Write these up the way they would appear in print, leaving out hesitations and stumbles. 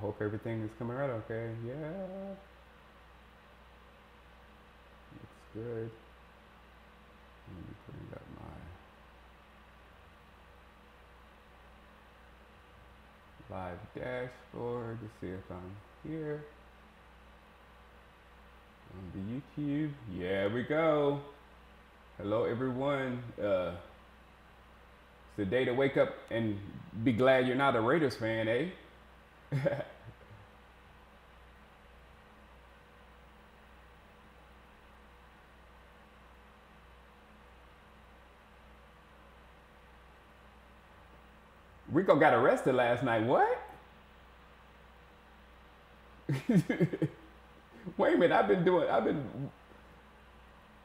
hope everything is coming right okay. Yeah. Looks good. Let me bring up my live dashboard to see if I'm here on the YouTube. Yeah, we go. Hello everyone. It's the day to wake up and be glad you're not a Raiders fan, eh? Rico got arrested last night. What? Wait a minute. I've been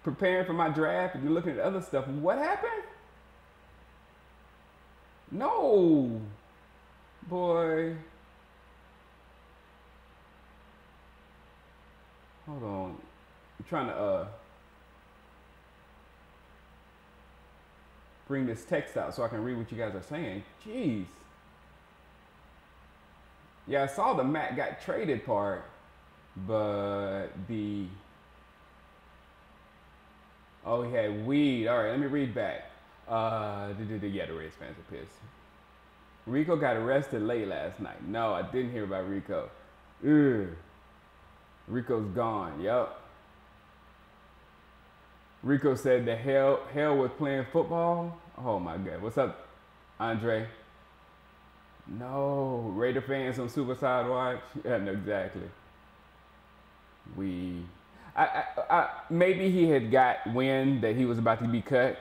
preparing for my draft and looking at other stuff. What happened? No, boy. Hold on. I'm trying to bring this text out so I can read what you guys are saying. Jeez. Yeah, I saw the Matt got traded part, but he had weed. All right, let me read back. Yeah, the Reds fans are pissed. Rico got arrested late last night. No, I didn't hear about Rico. Ugh. Rico's gone. Yup. Rico said the hell with playing football. Oh my God. What's up, Andre? No, Raider fans on Suicide Watch. Yeah, no, exactly. Maybe he had got wind that he was about to be cut.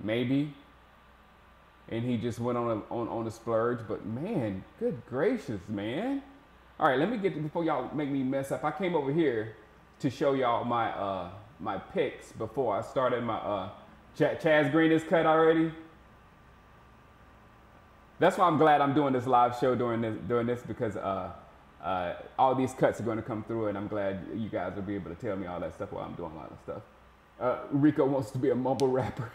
Maybe. And he just went on a splurge. But man, good gracious, man. All right, let me get before y'all make me mess up. I came over here to show y'all my my picks before I started my Chaz Green is cut already. That's why I'm glad I'm doing this live show during this because all these cuts are going to come through, and I'm glad you guys will be able to tell me all that stuff while I'm doing all that stuff. Rico wants to be a mumble rapper.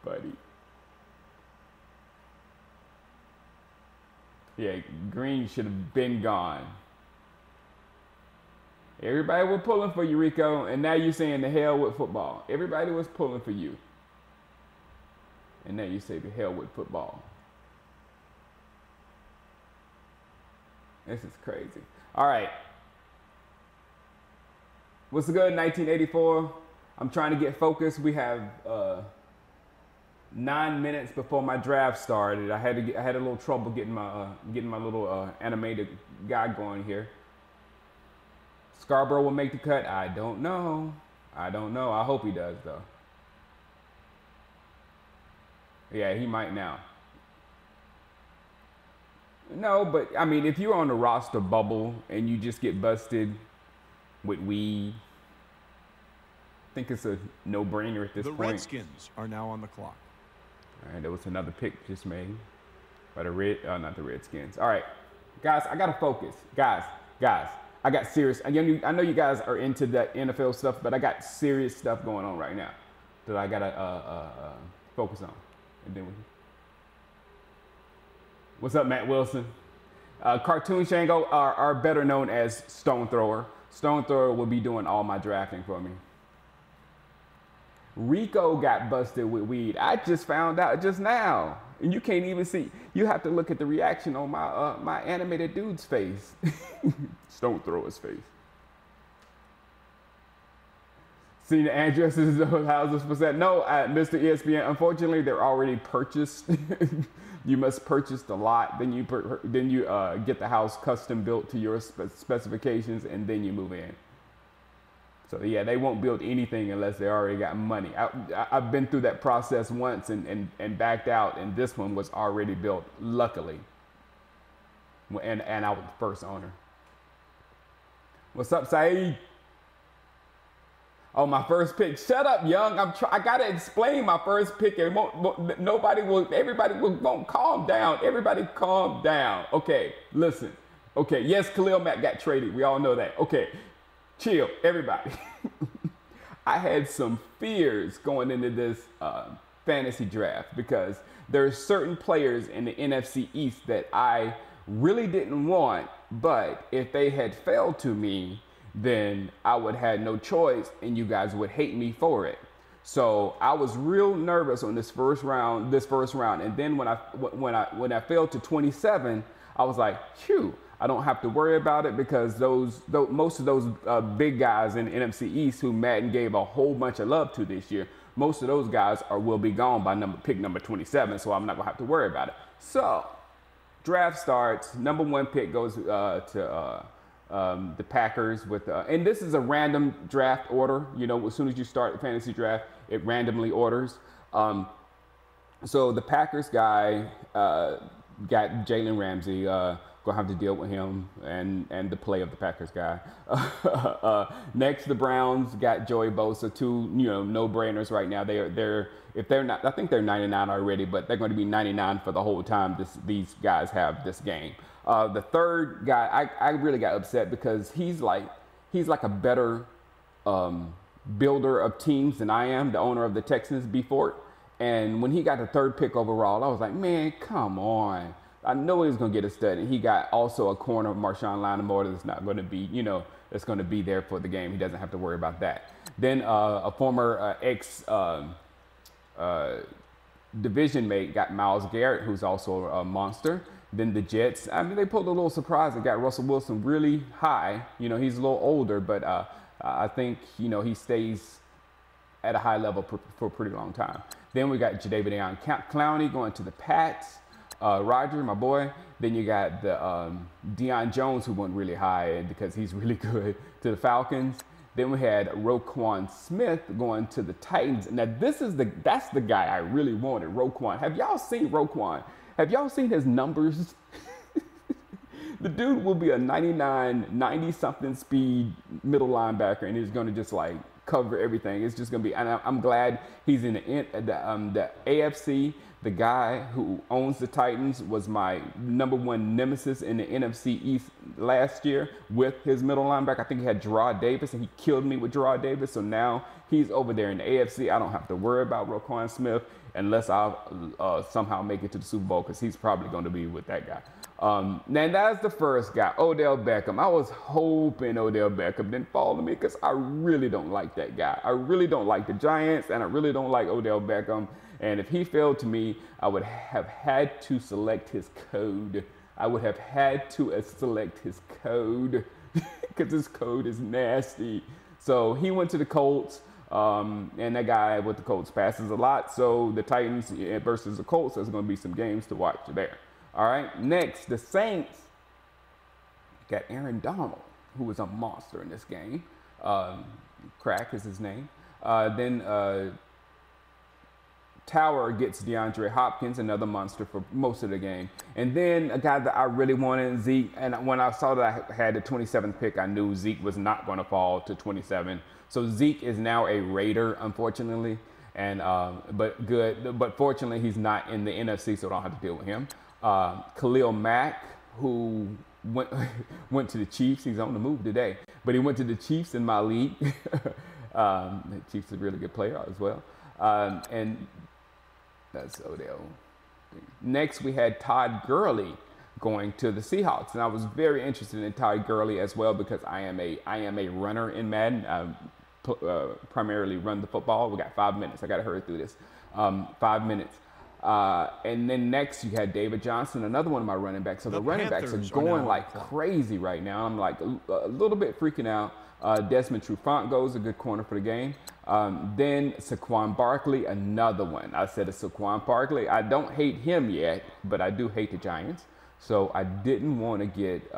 Buddy. Yeah, Green should have been gone. Everybody was pulling for you, Rico, and now you're saying the hell with football. Everybody was pulling for you. And now you say the hell with football. This is crazy. All right. What's good, 1984? I'm trying to get focused. We have 9 minutes before my draft started. I had a little trouble getting my little animated guy going here. Scarborough will make the cut. I don't know. I hope he does though. Yeah, he might now. No, but I mean, if you're on the roster bubble and you just get busted with weed, I think it's a no-brainer at this point. The Redskins are now on the clock. All right, there was another pick just made by the not the Redskins. All right, guys, I gotta focus. Guys, I got serious. I know you guys are into that NFL stuff, but I got serious stuff going on right now that I gotta focus on. And then what's up, Matt Wilson? Cartoon Shango are better known as Stone Thrower. Stone Thrower will be doing all my drafting for me. Rico got busted with weed. I just found out just now. And you can't even see. You have to look at the reaction on my my animated dude's face. Stone Thrower's face. See the addresses of houses for sale? No, Mr. ESPN. Unfortunately, they're already purchased. You must purchase the lot, then you get the house custom built to your specifications, and then you move in. So yeah, they won't build anything unless they already got money. I've been through that process once and backed out, and this one was already built, luckily. And I was the first owner. What's up, Saeed? Oh, my first pick. Shut up, Young. I gotta explain my first pick. Everybody won't calm down. Everybody calm down. Okay, listen. Okay, yes, Khalil Mack got traded. We all know that. Okay, chill, everybody. I had some fears going into this fantasy draft because there are certain players in the NFC East that I really didn't want, but if they had failed to me, then I would have had no choice and you guys would hate me for it. So I was real nervous on this first round. And then when I failed to 27, I was like, phew, I don't have to worry about it because most of those big guys in the NFC East who Madden gave a whole bunch of love to this year, most of those guys will be gone by pick number 27, so I'm not gonna have to worry about it. So draft starts, number 1 pick goes to the Packers with, and this is a random draft order. You know, as soon as you start the fantasy draft, it randomly orders. So the Packers guy got Jalen Ramsey. Gonna have to deal with him and the play of the Packers guy. Next, the Browns got Joey Bosa, 2 no-brainers right now. If they're not, I think they're 99 already, but they're going to be 99 for the whole time these guys have this game. The third guy, I really got upset because he's like a better builder of teams than I am, the owner of the Texans, B. Fort. And when he got the 3rd pick overall, I was like, man, come on. I know he was going to get a stud. And he got also a corner, Marshawn Lattimore, that's not going to be, that's going to be there for the game. He doesn't have to worry about that. Then a former division mate got Myles Garrett, who's also a monster. Then the Jets, I mean, they pulled a little surprise. They got Russell Wilson really high. He's a little older, but I think, he stays at a high level for a pretty long time. Then we got Jadeveon Clowney going to the Pats. Roger, my boy. Then you got the Deion Jones, who went really high because he's really good, to the Falcons. Then we had Roquan Smith going to the Titans. Now that's the guy I really wanted, Roquan. Have y'all seen Roquan? Have y'all seen his numbers? The dude will be a 99, 90-something speed middle linebacker, and he's going to just like cover everything. It's just going to be, and I'm glad he's in the AFC. The guy who owns the Titans was my number 1 nemesis in the NFC East last year with his middle linebacker. I think he had Gerard Davis, and he killed me with Gerard Davis. So now he's over there in the AFC. I don't have to worry about Roquan Smith unless I somehow make it to the Super Bowl, because he's probably going to be with that guy. Now that's the first guy, Odell Beckham. I was hoping Odell Beckham didn't fall to me because I really don't like that guy. I really don't like the Giants, and I really don't like Odell Beckham. And if he failed to me, I would have had to select his code. I would have had to select his code because his code is nasty. So he went to the Colts, and that guy with the Colts passes a lot. So the Titans versus the Colts, there's going to be some games to watch there. All right, next, the Saints got Aaron Donald, who was a monster in this game. Crack is his name. Then Tower gets DeAndre Hopkins, another monster for most of the game. And then a guy that I really wanted, Zeke, and when I saw that I had the 27th pick, I knew Zeke was not going to fall to 27. So Zeke is now a Raider, unfortunately, and but fortunately he's not in the NFC, so I don't have to deal with him. Khalil Mack, who went to the Chiefs. He's on the move today, but he went to the Chiefs in my league. The Chiefs is a really good player as well. And that's Odell. Next, we had Todd Gurley going to the Seahawks, and I was very interested in Todd Gurley as well because I am a runner in Madden. Primarily run the football. We got 5 minutes. I got to hurry through this. 5 minutes. And then next you had David Johnson, another one of my running backs. So the running backs are going like crazy right now. I'm like a little bit freaking out. Desmond Trufant goes, a good corner for the game. Then Saquon Barkley, another one. I said Saquon Barkley. I don't hate him yet, but I do hate the Giants. So I didn't want to get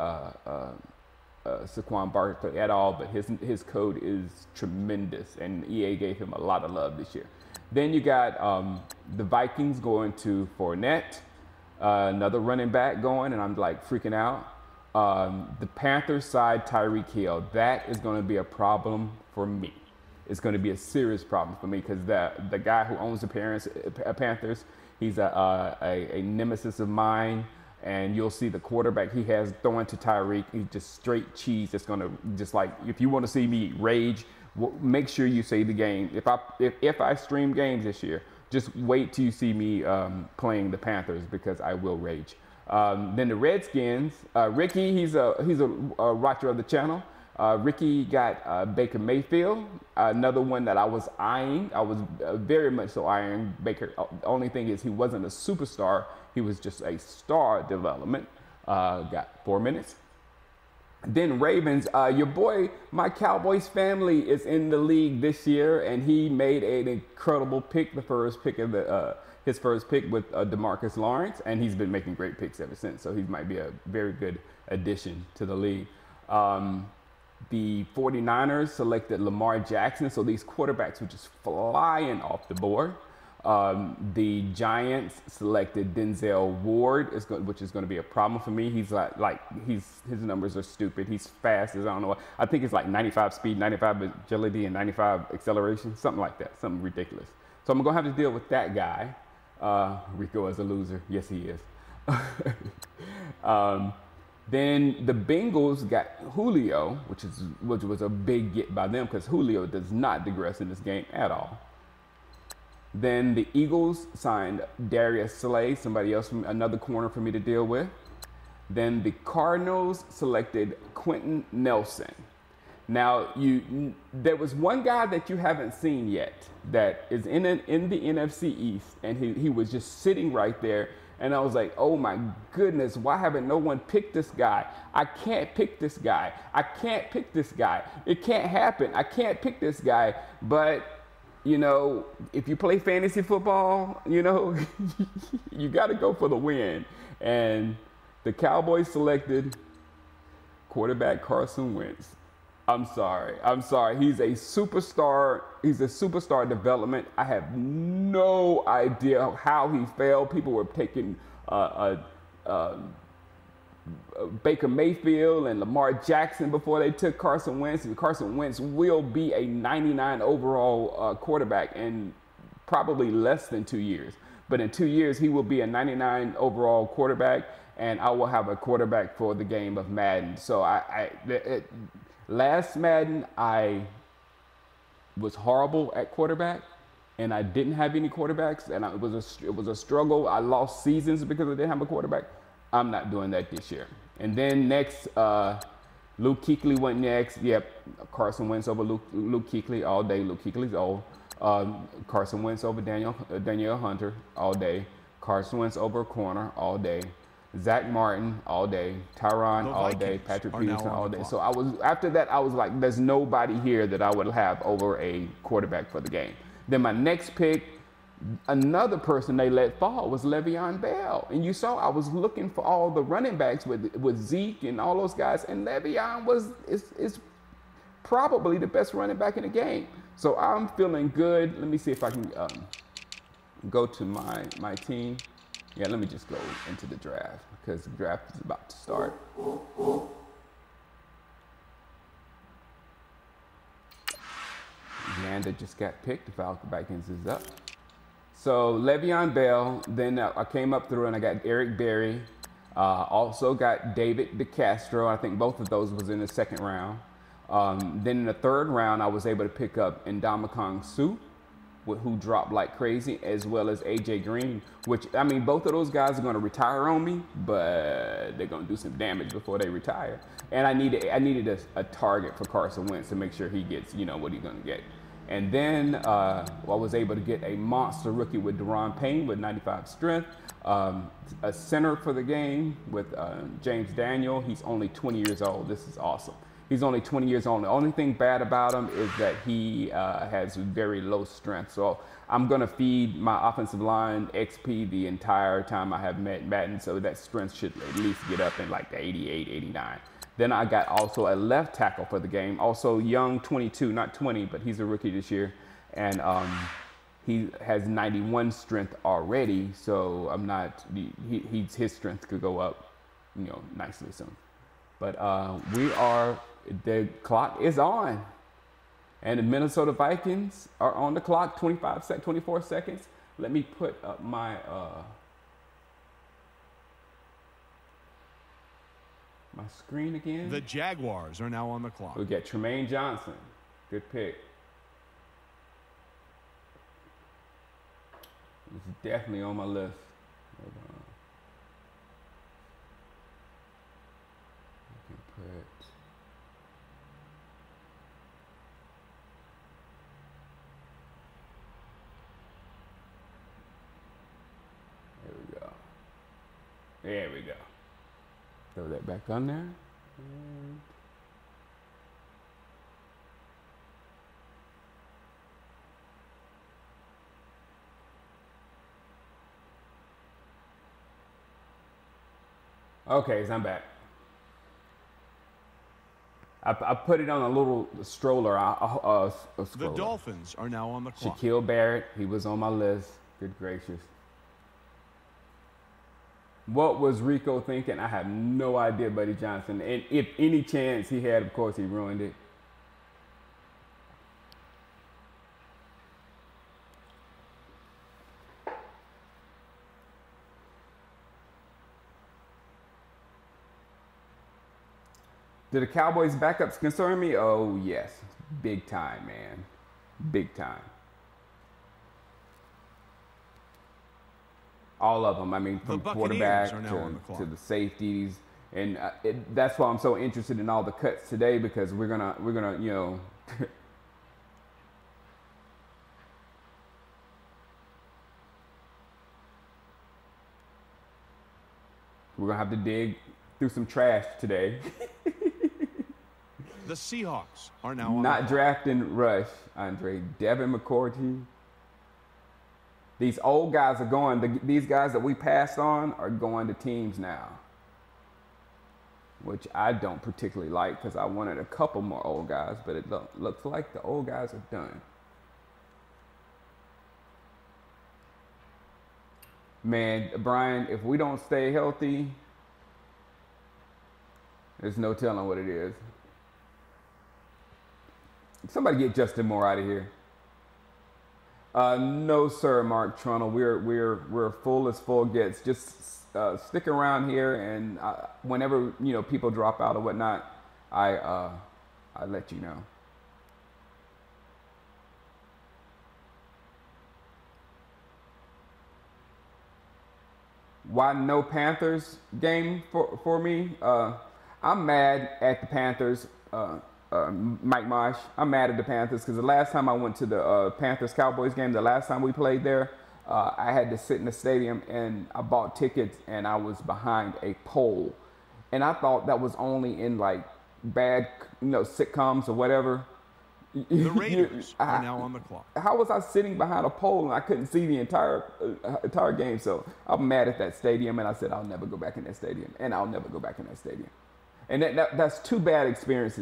Saquon Barkley at all, but his code is tremendous, and EA gave him a lot of love this year. Then you got the Vikings going to Fournette, another running back going, and I'm like freaking out. The Panthers side, Tyreek Hill. That is going to be a problem for me. It's going to be a serious problem for me because the guy who owns the Panthers, he's a nemesis of mine. And you'll see the quarterback he has throwing to Tyreek. He's just straight cheese. It's going to just like, if you want to see me rage make sure you save the game. If I stream games this year, just wait till you see me playing the Panthers, because I will rage. Then the Redskins, Ricky, he's a watcher of the channel. Ricky got Baker Mayfield, another one that I was eyeing. I was very much so eyeing Baker. The only thing is he wasn't a superstar. He was just a star development. Got 4 minutes. Then Ravens, your boy, my Cowboys family is in the league this year, and he made an incredible pick, the first pick of his first pick with DeMarcus Lawrence, and he's been making great picks ever since. So he might be a very good addition to the league. The 49ers selected Lamar Jackson, so these quarterbacks were just flying off the board. The Giants selected Denzel Ward, which is going to be a problem for me. He's his numbers are stupid. He's fast as I don't know what. I think it's like 95 speed, 95 agility, and 95 acceleration, something like that, something ridiculous. So I'm going to have to deal with that guy. Rico is a loser. Yes, he is. Then the Bengals got Julio, which was a big get by them, because Julio does not digress in this game at all. Then the Eagles signed Darius Slay, somebody else, another corner for me to deal with. Then the Cardinals selected Quentin Nelson. Now, there was one guy that you haven't seen yet that is in the NFC East, and he was just sitting right there. And I was like, oh my goodness, why haven't no one picked this guy? I can't pick this guy. I can't pick this guy. It can't happen. I can't pick this guy. But, you know, if you play fantasy football, you know, you got to go for the win. And the Cowboys selected quarterback Carson Wentz. I'm sorry. He's a superstar. He's a superstar development. I have no idea how he failed. People were taking Baker Mayfield and Lamar Jackson before they took Carson Wentz. And Carson Wentz will be a 99 overall quarterback in probably less than 2 years. But in 2 years, he will be a 99 overall quarterback, and I will have a quarterback for the game of Madden. So last Madden, I was horrible at quarterback, and I didn't have any quarterbacks, and it was a struggle. I lost seasons because I didn't have a quarterback. I'm not doing that this year. And then next, Luke Kuechly went next. Yep, Carson Wentz over Luke Kuechly all day. Luke Kuechly's old. Carson Wentz over Danielle Hunter all day. Carson Wentz over corner all day. Zach Martin all day, Tyron all day, Patrick Peterson all day. So after that, I was like, there's nobody here that I would have over a quarterback for the game. Then my next pick, another person they let fall was Le'Veon Bell. And you saw I was looking for all the running backs with Zeke and all those guys, and Le'Veon is probably the best running back in the game. So I'm feeling good. Let me see if I can go to my team. Yeah, let me just go into the draft because the draft is about to start. Yanda just got picked. The Falcon Vikings is up. So Le'Veon Bell. Then I came up through and I got Eric Berry. Also got David DeCastro. I think both of those was in the second round. Then in the third round, I was able to pick up Ndamukong Suh, who dropped like crazy, as well as AJ Green, which, I mean, both of those guys are going to retire on me, but they're going to do some damage before they retire. And I needed a target for Carson Wentz to make sure he gets, you know, what he's going to get. And then I was able to get a monster rookie with Deron Payne with 95 strength, a center for the game with James Daniel. He's only 20 years old. This is awesome. He's only 20 years old. The only thing bad about him is that he has very low strength. So I'm going to feed my offensive line XP the entire time I have Madden, so that strength should at least get up in like the 88, 89. Then I got also a left tackle for the game. Also young, 22, not 20, but he's a rookie this year. And he has 91 strength already, so I'm not, his strength could go up, you know, nicely soon. But the clock is on. And the Minnesota Vikings are on the clock, 24 seconds. Let me put up my screen again. The Jaguars are now on the clock. We got Tremaine Johnson, Good pick. It's definitely on my list. Hold on. We can put. There we go. There we go. Throw that back on there. And okay, so I'm back. I put it on a little stroller. The Dolphins are now on the clock. Shaquille Barrett, he was on my list. Good gracious. What was Rico thinking? I have no idea, Buddy Johnson. And if any chance he had, of course, he ruined it. Do the Cowboys' backups concern me? Oh, yes. Big time, man. Big time. All of them. I mean, from quarterback to the safeties. And that's why I'm so interested in all the cuts today, because we're gonna, you know, we're gonna have to dig through some trash today. The Seahawks are now on not drafting Rush, Andre. Devin McCourty. These old guys are going. These guys that we passed on are going to teams now, which I don't particularly like, because I wanted a couple more old guys, but it looks like the old guys are done. Man, Brian, if we don't stay healthy, there's no telling what it is. Somebody get Justin Moore out of here. No, sir, Mark Trunnell. We're full as full gets. Just stick around here, and whenever people drop out or whatnot, I let you know. Why no Panthers game for me? I'm mad at the Panthers. Mike Mosh, I'm mad at the Panthers because the last time I went to the Panthers-Cowboys game, the last time we played there, I had to sit in the stadium and I bought tickets and I was behind a pole. And I thought that was only in like bad, sitcoms or whatever. The Raiders are now on the clock. How was I sitting behind a pole and I couldn't see the entire game? So I'm mad at that stadium, and I said I'll never go back in that stadium, and I'll never go back in that stadium. And that's two bad experiences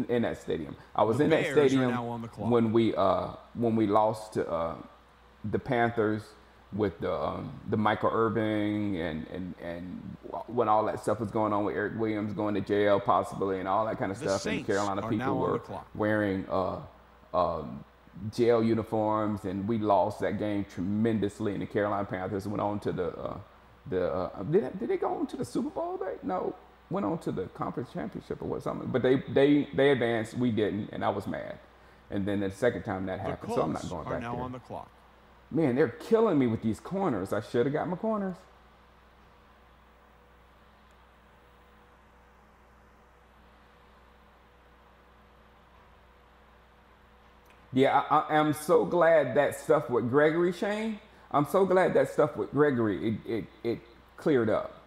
in that stadium. I was in that stadium when we lost to the Panthers with the Michael Irving and when all that stuff was going on with Eric Williams going to jail possibly and all that kind of stuff. And Carolina people were wearing jail uniforms, and we lost that game tremendously. And the Carolina Panthers went on to did they go on to the Super Bowl? No. Went on to the conference championship or something, but they advanced. We didn't, and I was mad. And then the second time that happened, so I'm not going back there. On the clock. Man, they're killing me with these corners. I should have got my corners. Yeah, I'm so glad that stuff with Gregory, Shane. I'm so glad that stuff with Gregory it cleared up.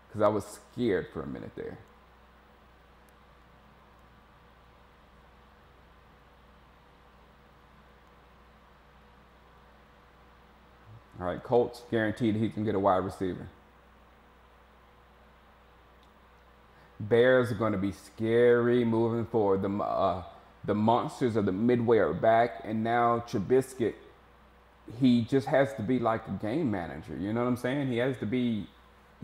Because I was scared for a minute there. All right, Colts guaranteed he can get a wide receiver. Bears are going to be scary moving forward. The monsters of the midway are back, and now Trubisky, he just has to be like a game manager. You know what I'm saying?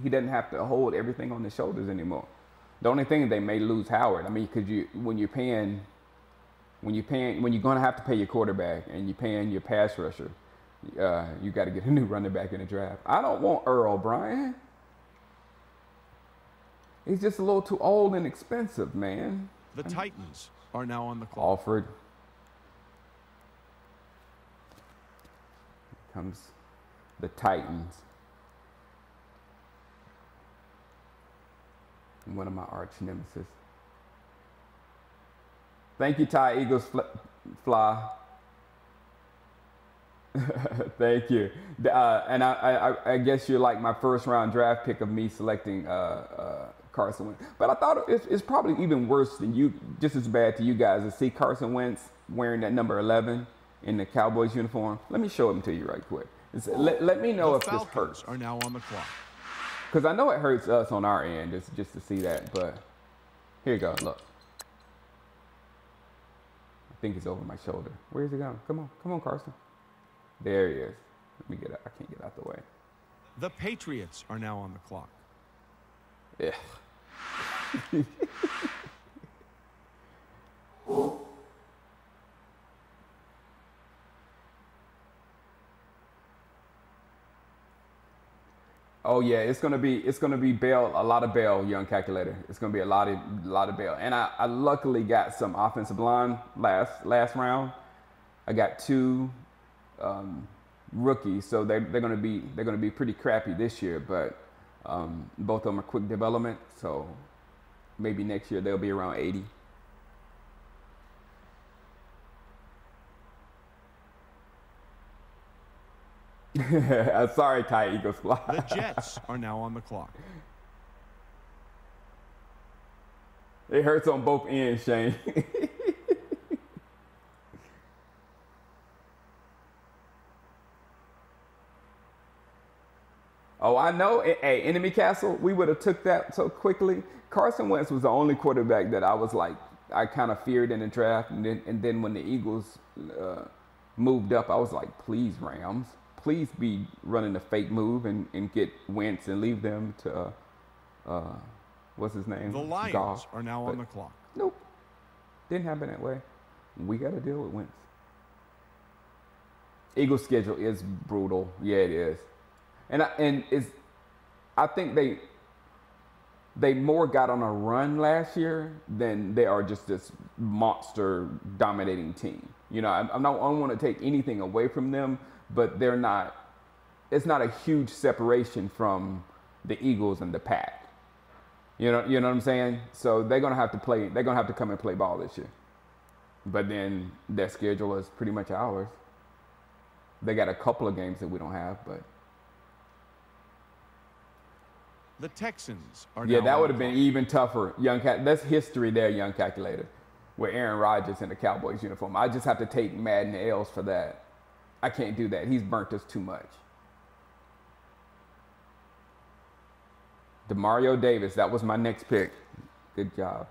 He doesn't have to hold everything on his shoulders anymore. The only thing, they may lose Howard. I mean, because when you're going to have to pay your quarterback and you're paying your pass rusher, you got to get a new running back in the draft. I don't want Earl, Brian. He's just a little too old and expensive, man. The Titans are now on the clock. Alford. Here comes the Titans. One of my arch nemesis. Thank you, Ty Eagles Fly. Thank you. And I guess you're like my first round draft pick of me selecting Carson Wentz. But I thought it's probably even worse than you, just as bad to you guys, to see Carson Wentz wearing that number 11 in the Cowboys uniform. Let me show him to you right quick. Let me know if this hurts. Are now on the clock. Because I know it hurts us on our end just to see that. But here you go. Look. I think he's over my shoulder. Where's he going? Come on, Carson. There he is. Let me get out. I can't get out the way. The Patriots are now on the clock. Yeah. Oh yeah, it's gonna be bail, a lot of bail, young calculator. It's gonna be a lot of bail. And I luckily got some offensive line last round. I got 2 rookies, so they're gonna be pretty crappy this year, but both of them are quick development, so maybe next year they'll be around 80. Sorry, Ty Eagles Fly. The Jets are now on the clock. It hurts on both ends, Shane. Oh, I know. Hey, Enemy Castle, we would have took that so quickly. Carson Wentz was the only quarterback that I was like, I kind of feared in the draft. And then when the Eagles moved up, I was like, please, Rams, please be running a fake move and get Wentz and leave them to, what's his name? The Lions Goff. are now on the clock. Nope. Didn't happen that way. We got to deal with Wentz. Eagles' schedule is brutal. Yeah, it is. I think they more got on a run last year than they are just this monster dominating team. You know, I don't want to take anything away from them, but they're not. It's not a huge separation from the Eagles and the Pack. You know what I'm saying? So they're gonna have to play. They're gonna have to come and play ball this year. But then their schedule is pretty much ours. They got a couple of games that we don't have, but. The Texans are Yeah, now that on would the have been clock. even tougher. That's history there, young calculator. With Aaron Rodgers in the Cowboys uniform. I just have to take Madden L's for that. I can't do that. He's burnt us too much. DeMario Davis, that was my next pick. Good job.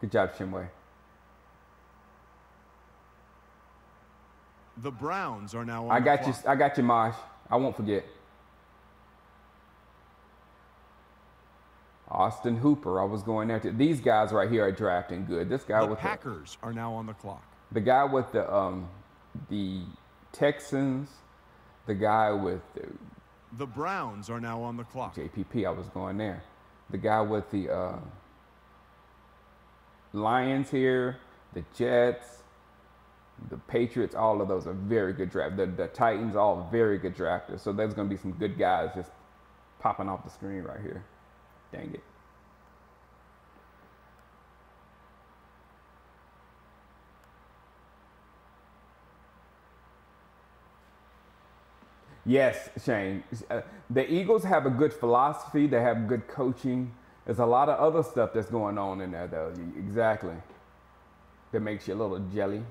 Good job, Shinwei. The Browns are now on I the got clock. you. I got you, Mosh. I won't forget. Austin Hooper, I was going there too. These guys right here are drafting good. This guy The with Packers are now on the clock. the guy with the Texans, the guy with The Browns are now on the clock. JPP, I was going there. The guy with the Lions here, the Jets, the Patriots, all of those are very good draft. The Titans, all very good drafters. So there's going to be some good guys just popping off the screen right here. Dang it. Yes, Shane. The Eagles have a good philosophy. They have good coaching. There's a lot of other stuff that's going on in there, though. Exactly. That makes you a little jelly.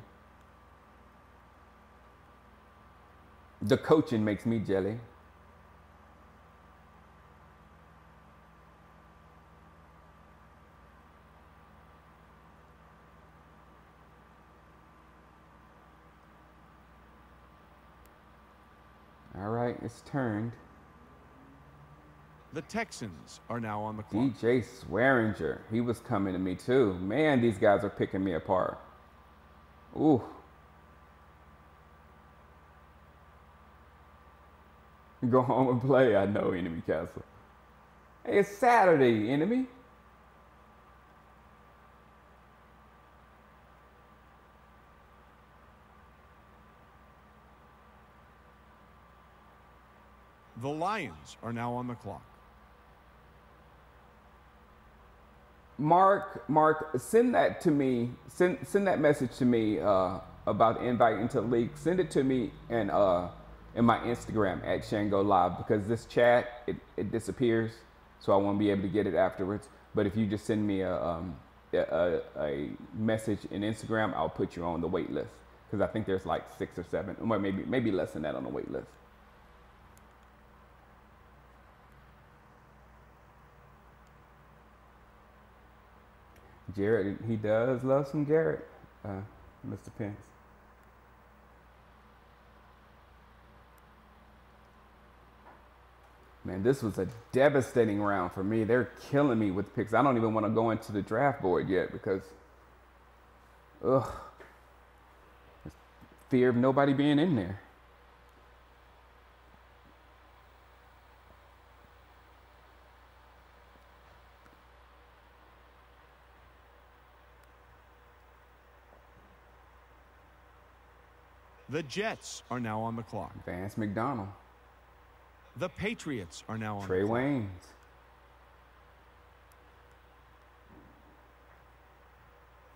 The coaching makes me jelly. All right, it's turned. The Texans are now on the clock. DJ Swearinger, he was coming to me too. Man, these guys are picking me apart. Ooh. Go home and play. I know, Enemy Castle. Hey, it's Saturday, Enemy. The Lions are now on the clock. Mark, send that to me. Send that message to me about the invite into the league. Send it to me and in my Instagram at Shango Live, because this chat it disappears, so I won't be able to get it afterwards. But if you just send me a message in Instagram, I'll put you on the wait list, because I think there's like 6 or 7, or maybe less than that on the wait list. Jared, he does love some Garrett, Mr. Pence. Man, this was a devastating round for me. They're killing me with picks. I don't even want to go into the draft board yet because, fear of nobody being in there. The Jets are now on the clock. Vance McDonald. The Patriots are now on Trey the clock. Waynes.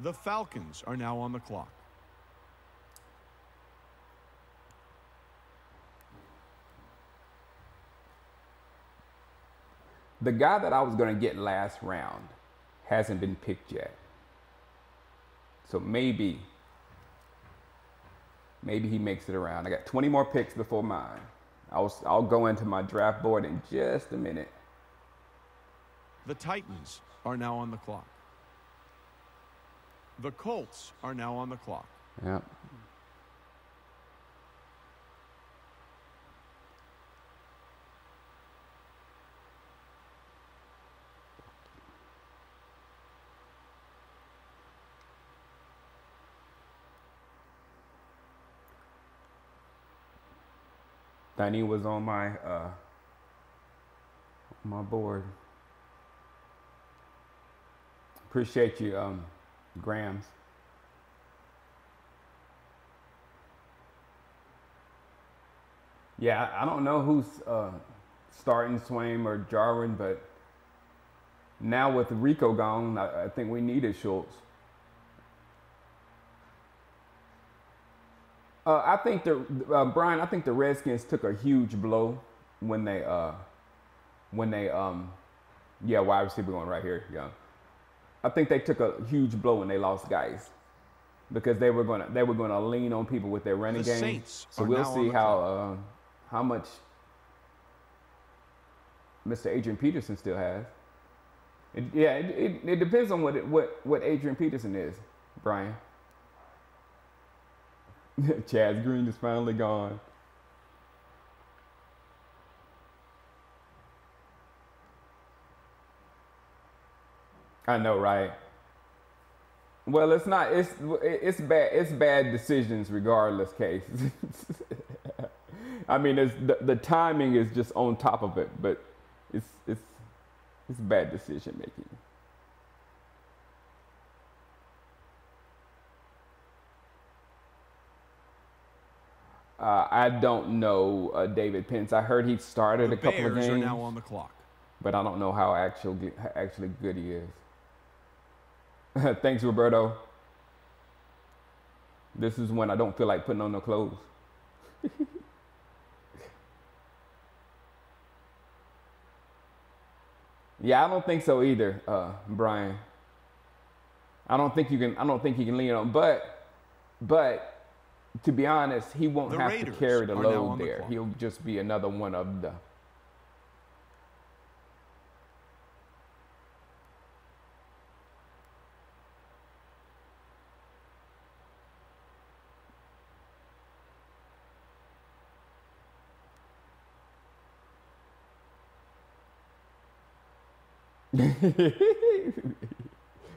The Falcons are now on the clock. The guy that I was going to get last round hasn't been picked yet. So maybe he makes it around. I got 20 more picks before mine. I'll go into my draft board in just a minute. The Titans are now on the clock. The Colts are now on the clock. Yep. Danny was on my board. Appreciate you, Grams. Yeah, I don't know who's starting Swaim or Jarwin, but now with Rico gone, I think we needed Schultz. I think Brian, I think the Redskins took a huge blow when they yeah, wide receiver going right here, yeah. I think they took a huge blow when they lost guys, because they were gonna lean on people with their running game. Saints So we'll see how much Mr. Adrian Peterson still has. It depends on what Adrian Peterson is, Brian. Chaz Green is finally gone. I know, right? Well, it's not. It's bad. It's bad decisions, regardless. Case. I mean, the timing is just on top of it, but it's bad decision making. I don't know David Pence. I heard he started a couple of games. The Bears are now on the clock. But I don't know how actually good he is. Thanks, Roberto. This is when I don't feel like putting on no clothes. Yeah, I don't think so either, Brian. I don't think you can lean on, but to be honest, he won't have to carry the load there. He'll just be another one of the.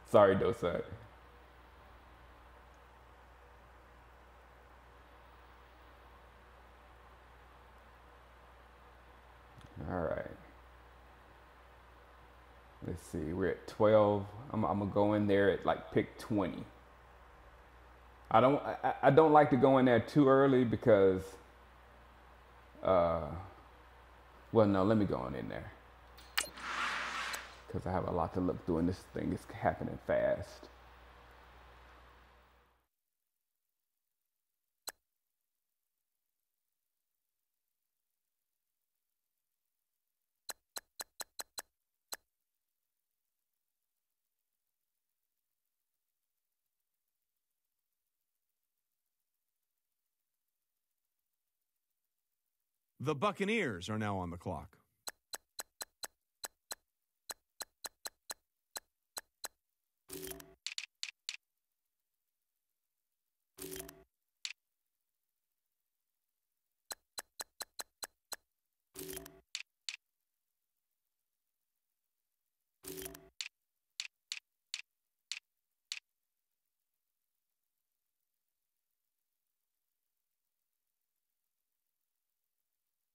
Sorry, Dosai. All right. Let's see. We're at 12. I'm gonna go in there at like pick 20. I don't like to go in there too early because Well, no, let me go on in there because I have a lot to look through, and this thing is happening fast. The Buccaneers are now on the clock.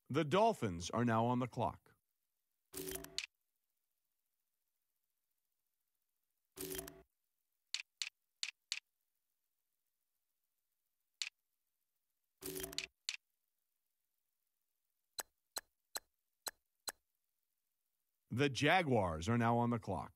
The Dolphins are now on the clock. The Jaguars are now on the clock.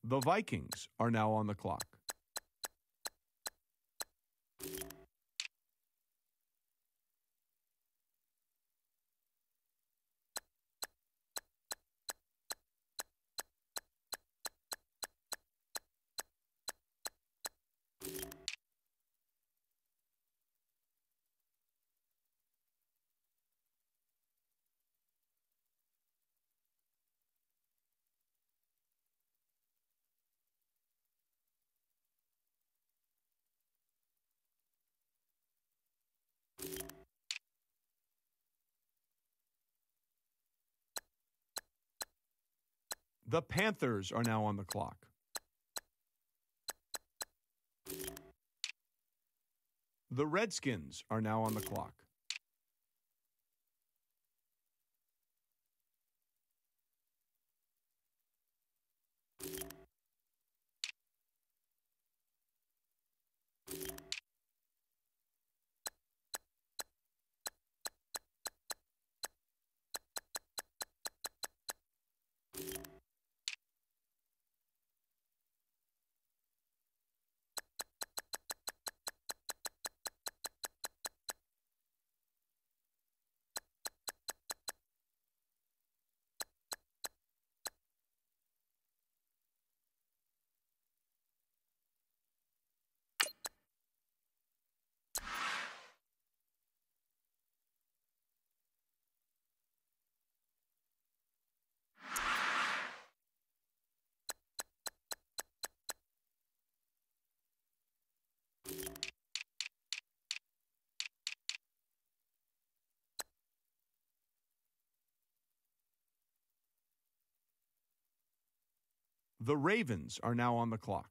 The Vikings are now on the clock. The Panthers are now on the clock. The Redskins are now on the clock. The Ravens are now on the clock.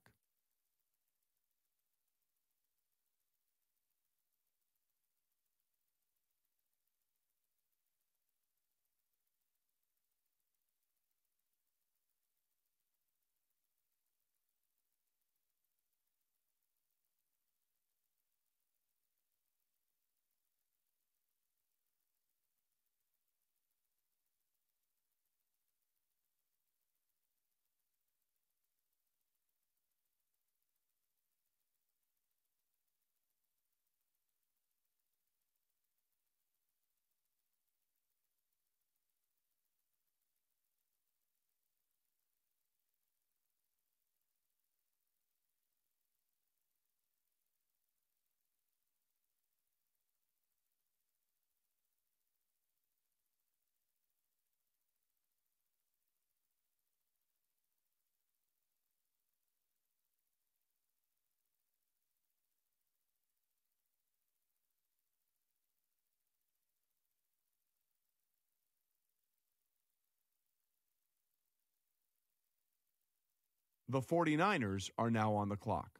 The 49ers are now on the clock.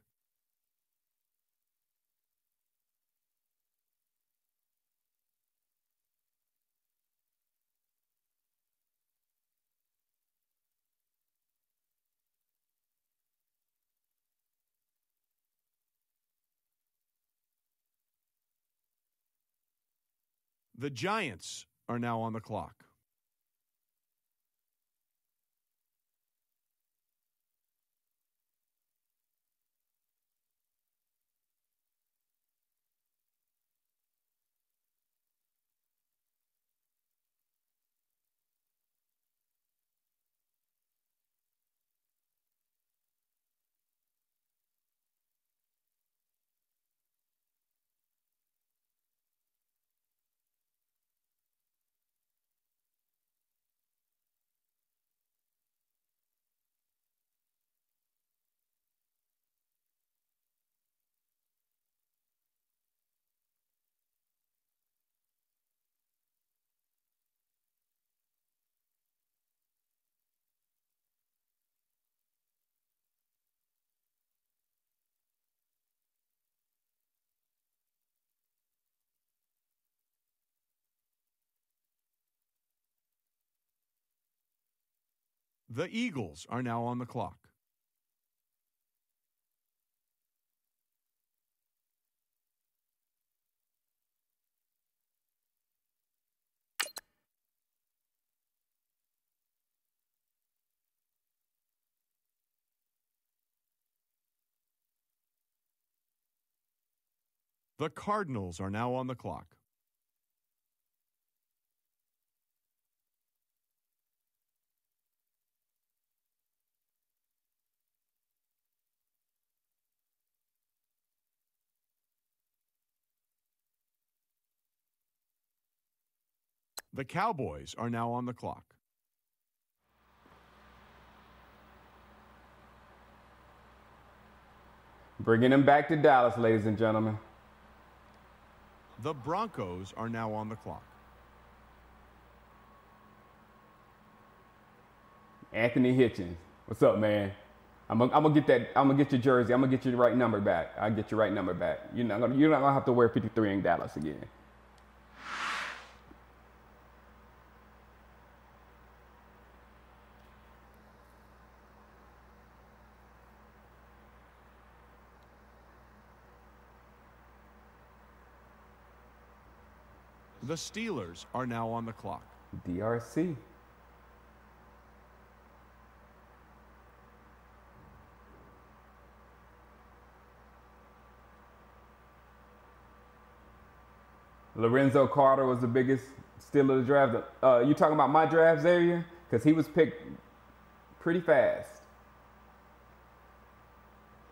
The Giants are now on the clock. The Eagles are now on the clock. The Cardinals are now on the clock. The Cowboys are now on the clock. Bringing them back to Dallas, ladies and gentlemen. The Broncos are now on the clock. Anthony Hitchens. What's up, man? I'm gonna get that. I'm gonna get your jersey. I'm gonna get your right number back. I'll get your right number back. You're not gonna have to wear 53 in Dallas again. The Steelers are now on the clock. DRC. Lorenzo Carter was the biggest steal of the draft. You talking about my draft, Xavier? Because he was picked pretty fast.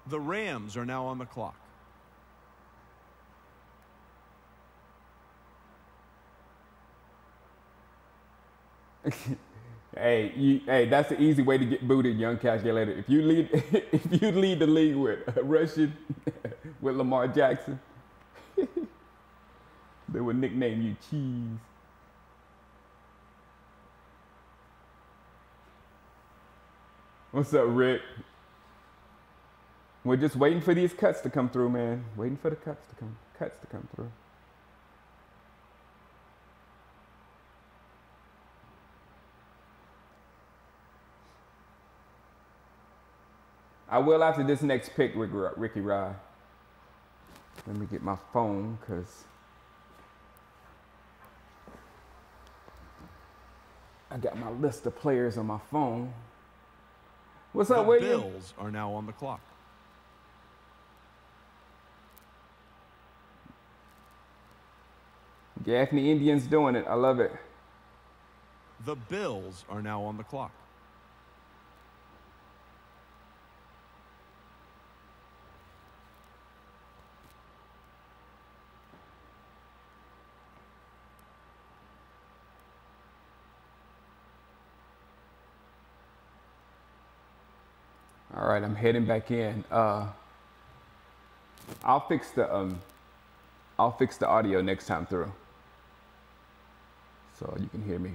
The Rams are now on the clock. Hey, that's the easy way to get booted, young calculator. If you lead, if you lead the league with rushing with Lamar Jackson, they would nickname you Cheese. What's up, Rick? We're just waiting for these cuts to come through, man. Waiting for the cuts to come through. I will after this next pick, Ricky Rye. Let me get my phone, because I got my list of players on my phone. What's up, William? The Bills are now on the clock. Gaffney Indians doing it. I love it. The Bills are now on the clock. All right, I'm heading back in. I'll fix the audio next time through, so you can hear me.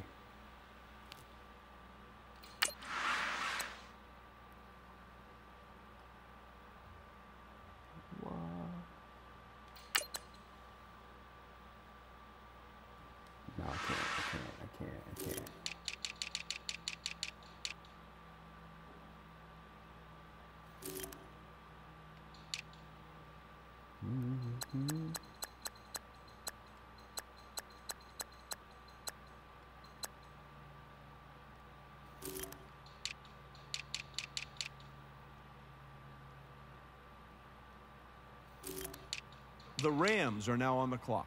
The Rams are now on the clock.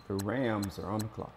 The Rams are on the clock.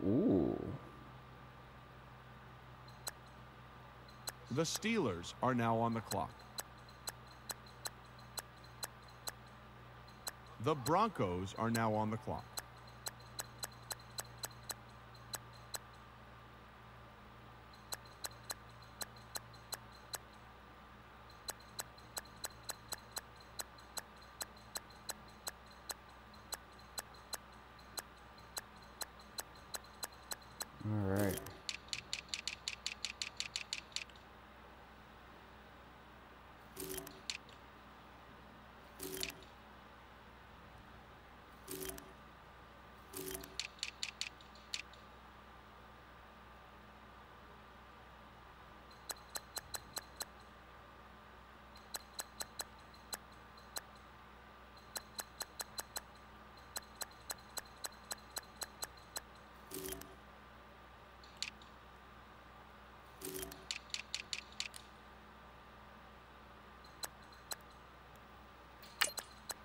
Ooh. The Steelers are now on the clock. The Broncos are now on the clock. All right.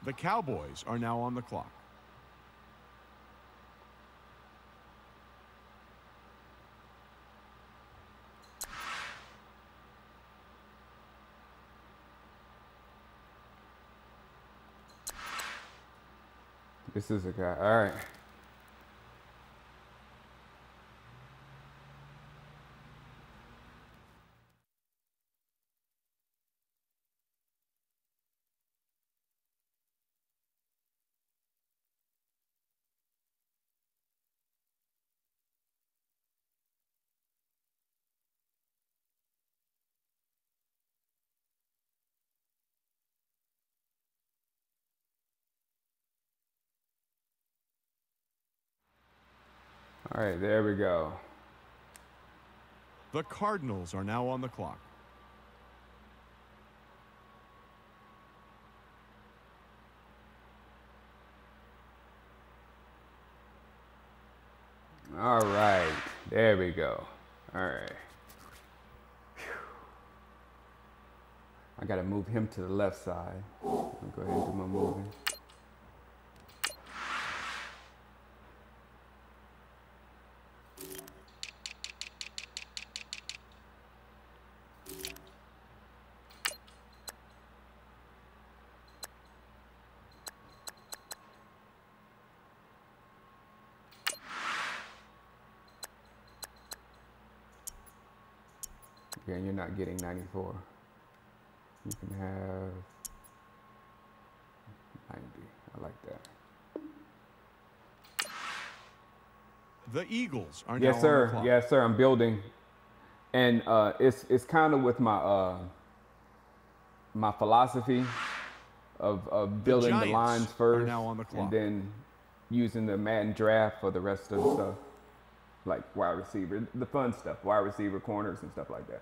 The Cowboys are now on the clock. This is a guy. All right. All right, there we go. The Cardinals are now on the clock. All right, there we go. All right. Whew. I gotta move him to the left side. I'll go ahead and do my moving. Again, you're not getting 94. You can have 90. I like that. The Eagles are now Yes, on the sir. clock. Yes, sir. I'm building, and it's kind of with my my philosophy of building the Giants lines are first, now on the clock. and then using the Madden draft for the rest of the stuff, like wide receiver, the fun stuff, wide receiver, corners, and stuff like that.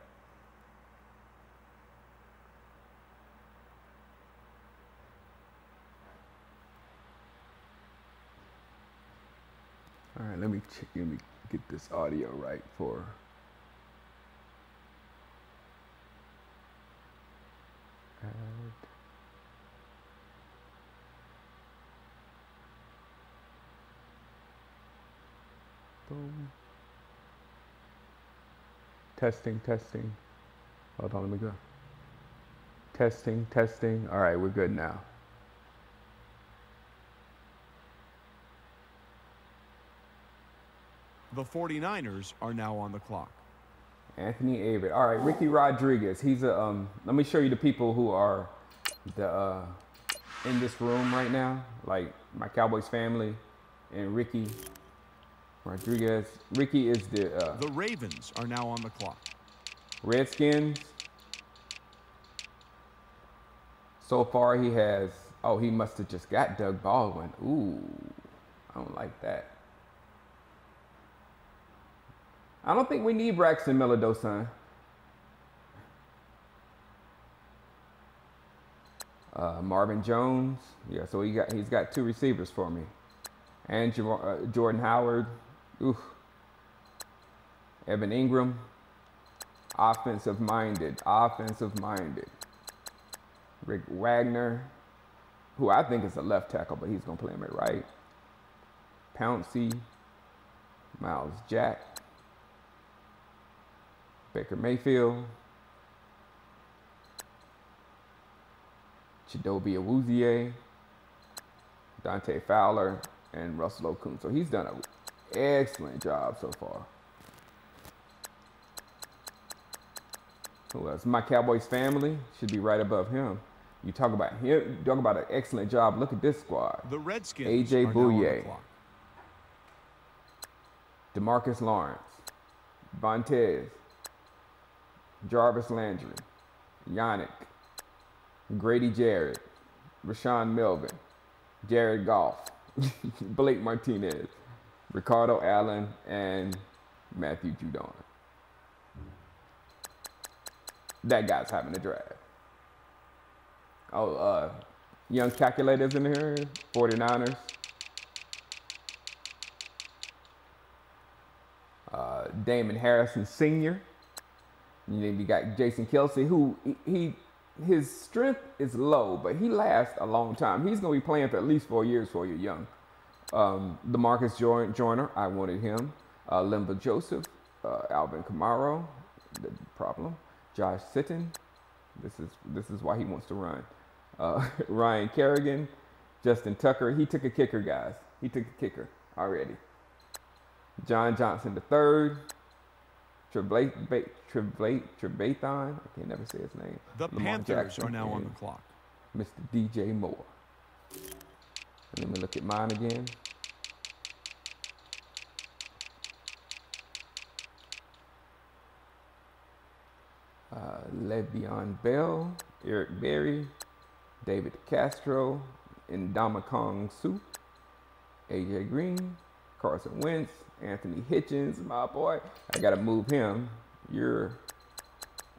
All right, let me get this audio right for. Add. Boom. Testing, testing. Hold on, let me go. Testing, testing. All right, we're good now. The 49ers are now on the clock. Anthony Averett. All right, Ricky Rodriguez. He's a. Let me show you the people who are the in this room right now, like my Cowboys family, and Ricky Rodriguez. Ricky is the. The Ravens are now on the clock. Redskins. So far, he has. Oh, he must have just got Doug Baldwin. Ooh, I don't like that. I don't think we need Braxton Miller-Dosan. Marvin Jones. Yeah, so he's got 2 receivers for me. And Jordan Howard. Ooh. Evan Ingram. Offensive minded. Rick Wagner, who I think is a left tackle, but he's going to play him at right. Pouncey. Miles Jack. Baker Mayfield, Chidobe Awuzie, Dante Fowler, and Russell Okung. So he's done an excellent job so far. Who else? My Cowboys family should be right above him. You talk about him, you talk about an excellent job. Look at this squad. The Redskins AJ are Bouye, now on the clock. DeMarcus Lawrence, Vontez, Jarvis Landry, Yannick, Grady Jarrett, Rashawn Melvin, Jared Goff, Blake Martinez, Ricardo Allen, and Matthew Judon. That guy's having a draft. Oh, young calculators in here, 49ers. Damon Harrison Sr. And then you got Jason Kelsey, who his strength is low, but he lasts a long time. He's going to be playing for at least 4 years for you young. DeMarcus Joyner, I wanted him. Limba Joseph, Alvin Kamara, the problem. Josh Sitton, this is why he wants to run. Ryan Kerrigan, Justin Tucker. He took a kicker, guys. He took a kicker already. John Johnson III, Trevathan, I can never say his name. The Panthers are now on the clock. Mr. DJ Moore. Let me look at mine again. Le'Veon Bell, Eric Berry, David Castro, Ndamukong Suh, AJ Green, Carson Wentz, Anthony Hitchens, my boy. I gotta move him. You're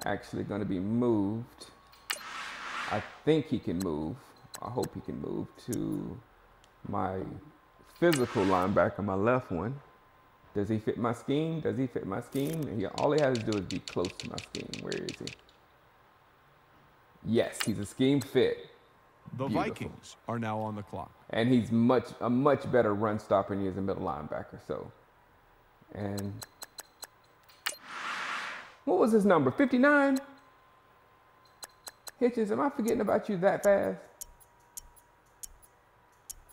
actually gonna be moved. I think he can move. I hope he can move to my physical linebacker, my left one. Does he fit my scheme? Does he fit my scheme? All he has to do is be close to my scheme. Where is he? Yes, he's a scheme fit. The Beautiful. Vikings are now on the clock. And he's a much better run stopper than he is a middle linebacker. So, and what was his number? 59? Hitchens, am I forgetting about you that fast?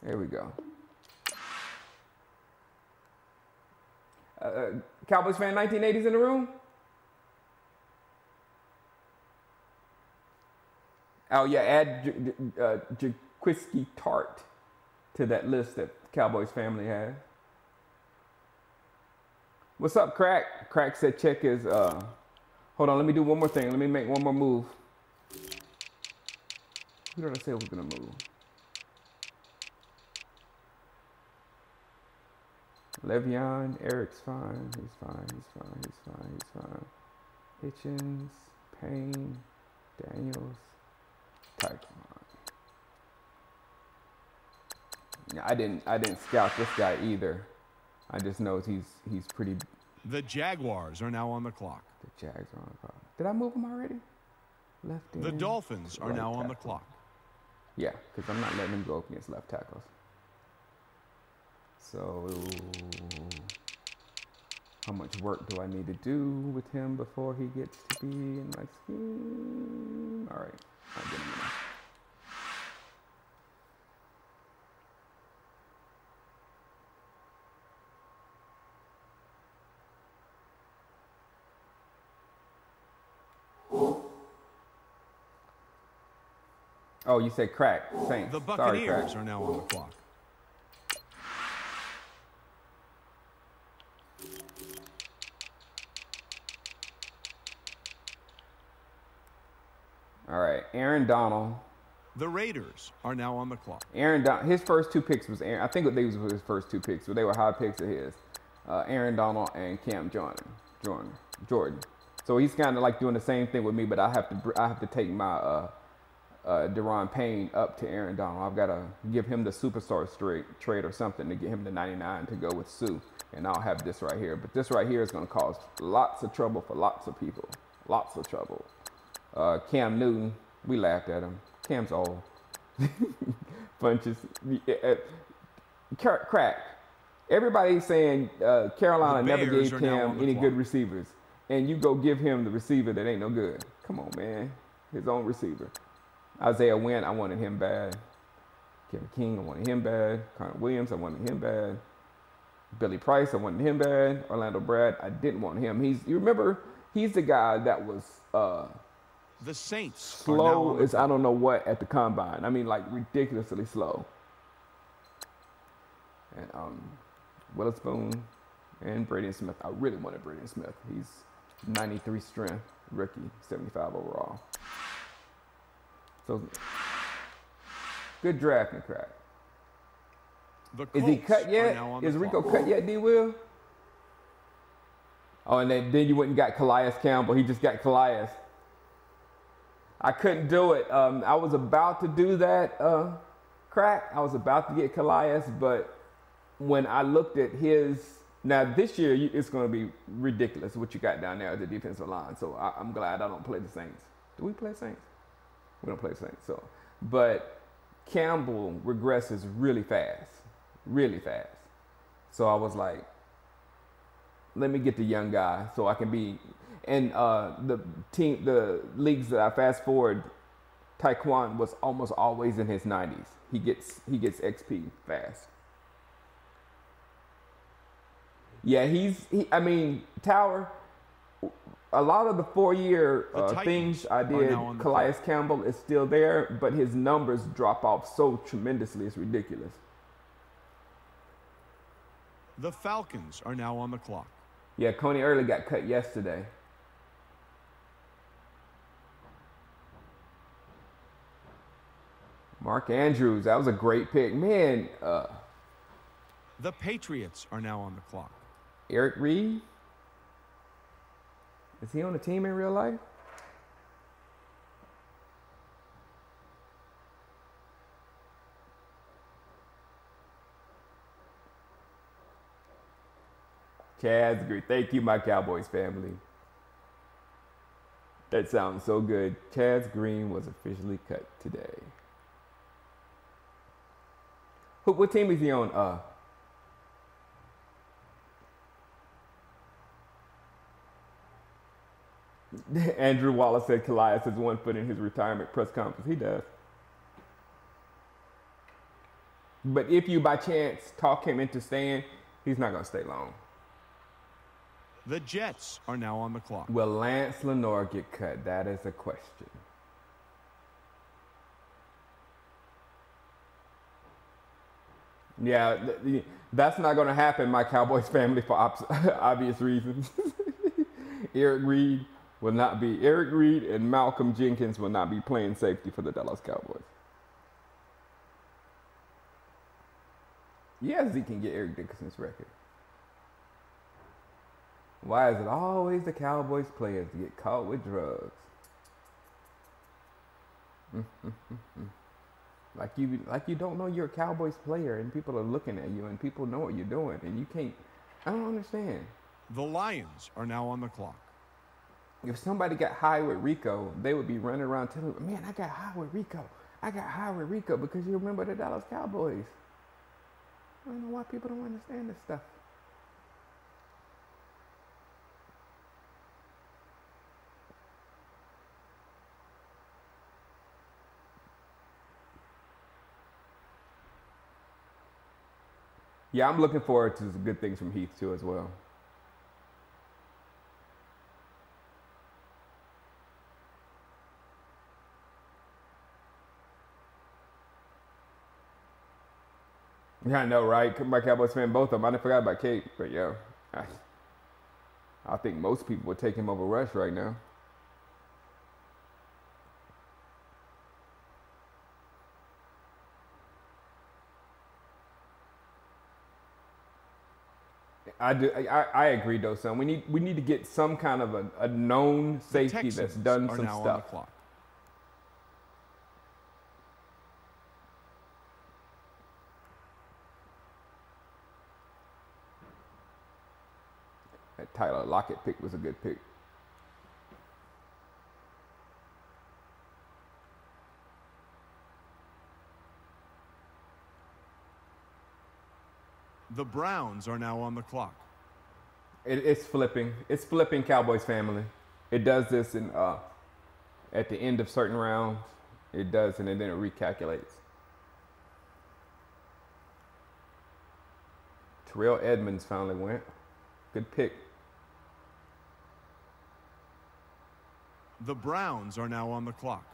There we go. Cowboys fan 1980s in the room? Oh yeah, add Jaquiski Tart to that list that Cowboys family has. What's up, Crack? Crack said check his, hold on, let me do one more thing. Let me make one more move. Who did I say was gonna move? Le'Veon, Eric's fine. He's fine. Hitchens, Payne, Daniels, Tyquan. Yeah, I didn't scout this guy either. I just know he's pretty. The Jaguars are now on the clock. The Jags are on the clock. Did I move him already? Left end. The Dolphins are right now on tackle. the clock. Yeah, because I'm not letting him go up against left tackles. So, how much work do I need to do with him before he gets to be in my scheme? All right, I'll get him enough. Oh, you said crack. Saints. The Sorry, Buccaneers crack. are now on the clock. All right, Aaron Donald. The Raiders are now on the clock. Aaron Donald. His first two picks was Aaron. I think they was his first two picks, but they were high picks of his. Aaron Donald and Cam Jordan. So he's kind of like doing the same thing with me, but I have to take my Deron Payne up to Aaron Donald. I've got to give him the superstar trade or something to get him to 99 to go with Sue, and I'll have this right here. But this right here is going to cause lots of trouble for lots of people. Lots of trouble. Cam Newton, we laughed at him. Cam's old. Bunches. Crack. Everybody's saying Carolina never gave Cam any good receivers. And you go give him the receiver that ain't no good. Come on, man. His own receiver. Isaiah Wynn, I wanted him bad. Kevin King, I wanted him bad. Connor Williams, I wanted him bad. Billy Price, I wanted him bad. Orlando Brad, I didn't want him. You remember, he's the guy that was the Saints slow as I don't know what at the combine. I mean, like ridiculously slow. And Willis Boone and Braden Smith. I really wanted Braden Smith. He's 93 strength, rookie, 75 overall. So, good drafting, crack. Is he cut yet? Is Rico cut yet, D-Will? Oh, and then you went and got Calais Campbell. He just got Calais. I couldn't do it. I was about to do that, crack. I was about to get Calais, but when I looked at his... Now, this year, it's going to be ridiculous what you got down there at the defensive line. So, I'm glad I don't play the Saints. Do we play Saints? We don't play Saints. So, but Campbell regresses really fast. Really fast. So, I was like, let me get the young guy so I can be... And the leagues that I fast forward, Taekwon was almost always in his 90s. He gets XP fast. Yeah, I mean, Tower, a lot of the 4-year things I did, Calais Campbell is still there, but his numbers drop off so tremendously, it's ridiculous. The Falcons are now on the clock. Yeah, Coney Early got cut yesterday. Mark Andrews, that was a great pick. Man. The Patriots are now on the clock. Eric Reed? Is he on the team in real life? Chad's great. Thank you, my Cowboys family. That sounds so good. Chaz Green was officially cut today. What team is he on? Andrew Wallace said Calais has 1 foot in his retirement press conference. He does. But if you by chance talk him into staying, he's not going to stay long. The Jets are now on the clock. Will Lance Lenore get cut? That is a question. Yeah, that's not going to happen, my Cowboys family, for obvious reasons. Eric Reed and Malcolm Jenkins will not be playing safety for the Dallas Cowboys. Yes, he can get Eric Dickerson's record. Why is it always the Cowboys players that get caught with drugs? Like you don't know you're a Cowboys player and people are looking at you and people know what you're doing and you can't. I don't understand. The Lions are now on the clock. If somebody got high with Rico, they would be running around telling me, man, I got high with Rico. I got high with Rico because you remember the Dallas Cowboys. I don't know why people don't understand this stuff. Yeah, I'm looking forward to some good things from Heath too as well. Yeah, I know, right? My Cowboys fan, both of them. I didn't forgot about Kate, but yeah, I think most people would take him over Rush right now. I do. I agree though, son. We need to get some kind of a known safety that's done some now stuff. On the clock. That Tyler Lockett pick was a good pick. The Browns are now on the clock. It's flipping. It's flipping, Cowboys family. It does this in at the end of certain rounds. It does, and then it recalculates. Terrell Edmonds finally went. Good pick. The Browns are now on the clock.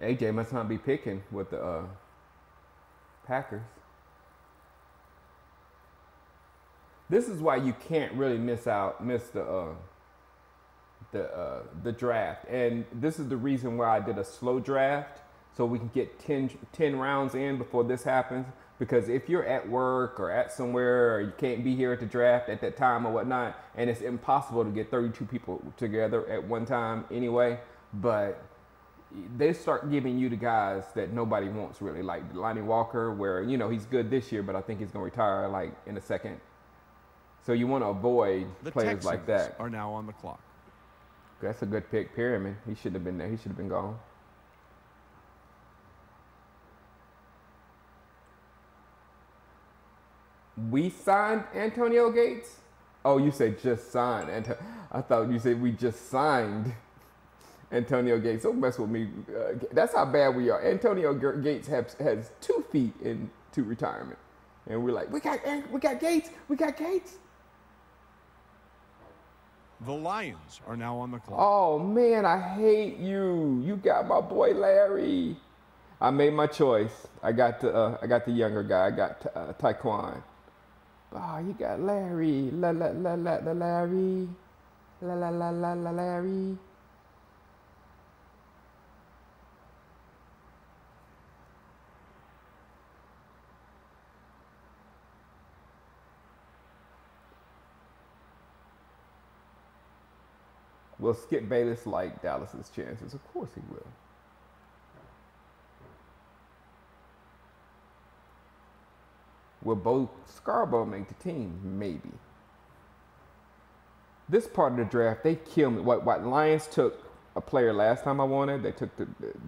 AJ must not be picking with the Packers. This is why you can't really miss the draft. And this is the reason why I did a slow draft, so we can get 10 rounds in before this happens. Because if you're at work or at somewhere, or you can't be here at the draft at that time or whatnot, and it's impossible to get 32 people together at one time anyway, but they start giving you the guys that nobody wants really, like Lonnie Walker, where, you know, he's good this year, but I think he's going to retire like in a second. So you want to avoid players like that. Are now on the clock. That's a good pick, Perriman. He should have been there. He should have been gone. We signed Antonio Gates? Oh, you said just signed. I thought you said we just signed Antonio Gates. Don't mess with me. That's how bad we are. Antonio Gates has 2 feet into retirement. And we're like, we got Gates. We got Gates. The Lions are now on the clock. Oh, man, I hate you. You got my boy Larry. I made my choice. I got the younger guy. I got Taekwon. Oh, you got Larry. Larry. Larry. Will Skip Bayless like Dallas's chances? Of course he will. Will Bo Scarborough make the team? Maybe. This part of the draft, they kill me. What Lions took a player last time I wanted.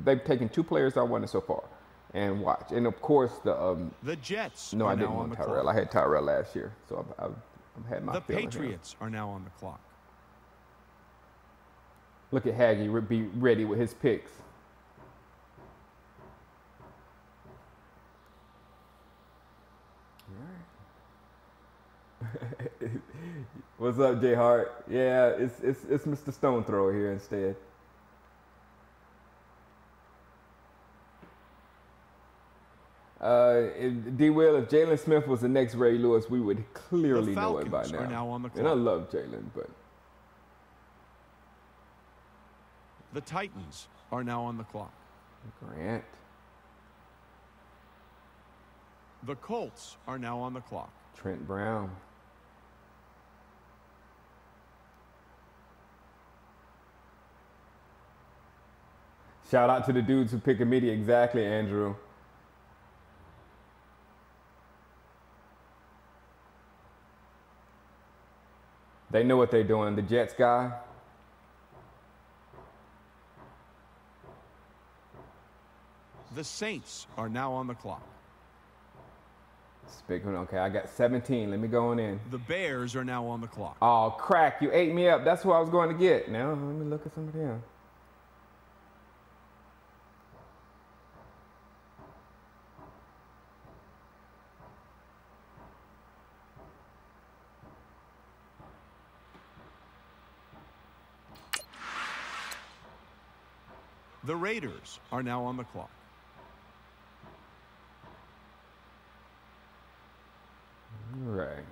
They've taken 2 players I wanted so far. And watch. And of course the Jets. No, I didn't want Tyrell. Clock. I had Tyrell last year, so I've had my. The Patriots are now on the clock. Look at Haggy be ready with his picks. All right. What's up, J Hart? Yeah, it's Mr. Stone Thrower here instead. D. Will, if Jalen Smith was the next Ray Lewis, we would clearly know it by now. Are now on the clock. And I love Jalen, but. The Titans are now on the clock. Grant. The Colts are now on the clock. Trent Brown. Shout out to the dudes who pick a MIDI. Exactly, Andrew. They know what they're doing. The Jets guy. The Saints are now on the clock. Speaking, okay, I got 17. Let me go on in. The Bears are now on the clock. Oh, crack. You ate me up. That's who I was going to get. Now, let me look at somebody else. The Raiders are now on the clock. All right.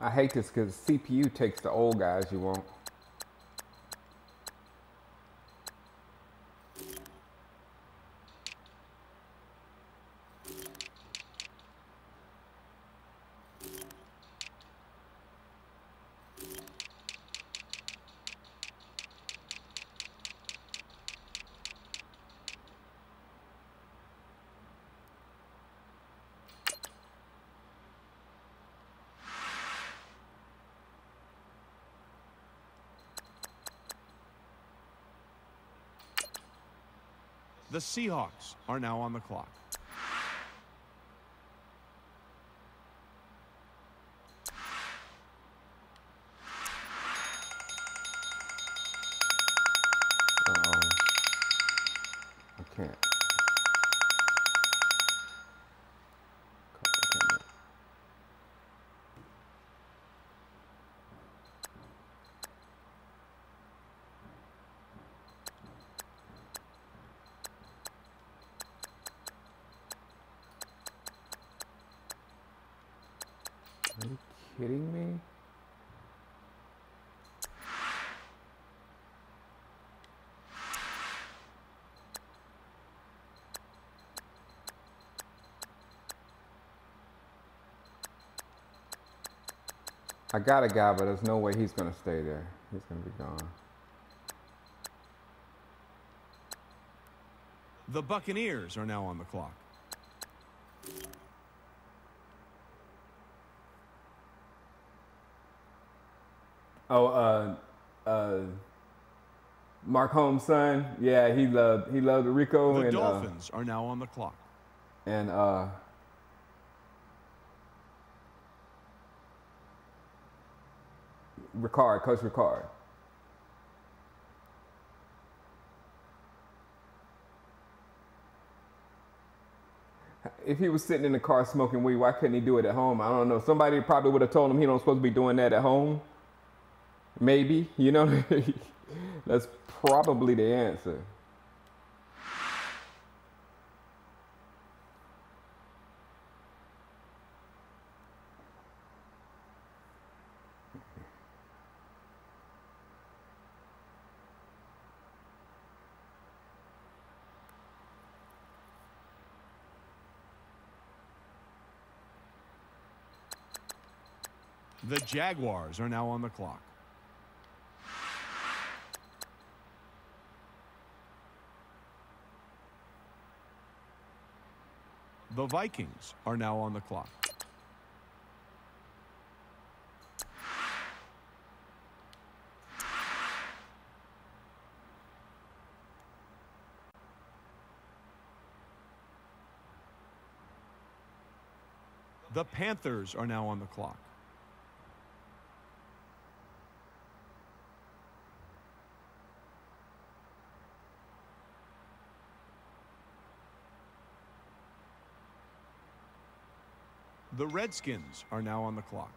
I hate this because CPU takes the old guys you want. The Seahawks are now on the clock. Uh-oh. I can't. Are you kidding me? I got a guy, but there's no way he's going to stay there. He's going to be gone. The Buccaneers are now on the clock. Oh, Mark Holmes' son. Yeah, he loved Rico. The and Dolphins are now on the clock. And Ricard, Coach Ricard. If he was sitting in the car smoking weed, why couldn't he do it at home? I don't know. Somebody probably would have told him he don't supposed to be doing that at home. Maybe, you know. That's probably the answer. The Jaguars are now on the clock. The Vikings are now on the clock. The Panthers are now on the clock. The Redskins are now on the clock.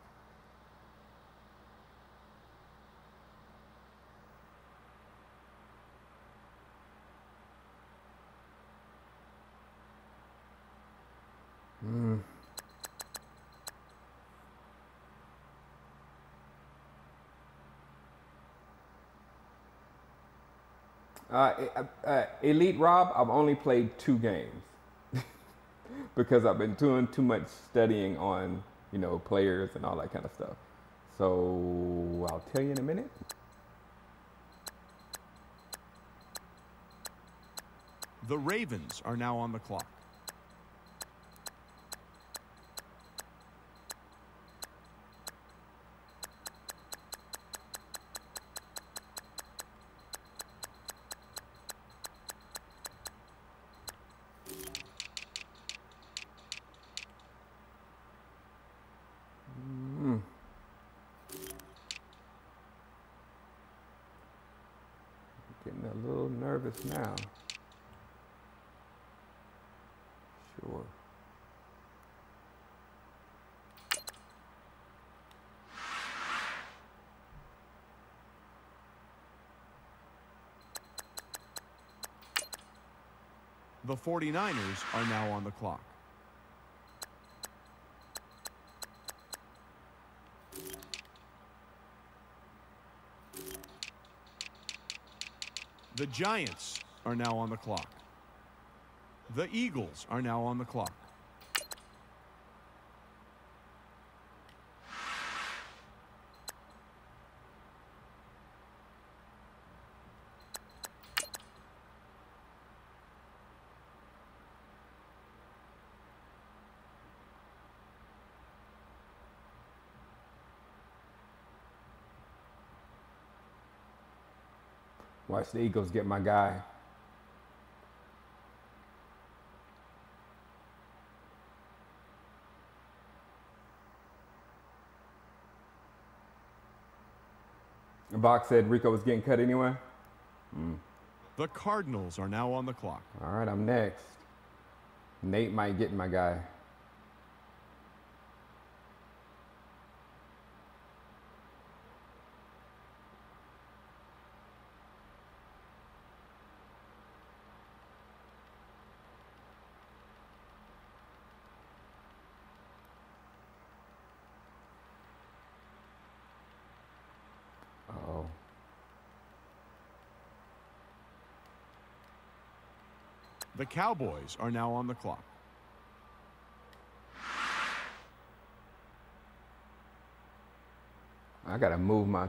Elite Rob, I've only played 2 games because I've been doing too much studying on, you know, players and all that kind of stuff. So I'll tell you in a minute. The Ravens are now on the clock. Getting a little nervous. nervous now. Sure. The 49ers are now on the clock. The Giants are now on the clock. The Eagles are now on the clock. Watch the Eagles get my guy. The box said Rico was getting cut anyway. The Cardinals are now on the clock. All right, I'm next. Nate might get my guy. Uh-oh. The Cowboys are now on the clock. I gotta move my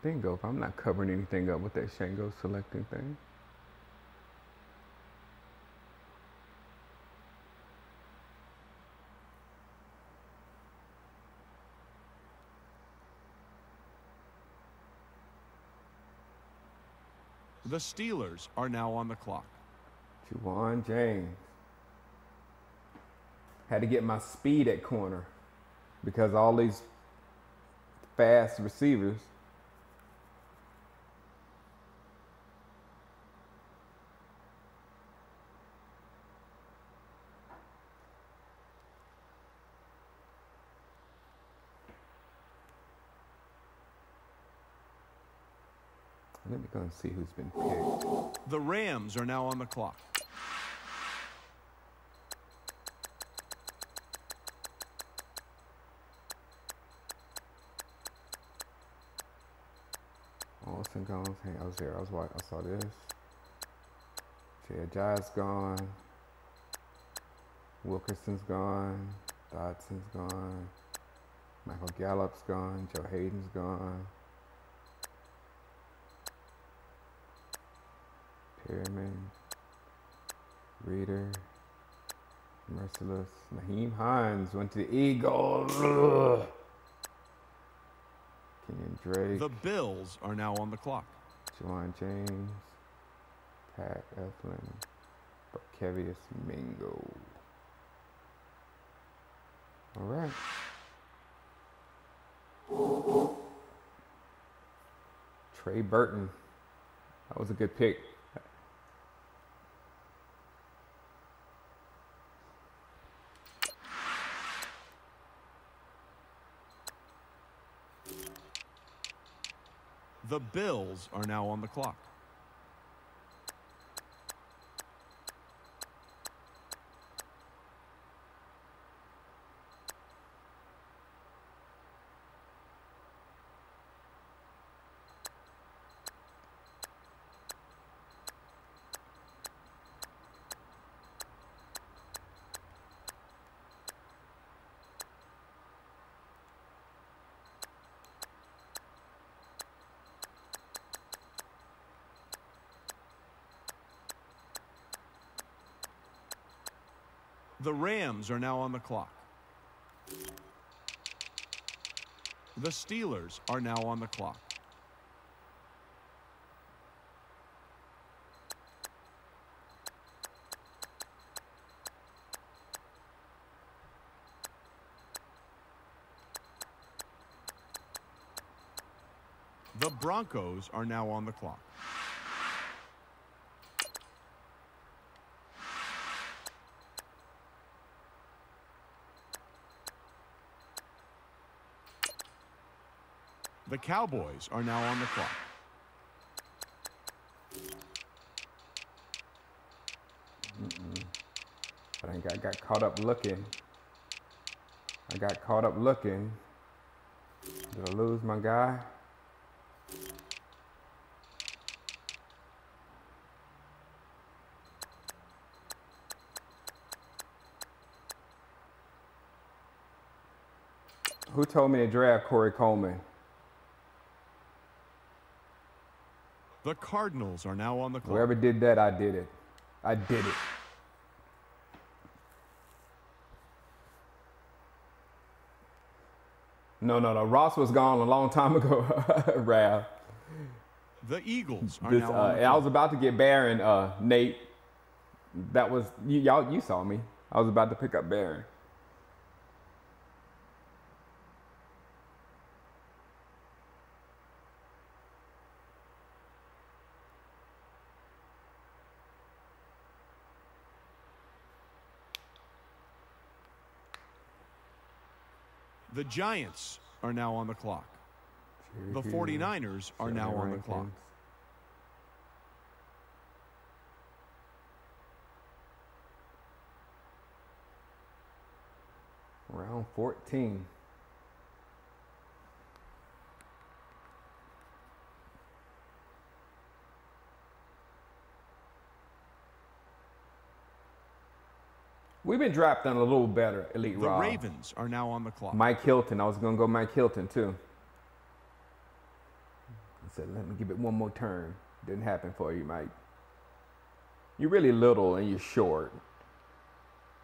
thing up. I'm not covering anything up with that Shango selecting thing. The Steelers are now on the clock. Juwan James. Had to get my speed at corner because all these fast receivers. Let me go and see who's been picked. The Rams are now on the clock. Austin Gomes. Hey, I was there. I saw this. Jay Ajayi's gone. Wilkerson's gone. Dodson's gone. Michael Gallup's gone. Joe Hayden's gone. Perryman, Reader, Merciless, Naheem Hines went to the Eagles. Ugh. Kenyon Drake. The Bills are now on the clock. Juwan James, Pat Eflin, Barkevius Mingo. All right. Trey Burton. That was a good pick. The Bills are now on the clock. The Rams are now on the clock. The Steelers are now on the clock. The Broncos are now on the clock. The Cowboys are now on the clock. I think I got caught up looking. Did I lose my guy? Who told me to draft Corey Coleman? The Cardinals are now on the clock. Whoever did that, I did it. No. Ross was gone a long time ago, Rav. The Eagles are now on the I clock. was about to get Barron, Nate. That was, you saw me. I was about to pick up Barron. The Giants are now on the clock. The 49ers are now on the clock. Round 14. We've been drafting a little better, Elite The Rob. Ravens are now on the clock. Mike Hilton. I was going to go Mike Hilton, too. I said, let me give it one more turn. Didn't happen for you, Mike. You're really little and you're short.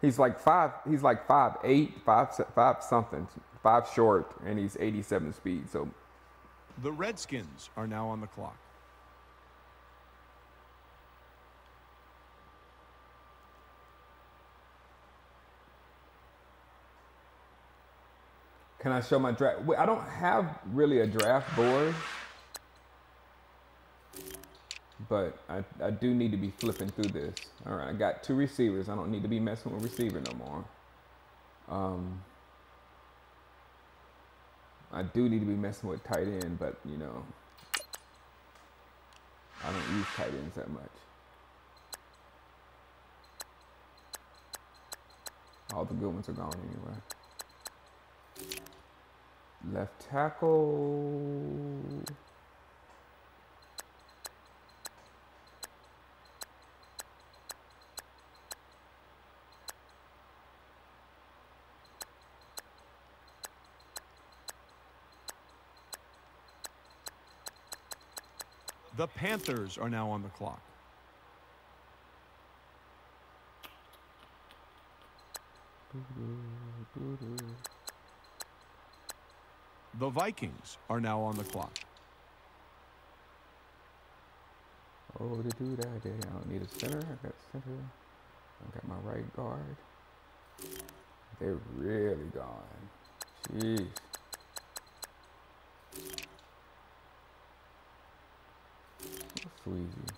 He's like 5'8", 5 something, 5 short, and he's 87 speed. So The Redskins are now on the clock. can I show my draft? I don't have really a draft board, but I do need to be flipping through this. All right, I got 2 receivers. I don't need to be messing with receiver no more. I do need to be messing with tight end, but you know, I don't use tight ends that much. All the good ones are gone anyway. Left tackle. The Panthers are now on the clock. The Vikings are now on the clock. Oh, to do that, I don't need a center. I got center. I got my right guard. They're really gone. Jeez. Sweezy.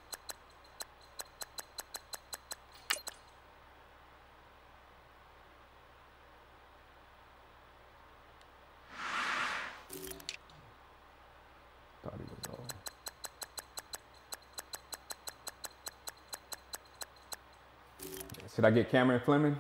Thought he was old. Should I get Cameron Fleming?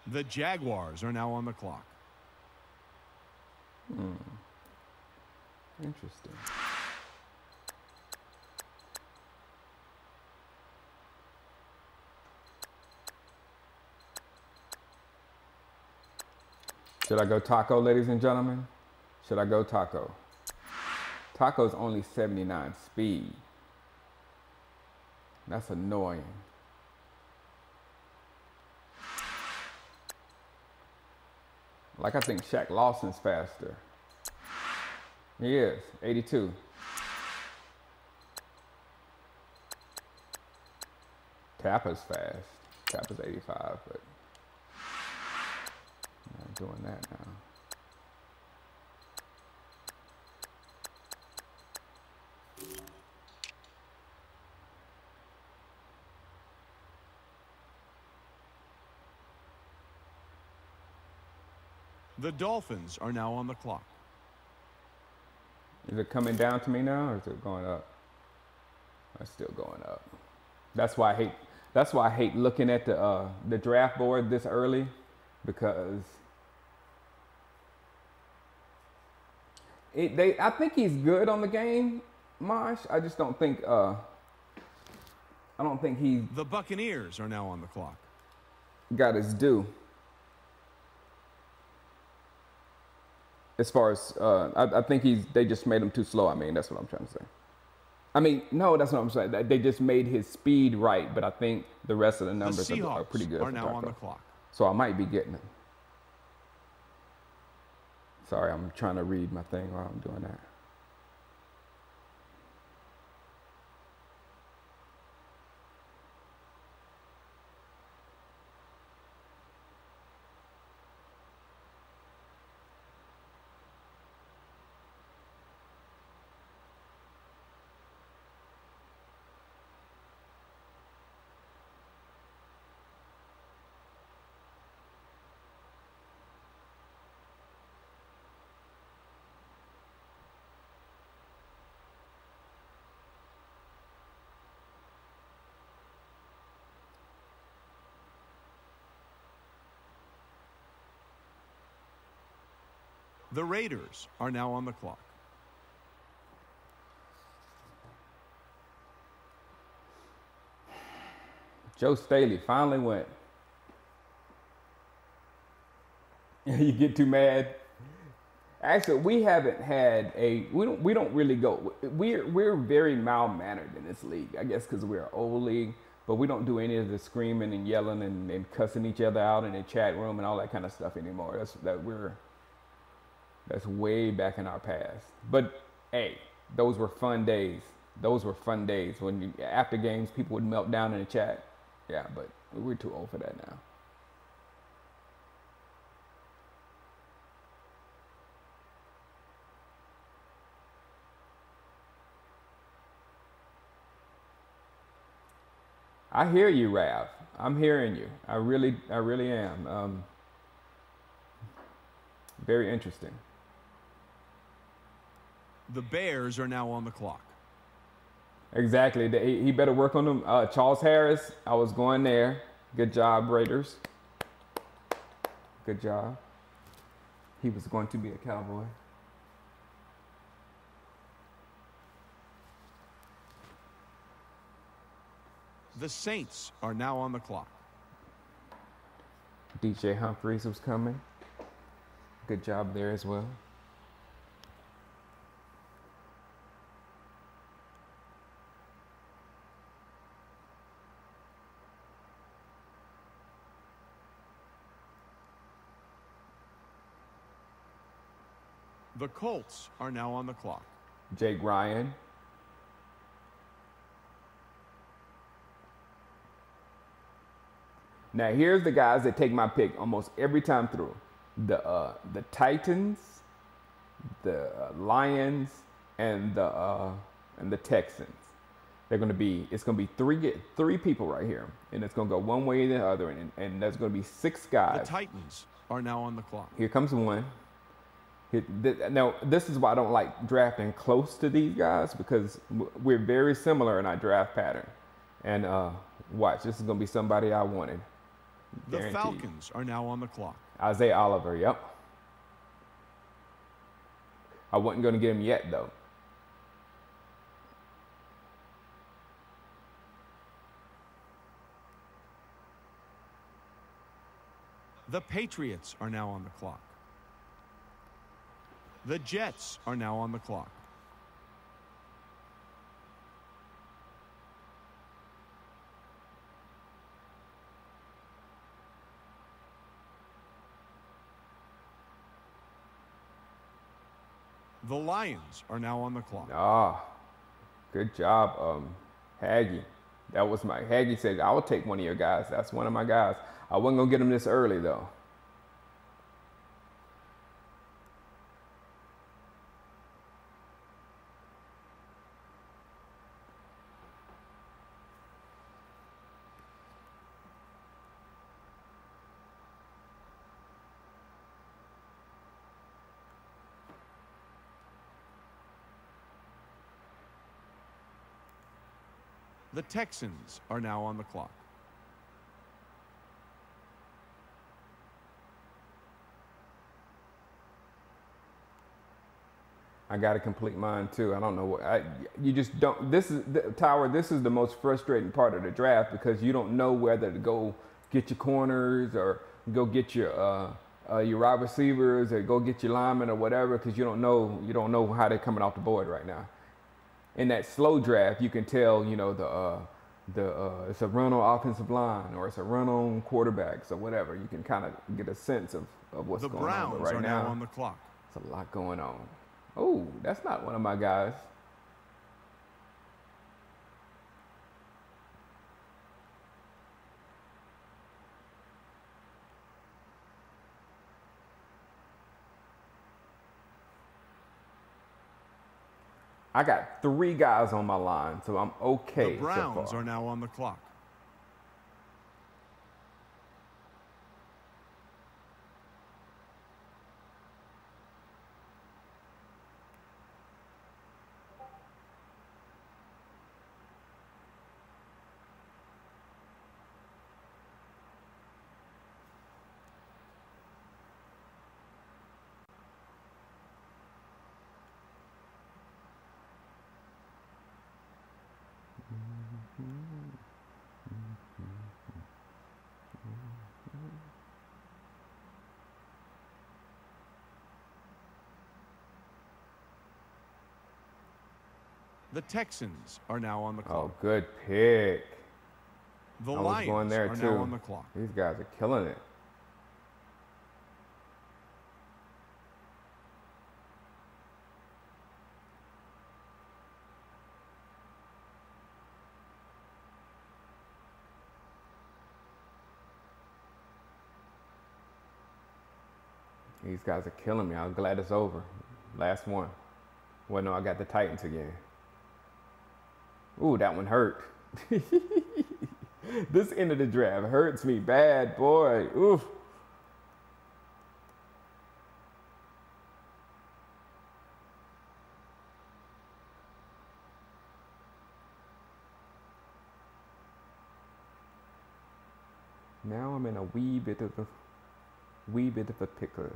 The Jaguars are now on the clock. Interesting. Should I go taco, ladies and gentlemen? Should I go taco? Taco's only 79 speed. That's annoying. Like, I think Shaq Lawson's faster. He is, 82. Tappa's fast. Tappa's 85, but I'm not doing that now. The Dolphins are now on the clock. Is it coming down to me now, or is it going up? It's still going up. That's why I hate. That's why I hate looking at the draft board this early, because I think he's good on the game, Mosh. I just don't think. I don't think he The Buccaneers are now on the clock. got his due. As far as I think they just made him too slow. I mean, that's what I'm trying to say. I mean, no, that's what I'm saying. They just made his speed right, but I think the rest of the numbers are pretty good. Are now on the clock. So I might be getting it. Sorry, I'm trying to read my thing while I'm doing that. The Raiders are now on the clock. Joe Staley finally went. You get too mad. Actually, we haven't had we don't really go. We're very mild mannered in this league. I guess because we're an old league, but we don't do any of the screaming and yelling and cussing each other out in the chat room and all that kind of stuff anymore. That's way back in our past. But hey, those were fun days. Those were fun days when after games people would melt down in the chat. Yeah, but we're too old for that now. I hear you, Rav. I'm hearing you. I really am. Very interesting. The Bears are now on the clock. Exactly. He better work on them. Charles Harris, I was going there. Good job, Raiders. Good job. He was going to be a Cowboy. The Saints are now on the clock. DJ Humphries was coming. Good job there as well. The Colts are now on the clock. Jake Ryan. Now here's the guys that take my pick almost every time through. The Titans, the Lions, and the Texans. It's gonna be three people right here, and it's gonna go one way or the other, and there's gonna be 6 guys. The Titans are now on the clock. Here comes one. Now, this is why I don't like drafting close to these guys, because we're very similar in our draft pattern. And watch, this is going to be somebody I wanted. Guaranteed. The Falcons are now on the clock. Isaiah Oliver, yep. I wasn't going to get him yet, though. The Patriots are now on the clock. The Jets are now on the clock. The Lions are now on the clock. Ah, good job, Haggy. That was Haggy said, I will take one of your guys. That's one of my guys. I wasn't going to get him this early, though. The Texans are now on the clock. I got to complete mine too. I don't know what you just don't. This is Tower. This is the most frustrating part of the draft because you don't know whether to go get your corners or go get your wide receivers or go get your linemen or whatever because you don't know how they're coming off the board right now. In that slow draft, you can tell it's a run on offensive line or it's a run on quarterbacks or whatever. You can kind of get a sense of what's going on. The Browns are now on the clock. There's a lot going on. Oh, that's not one of my guys. I got 3 guys on my line, so I'm okay. The Browns are now on the clock. The Texans are now on the clock. Oh, good pick. The Lions there are too. now on the clock. These guys are killing it. These guys are killing me. I'm glad it's over. Last one. Well, no, I got the Titans again. Ooh, that one hurt. This end of the draft hurts me bad, boy. Oof. Now I'm in a wee bit of a pickle.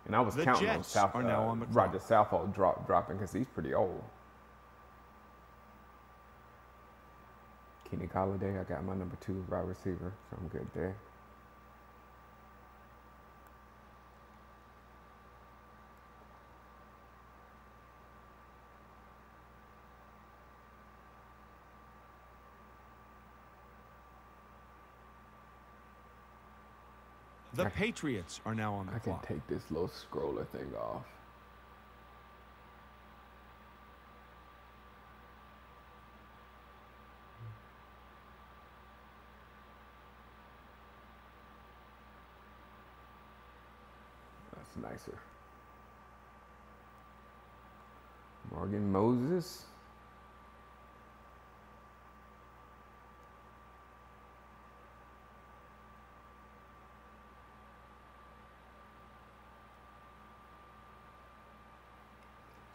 And I was counting on Roger Southall dropping because he's pretty old. Kenny Golladay, I got my number 2 wide receiver, so I'm good there. The Patriots are now on the clock. I can take this little scroller thing off. That's nicer. Morgan Moses.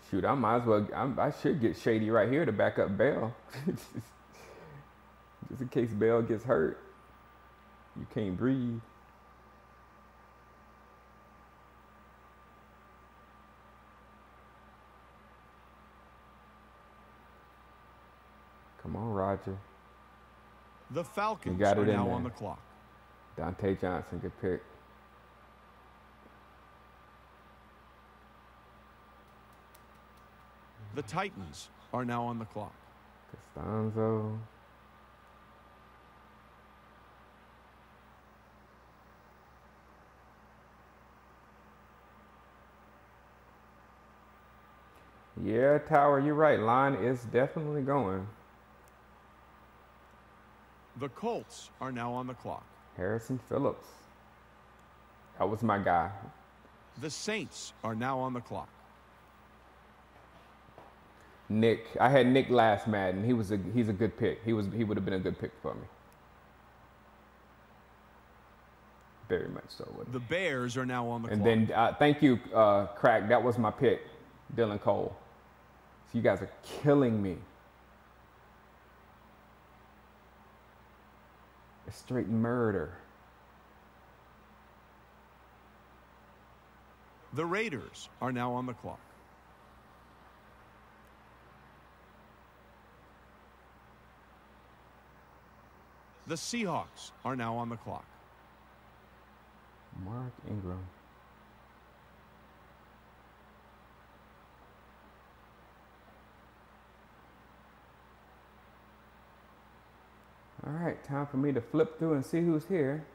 Shoot, I might as well, I should get Shady right here to back up Bell. Just in case Bell gets hurt. You can't breathe. Come on, Roger. The Falcons are now on the clock. Dante Johnson, good pick. The Titans are now on the clock. Costanzo. Yeah, Tower, you're right. Line is definitely going. The Colts are now on the clock. Harrison Phillips. That was my guy. The Saints are now on the clock. Nick, I had Nick last Madden. He's a good pick. He would have been a good pick for me. Very much so. With The Bears are now on the and clock. then, thank you, Crack. That was my pick, Dylan Cole. So you guys are killing me. It's straight murder. The Raiders are now on the clock. The Seahawks are now on the clock. Mark Ingram. All right, time for me to flip through and see who's here.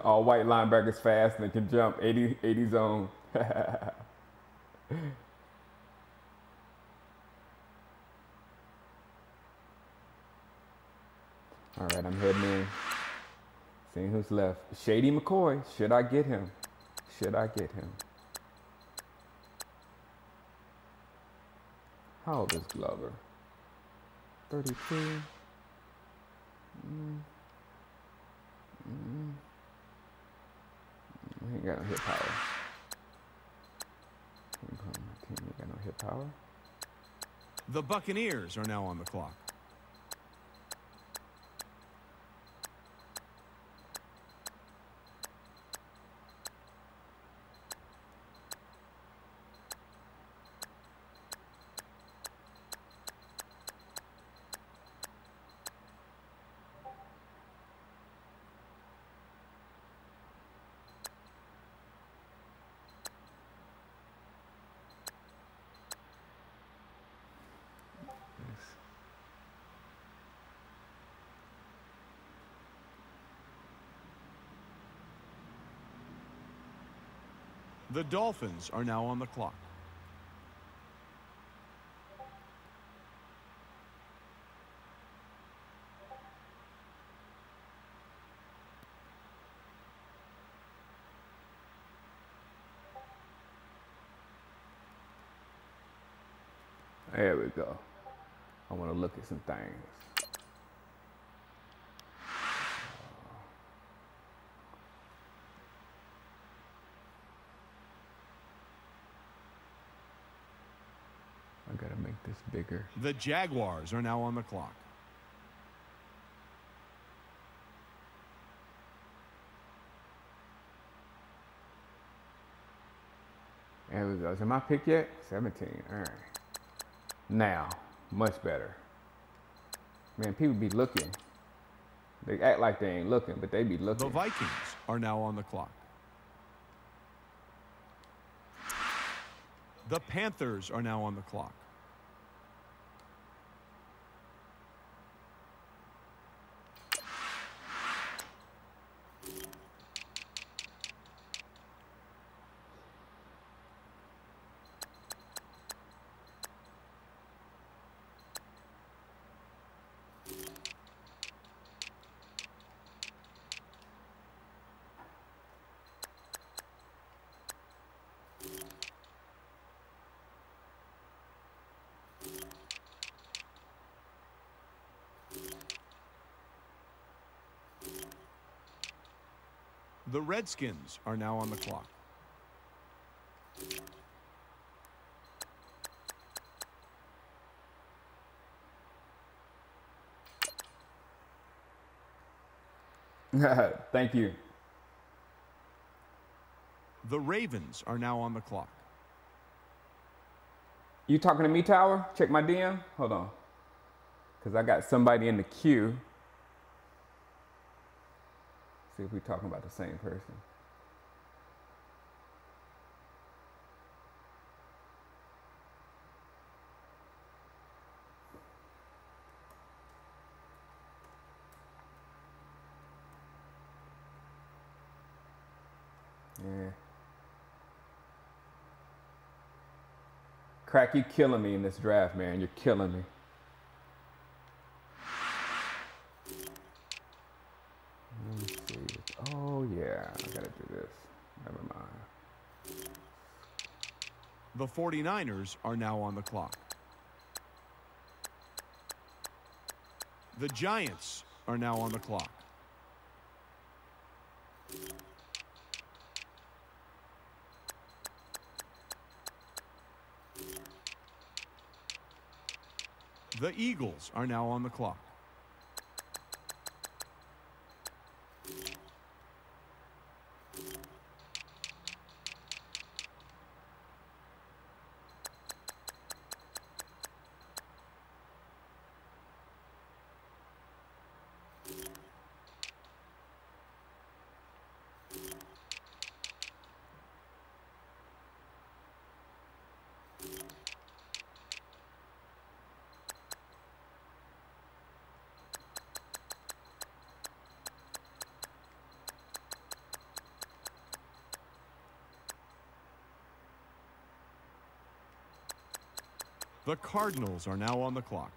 All white linebackers fast and can jump 80 zone. All right, I'm heading in. Seeing who's left. Shady McCoy. Should I get him? Should I get him? How old is Glover? 32. He ain't got no hit power. He ain't got no hit power. The Buccaneers are now on the clock. The Dolphins are now on the clock. There we go. I want to look at some things. I gotta make this bigger. The Jaguars are now on the clock. There we go. Is it my pick yet? 17. All right. Now, much better. Man, people be looking. They act like they ain't looking, but they be looking. The Vikings are now on the clock. The Panthers are now on the clock. The Redskins are now on the clock. Thank you. The Ravens are now on the clock. You talking to me, Tower? Check my DM. Hold on. Because I got somebody in the queue. See if we're talking about the same person. Yeah. Crack, you killing me in this draft, man. You're killing me. Let me see. Oh, yeah. I gotta do this. Never mind. The 49ers are now on the clock. The Giants are now on the clock. The Eagles are now on the clock. The Cardinals are now on the clock.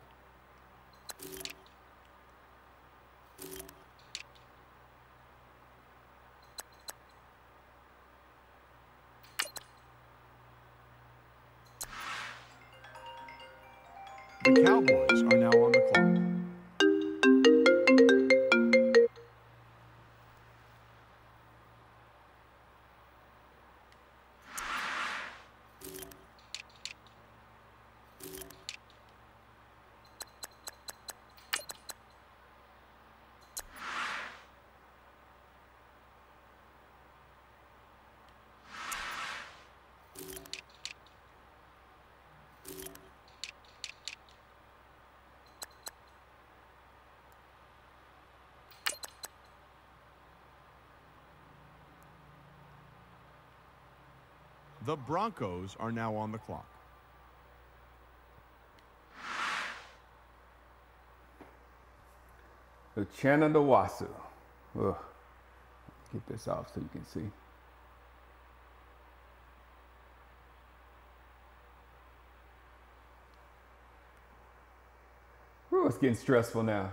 The Cowboys are now on the clock. The Broncos are now on the clock. The Chanadawasu. Ugh. Get this off so you can see. Whew, it's getting stressful now.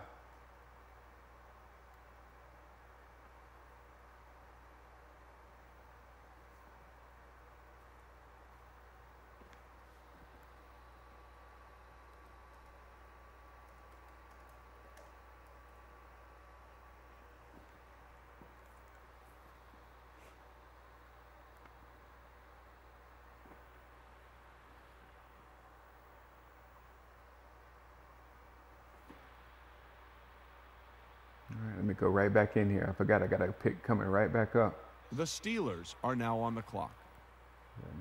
All right, let me go right back in here. I forgot I got a pick coming right back up. The Steelers are now on the clock.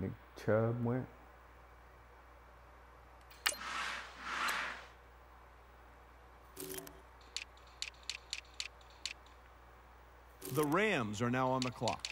Nick Chubb went. The Rams are now on the clock.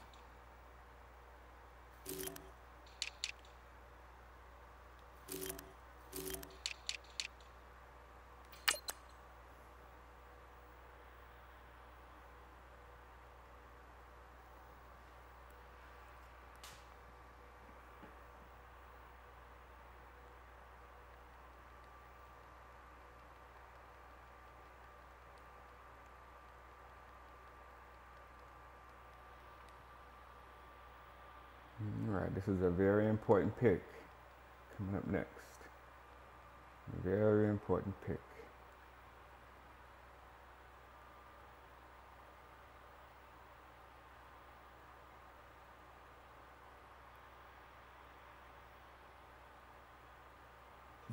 All right, this is a very important pick coming up next. Very important pick.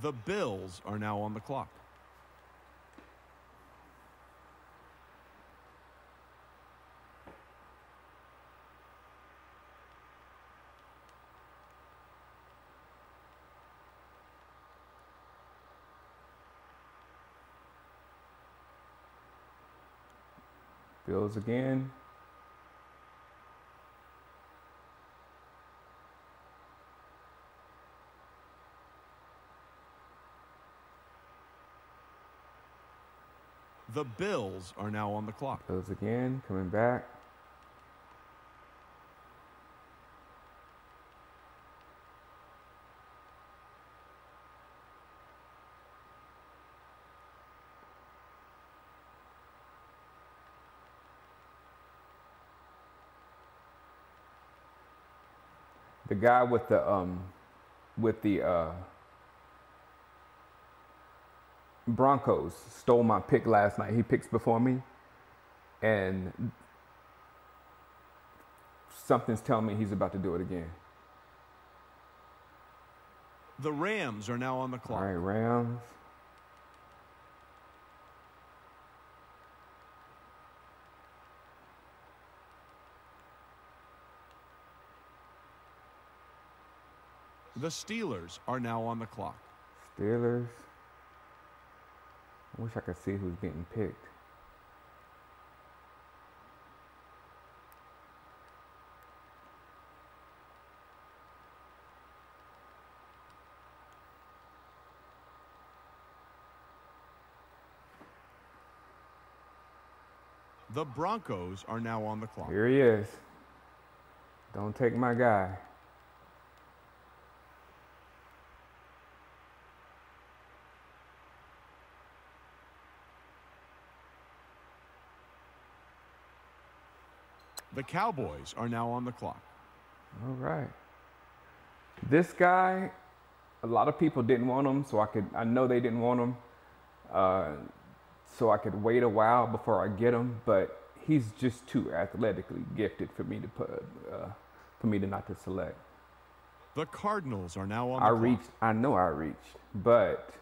The Bills are now on the clock. Bills again. The Bills are now on the clock. Bills again, coming back. The guy with the Broncos stole my pick last night. He picks before me, and something's telling me he's about to do it again. The Rams are now on the clock. All right, Rams. The Steelers are now on the clock. Steelers. I wish I could see who's getting picked. The Broncos are now on the clock. Here he is. Don't take my guy. The Cowboys are now on the clock. All right. This guy, a lot of people didn't want him, so I know they didn't want him, so I could wait a while before I get him. But he's just too athletically gifted for me to not to select. The Cardinals are now on the clock. I know I reached, but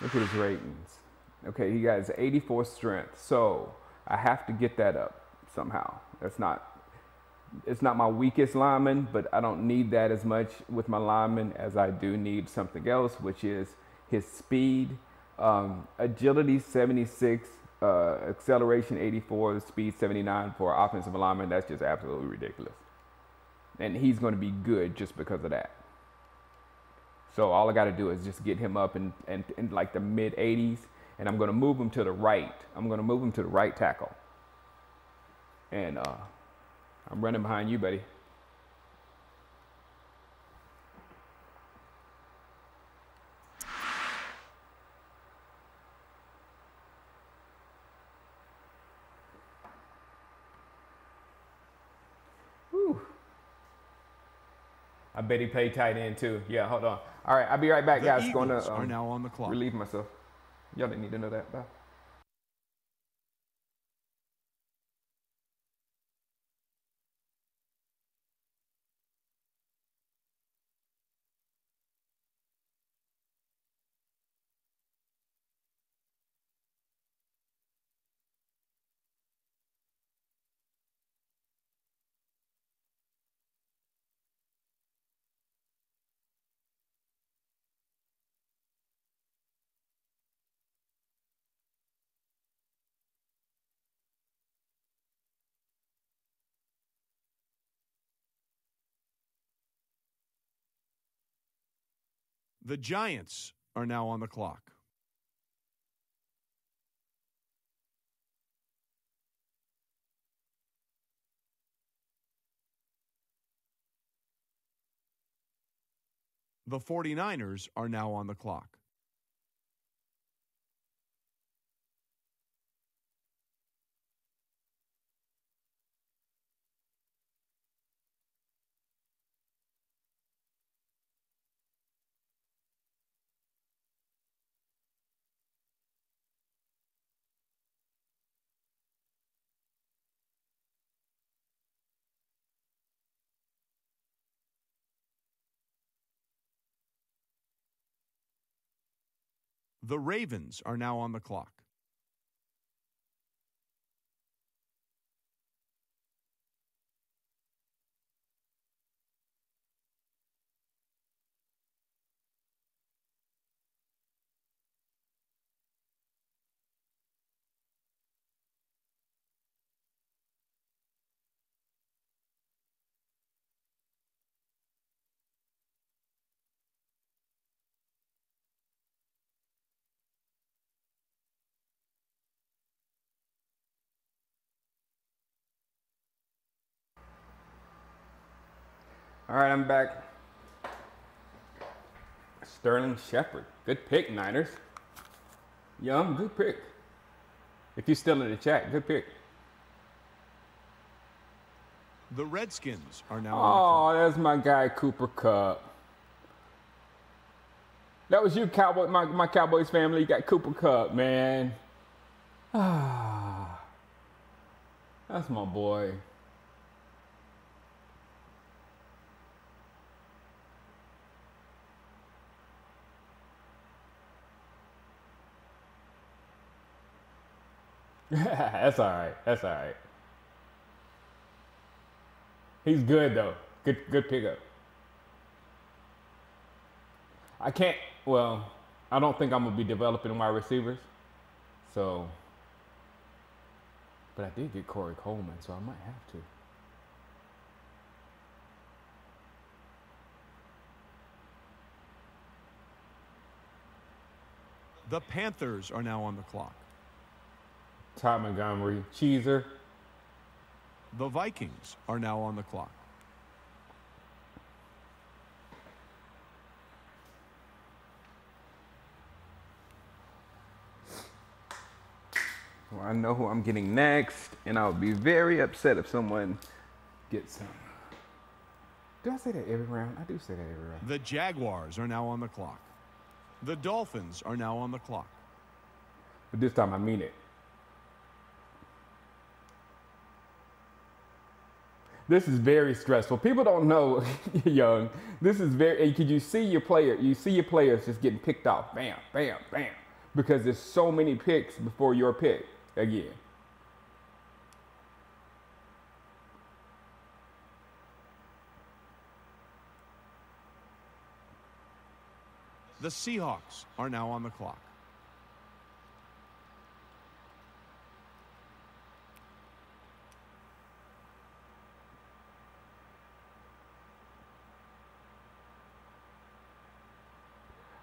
look at his ratings. Okay, he got his 84 strength, so I have to get that up somehow. It's not my weakest lineman, but I don't need that as much with my lineman as I do need something else, which is his speed. Agility 76, acceleration 84, speed 79 for an offensive lineman. That's just absolutely ridiculous. And he's going to be good just because of that. So all I got to do is just get him up in like the mid 80s, and I'm going to move him to the right. I'm going to move him to the right tackle. And I'm running behind you, buddy. Whew. I bet he played tight end too. Yeah, hold on. All right, I'll be right back, The guys. Eagles Going to are now on the clock. relieve myself. Y'all didn't need to know that. Bye. The Giants are now on the clock. The 49ers are now on the clock. The Ravens are now on the clock. All right, I'm back. Sterling Shepard. Good pick, Niners. Young, good pick. If you're still in the chat, good pick. The Redskins are now on the clock. Oh, that's my guy, Cooper Kupp. That was you, Cowboy, my Cowboys family. You got Cooper Kupp, man. Ah, that's my boy. That's all right. That's all right. He's good though. Good pickup. I can't. Well, I don't think I'm gonna be developing wide receivers. So, but I did get Corey Coleman, so I might have to. The Panthers are now on the clock. Ty Montgomery, Cheeser. The Vikings are now on the clock. Well, I know who I'm getting next, and I would be very upset if someone gets him. Do I say that every round? I do say that every round. The Jaguars are now on the clock. The Dolphins are now on the clock. But this time I mean it. This is very stressful. People don't know, young. This is very. Could you see your player? You see your players just getting picked off, bam, bam, bam, because there's so many picks before your pick again. The Seahawks are now on the clock.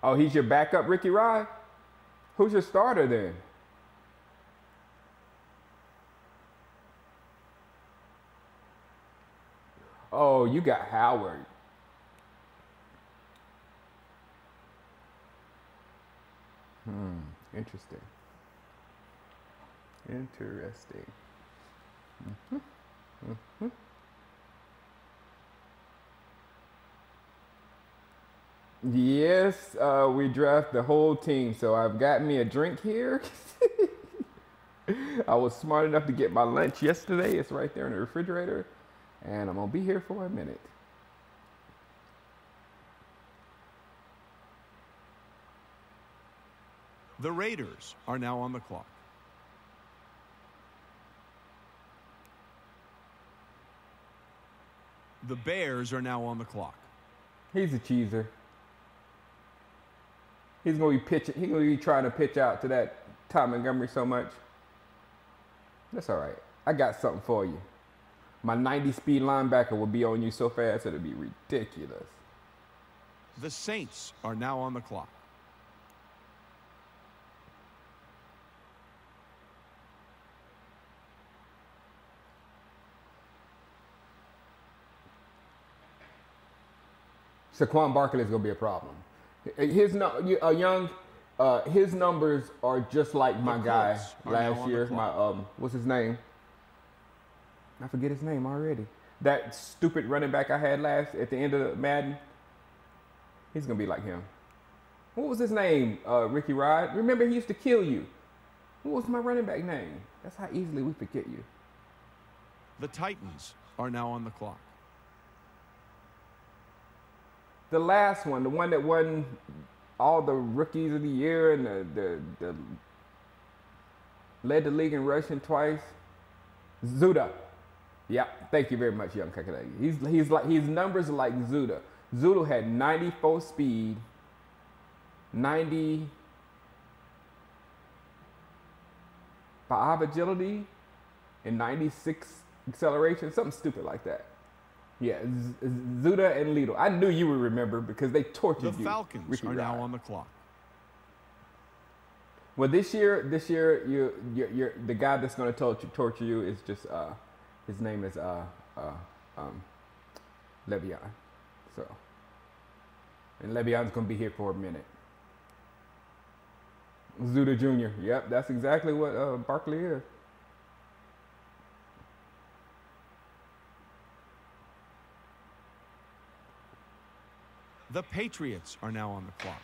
Oh, he's your backup, Ricky Rod? Who's your starter then? Oh, you got Howard. Interesting. Interesting. Yes, we draft the whole team, so I've got me a drink here. I was smart enough to get my lunch yesterday. It's right there in the refrigerator, and I'm gonna be here for a minute. The Raiders are now on the clock. The Bears are now on the clock. He's a cheeser. He's gonna be pitching. He's gonna be trying to pitch out to that Ty Montgomery so much. That's all right. I got something for you. My 90-speed linebacker will be on you so fast it'll be ridiculous. The Saints are now on the clock. Saquon Barkley is gonna be a problem. His numbers are just like my guy last year. My what's his name? I forget his name already. That stupid running back I had last at the end of Madden. He's gonna be like him. What was his name? Ricky Rod. Remember, he used to kill you. What was my running back name? That's how easily we forget you. The Titans are now on the clock. The last one, the one that won all the rookies of the year and the led the league in rushing twice. Zuda. Yeah, thank you very much, young Kakalagi. He's like his numbers are like Zuda. Zuda had 94 speed, 95 agility, and 96 acceleration, something stupid like that. Yeah, Zuda and Lidl. I knew you would remember because they tortured you. The Falcons are now on the clock. Well, this year, you're the guy that's going to torture you is just his name is Le'Veon. So, and Le'Veon's going to be here for a minute. Zuda Jr. Yep, that's exactly what Barkley is. The Patriots are now on the clock.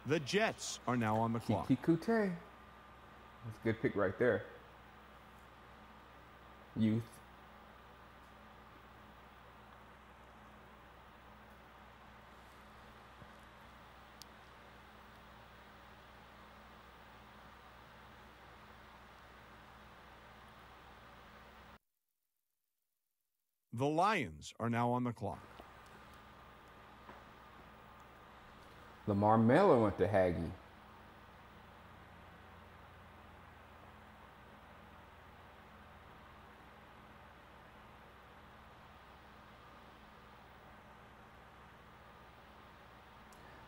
The Jets are now on the clock. Kiki Kute. That's a good pick right there. Youth. The Lions are now on the clock. Lamar Miller went to Hagee.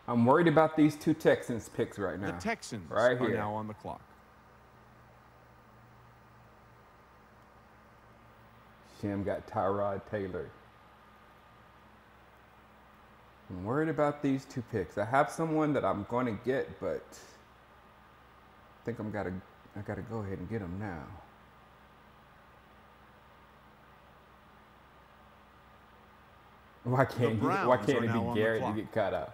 I'm worried about these two Texans picks right now. The Texans right are here. now on the clock. Shim got Tyrod Taylor. I'm worried about these two picks. I have someone that I'm going to get, but I think I gotta go ahead and get him now. Why can't it be Garrett to get cut out?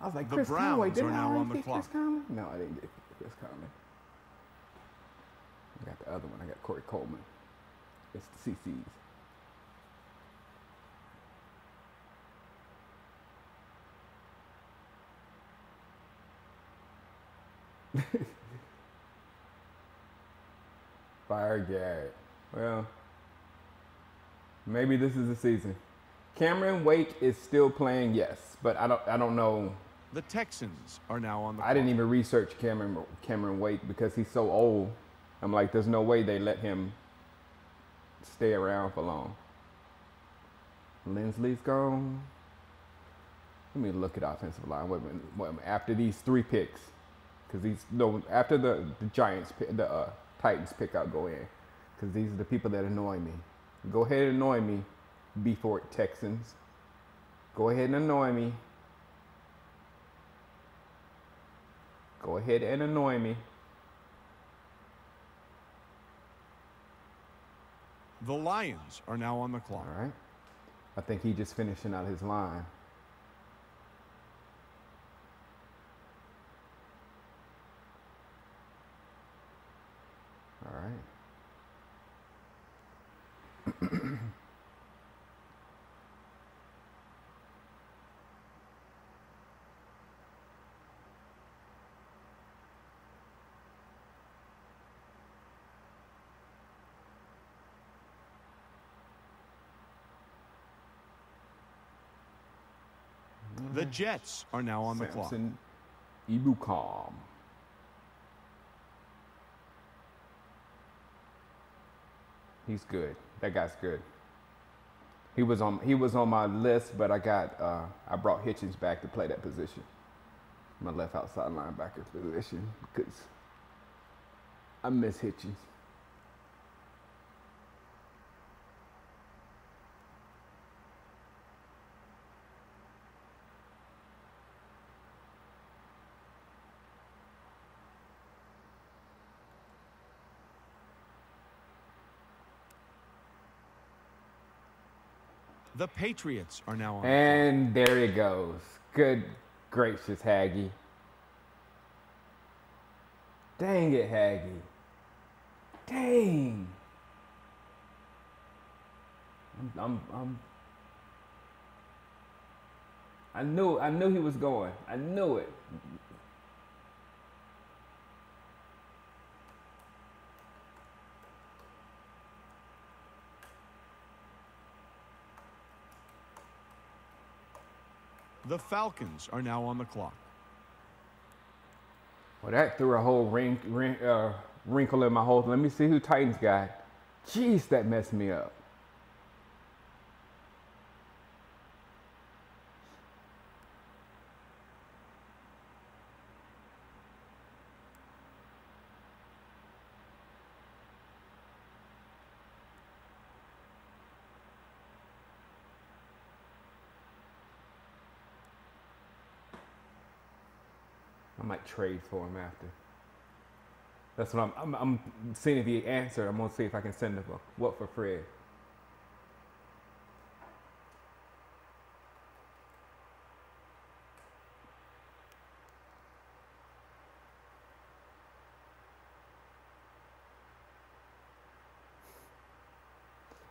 I was like, The Chris Conway, Browns are didn't I now already on the pick clock. Chris Conway? No, I didn't get Chris Conway. I got the other one. I got Corey Coleman. It's the CCs. Fire Garrett. Well, maybe this is the season. Cameron Wake is still playing, yes, but I don't know. The Texans are now on the clock. I didn't even research Cameron Wake because he's so old. I'm like, there's no way they let him stay around for long. Lindsley's gone. Let me look at offensive line. Wait a minute. After these three picks, because after the Giants pick, the Titans pick, I'll go in, because these are the people that annoy me. Go ahead and annoy me, before Texans. Go ahead and annoy me. Go ahead and annoy me. The Lions are now on the clock. All right. I think he's just finishing out his line. All right. The Jets are now on the clock. Samson Ibukam. He's good. That guy's good. He was on my list, but I brought Hitchens back to play that position. My left outside linebacker position, because I miss Hitchens. The Patriots are now on And there it goes. Good gracious, Hagee. Dang it, Hagee. Dang. I knew he was going. I knew it. The Falcons are now on the clock. Well, that threw a whole wrinkle in my whole thing. Let me see who Titans got. Jeez, that messed me up. I might trade for him after. That's what I'm seeing if he answered. I'm gonna see if I can send him what for Fred.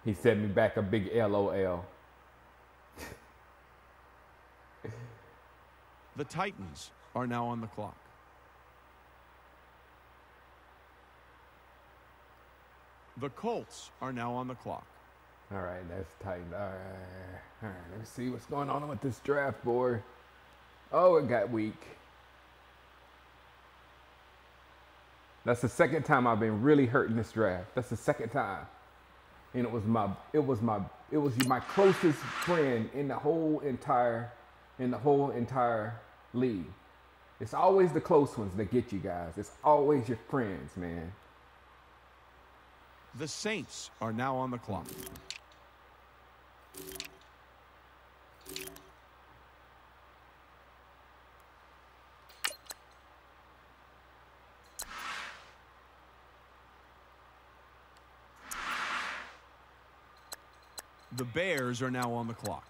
He sent me back a big LOL. The Titans are now on the clock. The Colts are now on the clock. All right, that's tight. All right. Let's see what's going on with this draft board. Oh, it got weak. That's the second time I've been really hurting this draft. That's the second time, and it was my closest friend in the whole entire league. It's always the close ones that get you guys. It's always your friends, man. The Saints are now on the clock. The Bears are now on the clock.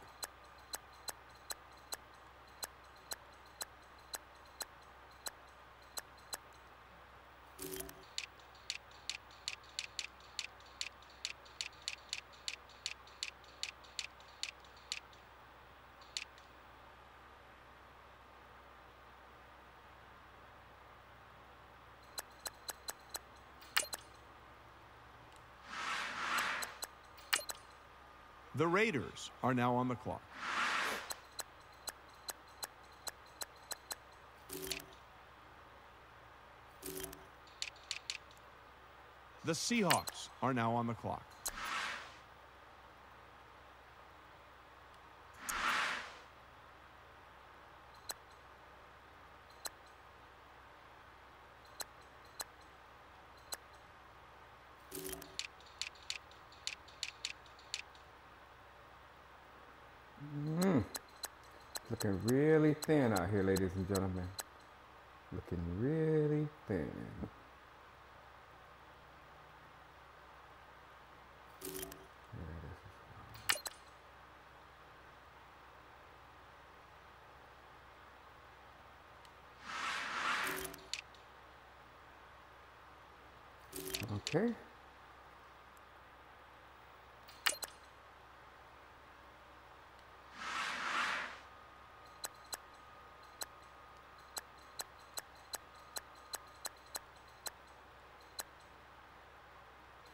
The Raiders are now on the clock. The Seahawks are now on the clock. Looking really thin out here, ladies and gentlemen. Looking really thin. Okay.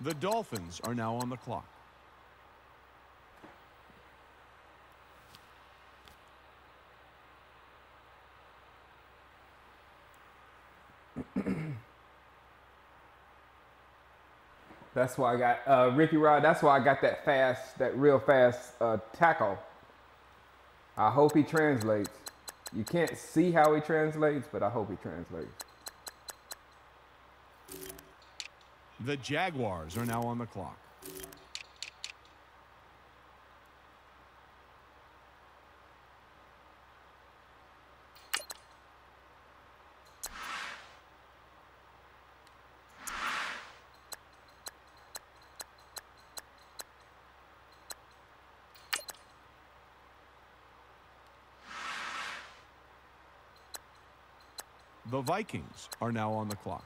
The Dolphins are now on the clock. That's why I got Ricky Rod. That's why I got that real fast tackle. I hope he translates. You can't see how he translates, but I hope he translates. The Jaguars are now on the clock. The Vikings are now on the clock.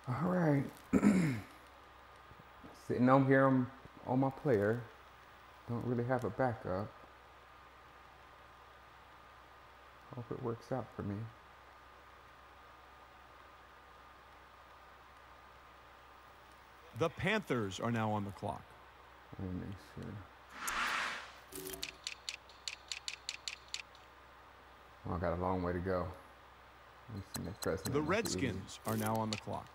All right. Sitting on here on my player. Don't really have a backup. Hope it works out for me. The Panthers are now on the clock. Let me make sure. Oh, I got a long way to go. The Redskins are now on the clock.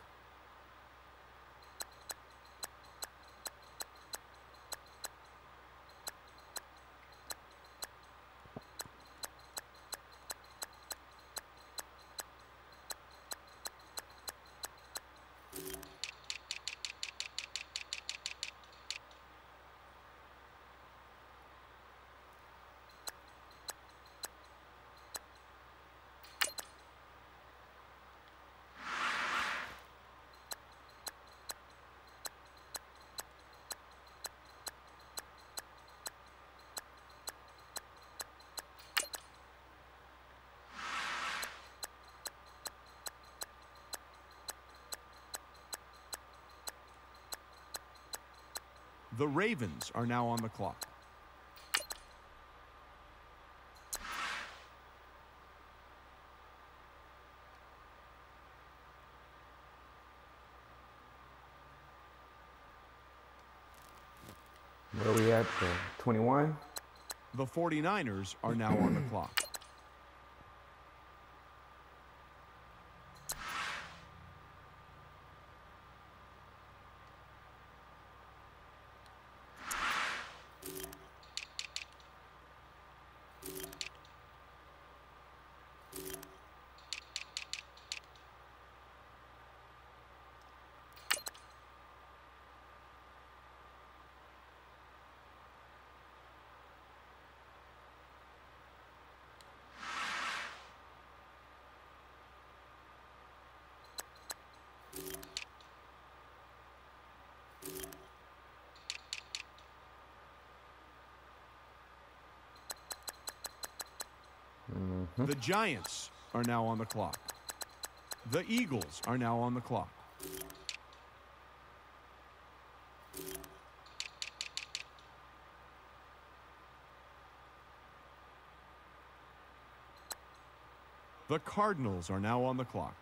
The Ravens are now on the clock. Where are we at? 21? The 49ers are now on the clock. The Giants are now on the clock. The Eagles are now on the clock. The Cardinals are now on the clock.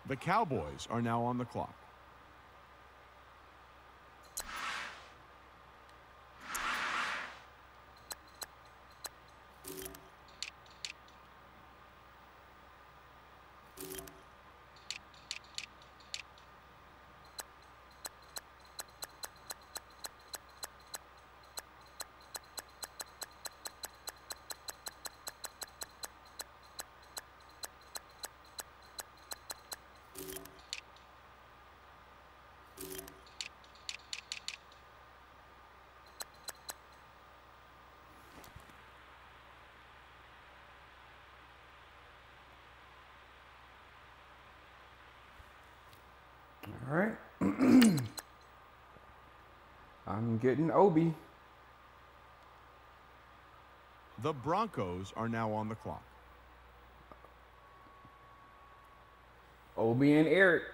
The Cowboys are now on the clock. All right. I'm getting Obi. The Broncos are now on the clock. Obi and Eric.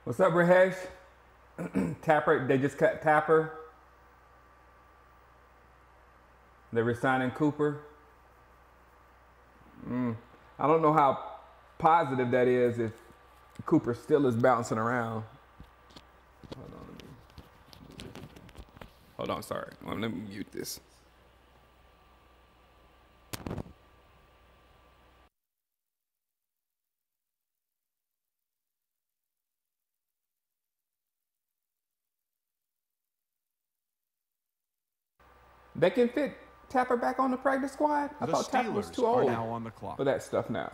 What's up, Rahesh? Tapper, they just cut Tapper. They're resigning Cooper. I don't know how positive that is if Cooper still is bouncing around. Hold on, sorry. Let me mute this. They can fit Tapper back on the practice squad? I thought Tapper was too old are now on the clock. for that stuff now.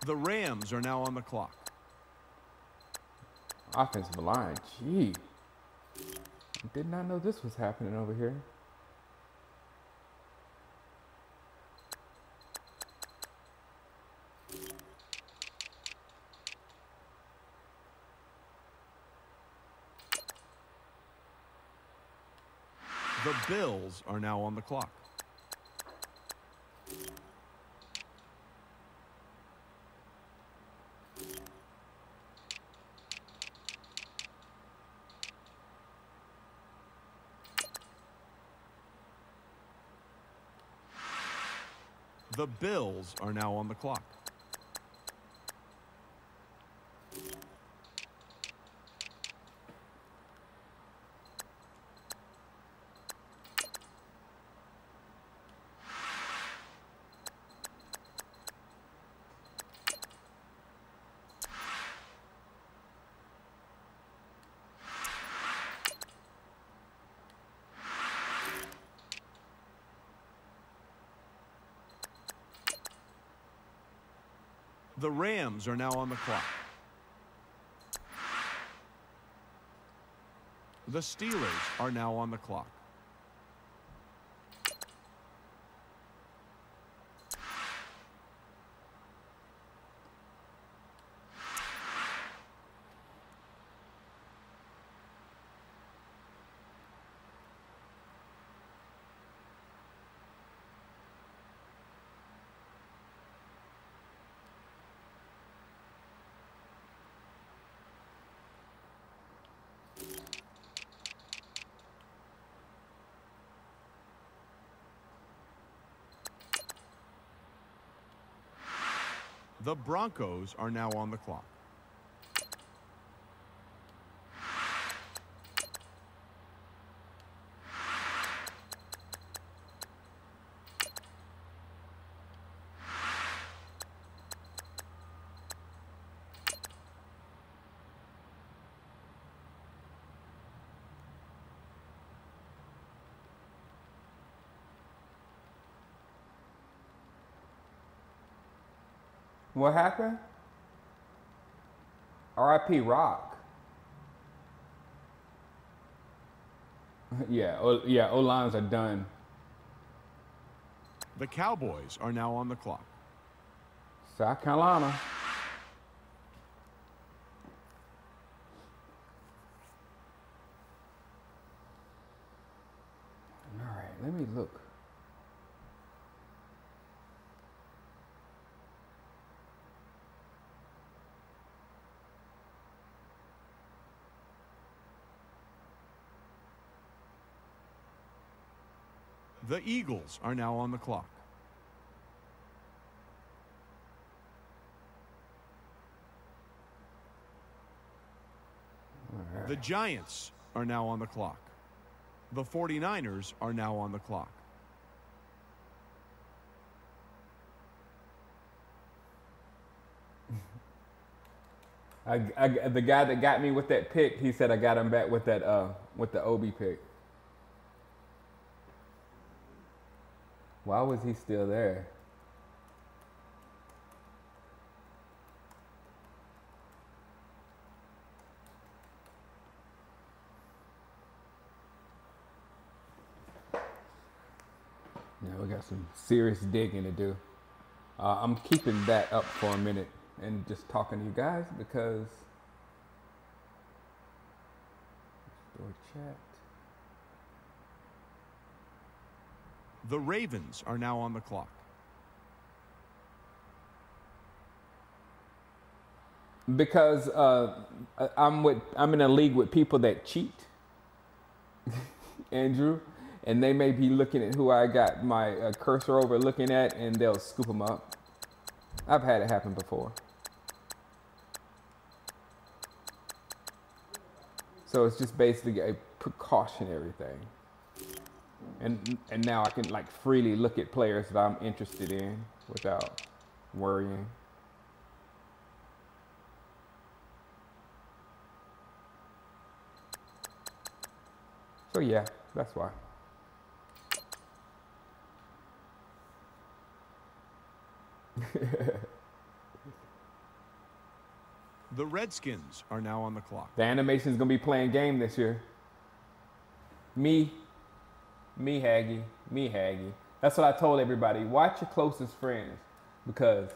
The Rams are now on the clock. Offensive line, gee. I did not know this was happening over here. The Bills are now on the clock. The Bills are now on the clock. The Rams are now on the clock. The Steelers are now on the clock. The Broncos are now on the clock. What happened? R.I.P. Rock. Yeah, O-lines are done. The Cowboys are now on the clock. South Carolina. All right, let me look. The Eagles are now on the clock. All right. The Giants are now on the clock. The 49ers are now on the clock. The guy that got me with that pick, he said I got him back with that with the Obi pick. Why was he still there? Yeah, we got some serious digging to do. I'm keeping that up for a minute and just talking to you guys because store chat. The Ravens are now on the clock. Because I'm in a league with people that cheat, Andrew, and they may be looking at who I got my cursor over looking at, and they'll scoop them up. I've had it happen before. So it's just basically a precautionary thing. And now I can like freely look at players that I'm interested in without worrying. So yeah, that's why. The Redskins are now on the clock. The animation's gonna be playing game this year. Me, Haggy. That's what I told everybody. Watch your closest friends because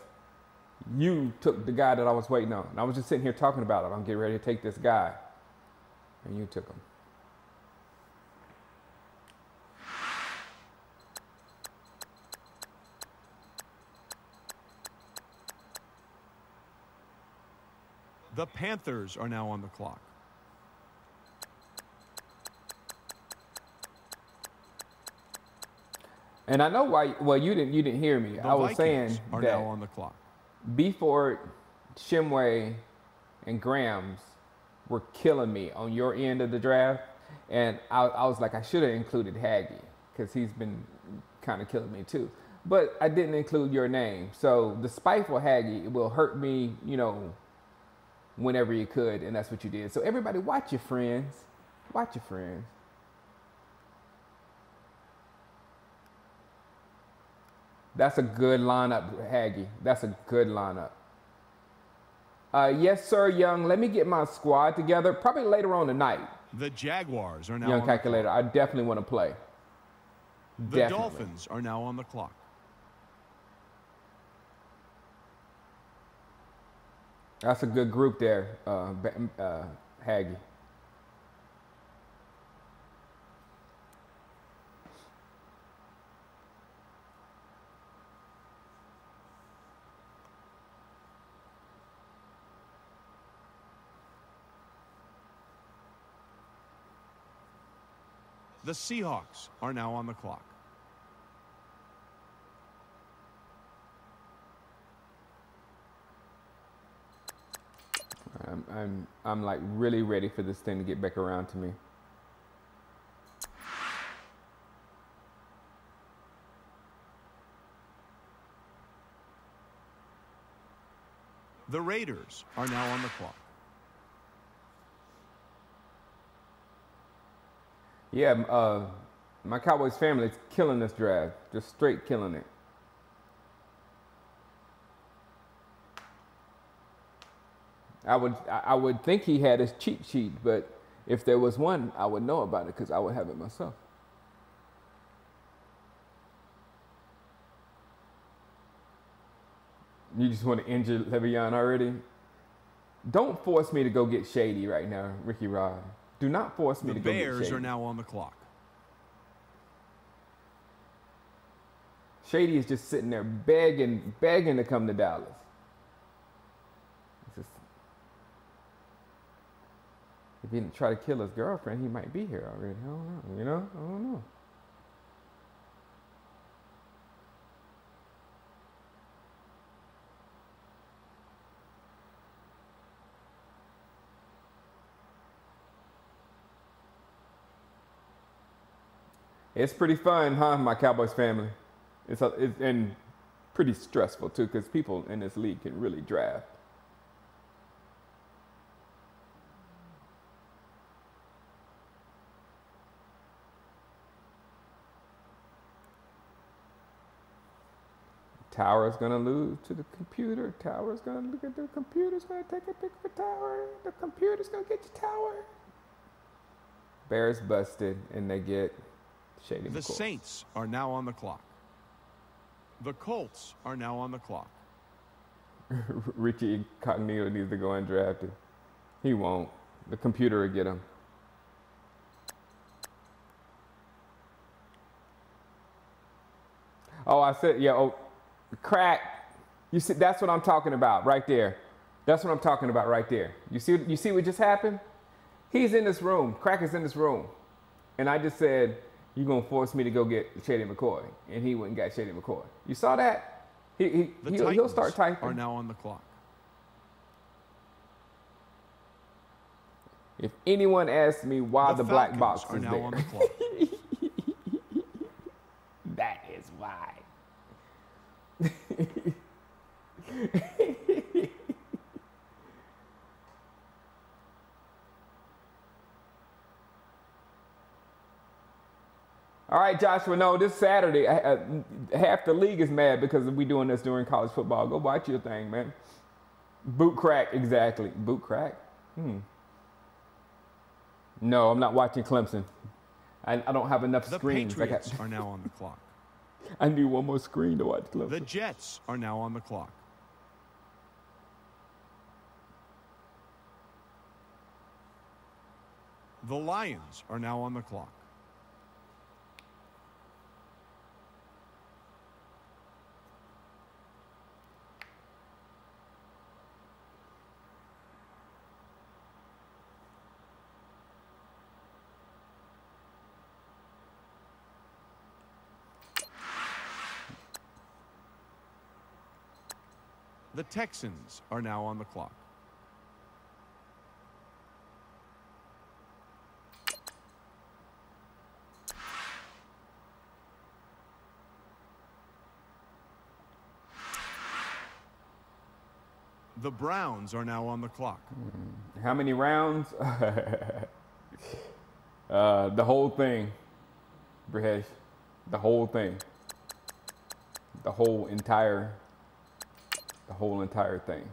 you took the guy that I was waiting on. And I was just sitting here talking about it. I'm getting ready to take this guy. And you took him. The Panthers are now on the clock. And I know why. Well, you didn't hear me. I was saying are that now on the clock. Beeford, Shimway, and Grams were killing me on your end of the draft, and I was like, I should have included Haggy because he's been kind of killing me too. But I didn't include your name, so the spiteful Haggy will hurt me, you know, whenever you could, and that's what you did. So everybody, watch your friends. Watch your friends. That's a good lineup, Haggy. That's a good lineup. Yes, sir, Young. Let me get my squad together. Probably later on tonight. The Jaguars are now Young on Calculator. the clock. I definitely want to play. The Definitely. Dolphins are now on the clock. That's a good group there, Haggy. The Seahawks are now on the clock. I'm like really ready for this thing to get back around to me. The Raiders are now on the clock. Yeah, my Cowboys family is killing this draft. Just straight killing it. I would think he had his cheat sheet, but if there was one, I would know about it because I would have it myself. You just want to injure Le'Veon already? Don't force me to go get Shady right now, Ricky Rod. Do not force me to go get Shady. The Bears are now on the clock. Shady is just sitting there begging to come to Dallas. It's just, if he didn't try to kill his girlfriend, he might be here already. I don't know. You know? I don't know. It's pretty fun, huh, my Cowboys family? It's and pretty stressful, too, because people in this league can really draft. Tower's going to lose to the computer. Tower's going to look at the computer's going to take a pick for Tower. The computer's going to get you Tower. Bears busted, and they get Shady The McCoy. Saints are now on the clock. The Colts are now on the clock. Richie Incognito needs to go undrafted. He won't. The computer will get him. Oh, I said, yeah, oh, crack. You see, that's what I'm talking about right there. That's what I'm talking about right there. You see what just happened? He's in this room. Crack is in this room. And I just said, you're going to force me to go get Shady McCoy. And he went and got Shady McCoy. You saw that? He'll start typing. Are now on the clock. If anyone asks me why the black box are is now there, on the clock. that is why. All right, Joshua, no, this Saturday, half the league is mad because we doing this during college football. Go watch your thing, man. Boot crack, exactly. Boot crack? No, I'm not watching Clemson. I don't have enough The screens. Patriots are now on the clock. I need one more screen to watch Clemson. The Jets are now on the clock. The Lions are now on the clock. The Texans are now on the clock. The Browns are now on the clock. How many rounds? The whole thing, Brehesh. The whole thing. The whole entire thing.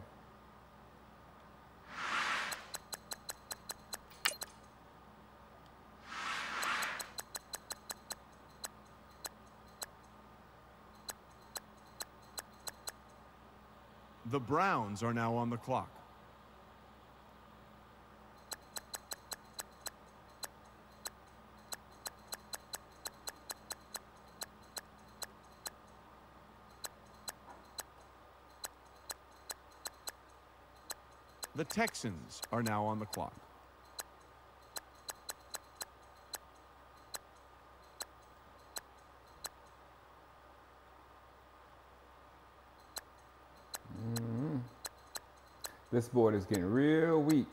The Browns are now on the clock. The Texans are now on the clock. This board is getting real weak.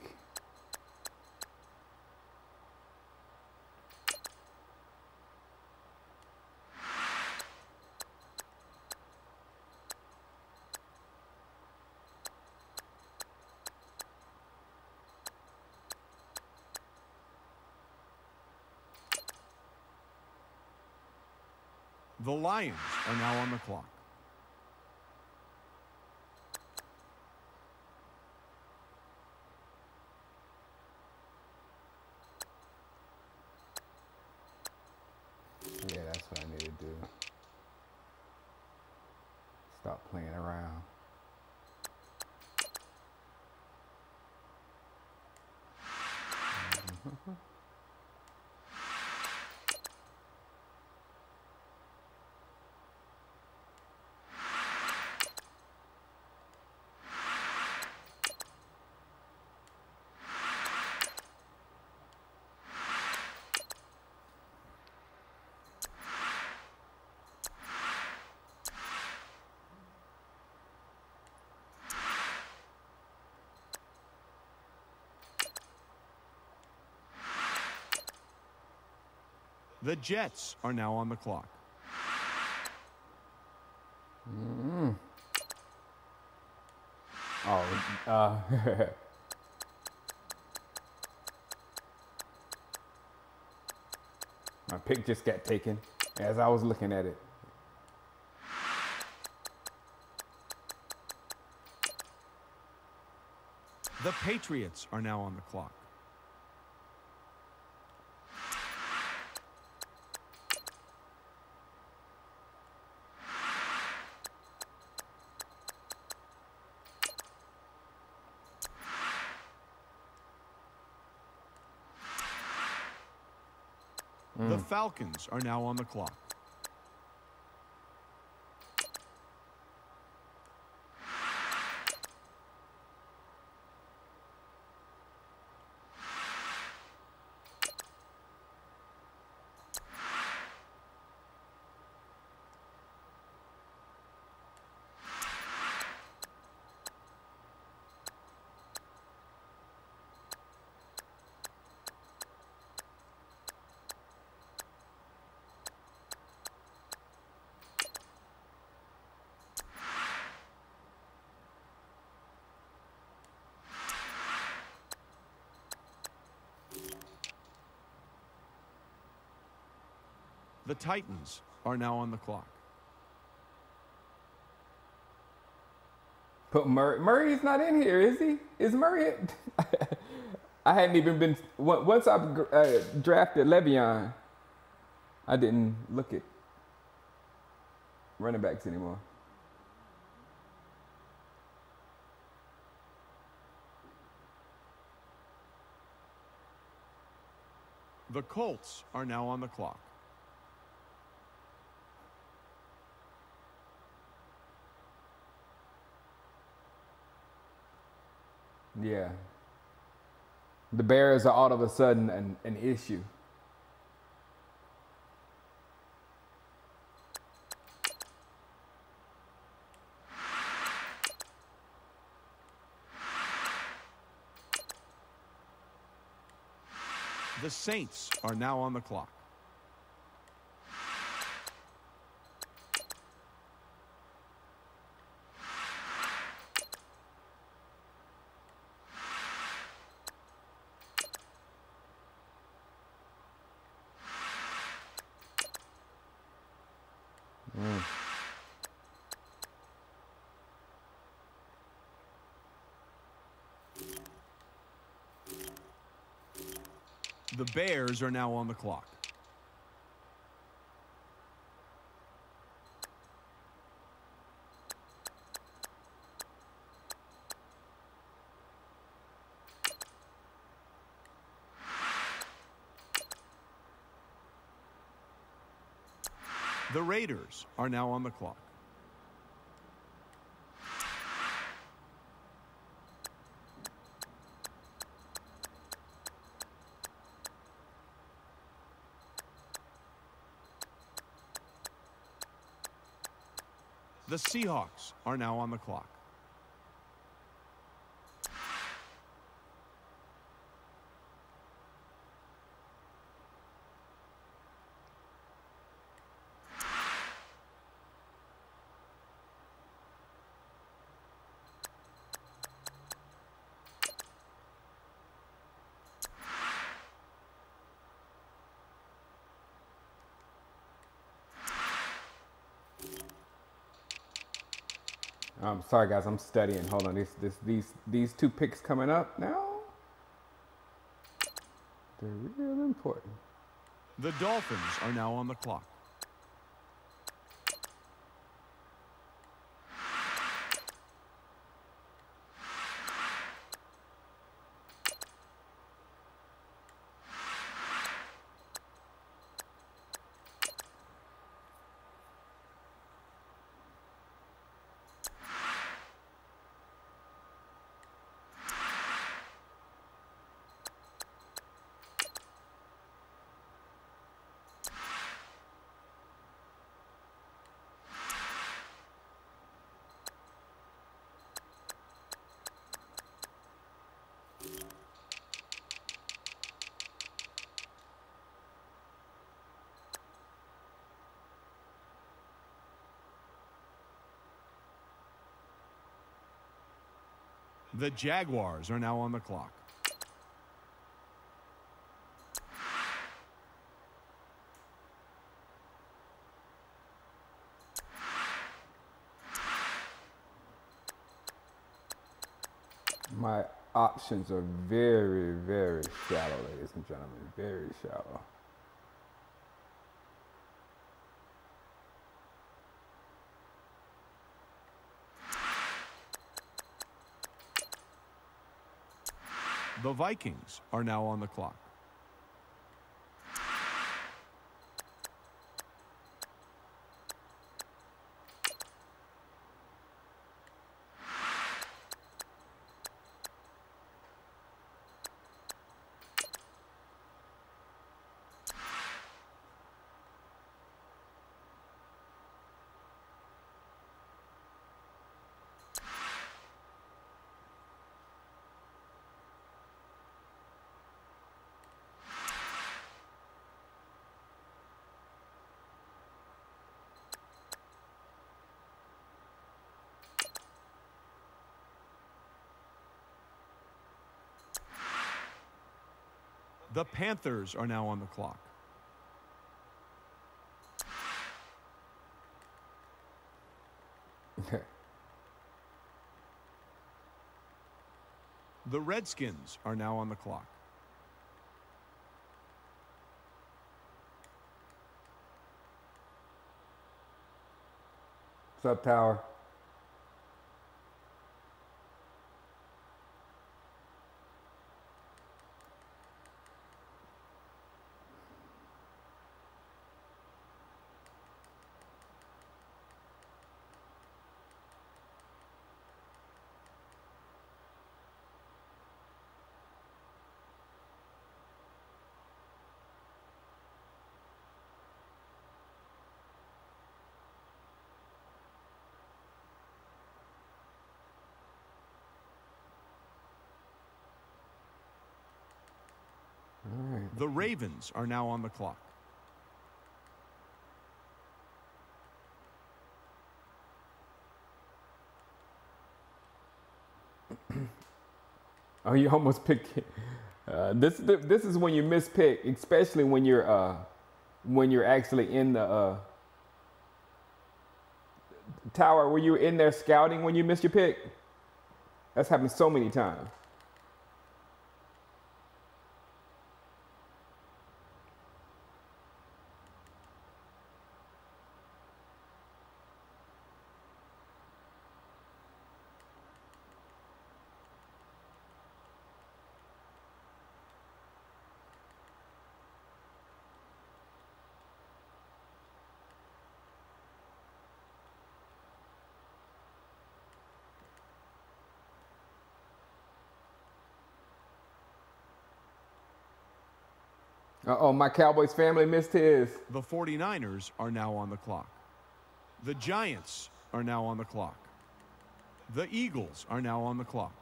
The Lions are now on the clock. Yeah, that's what I need to do. Stop playing around. The Jets are now on the clock. Oh, my pick just got taken as I was looking at it. The Patriots are now on the clock. The Falcons are now on the clock. The Titans are now on the clock. Put Murray. Murray's not in here, is he? Is Murray? I hadn't even been. Once I drafted Le'Veon, I didn't look at running backs anymore. The Colts are now on the clock. Yeah. The Bears are all of a sudden an issue. The Saints are now on the clock. The Bears are now on the clock. The Raiders are now on the clock. The Seahawks are now on the clock. I'm sorry, guys. I'm studying. Hold on. These two picks coming up now. They're real important. The Dolphins are now on the clock. The Jaguars are now on the clock. My options are very, very shallow, ladies and gentlemen. Very shallow. The Vikings are now on the clock. The Panthers are now on the clock. Okay. The Redskins are now on the clock. What's up, Tower? All right. The Ravens are now on the clock. Oh, you almost picked it. This is when you mispick, especially when you're actually in the Tower. Were you in there scouting when you missed your pick? That's happened so many times. Uh-oh, my Cowboys family missed his. The 49ers are now on the clock. The Giants are now on the clock. The Eagles are now on the clock.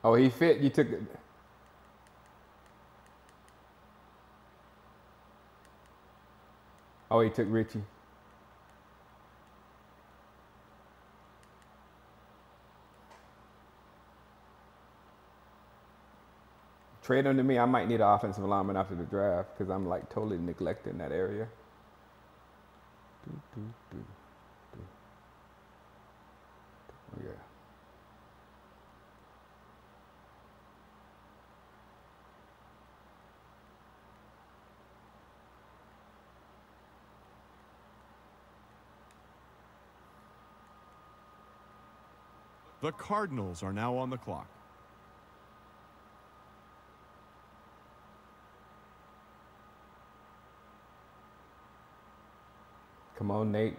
Oh, he fit. You took it. Oh, he took Richie. Trade him to me. I might need an offensive lineman after the draft because I'm like totally neglecting that area. Oh, yeah. The Cardinals are now on the clock. Come on, Nate.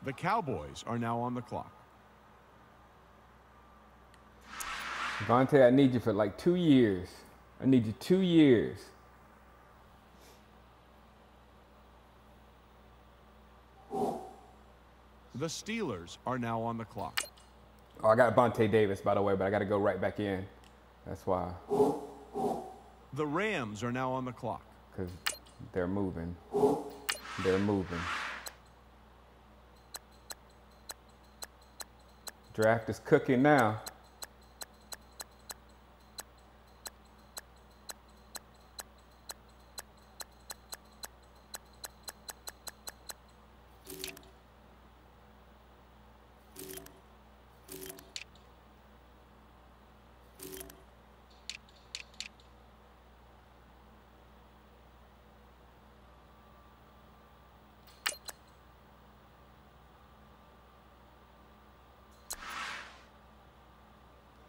The Cowboys are now on the clock. Vontae, I need you for like 2 years. I need you 2 years. The Steelers are now on the clock. Oh, I got Vontae Davis, by the way, but I got to go right back in. That's why. The Rams are now on the clock. Because they're moving. They're moving. Draft is cooking now.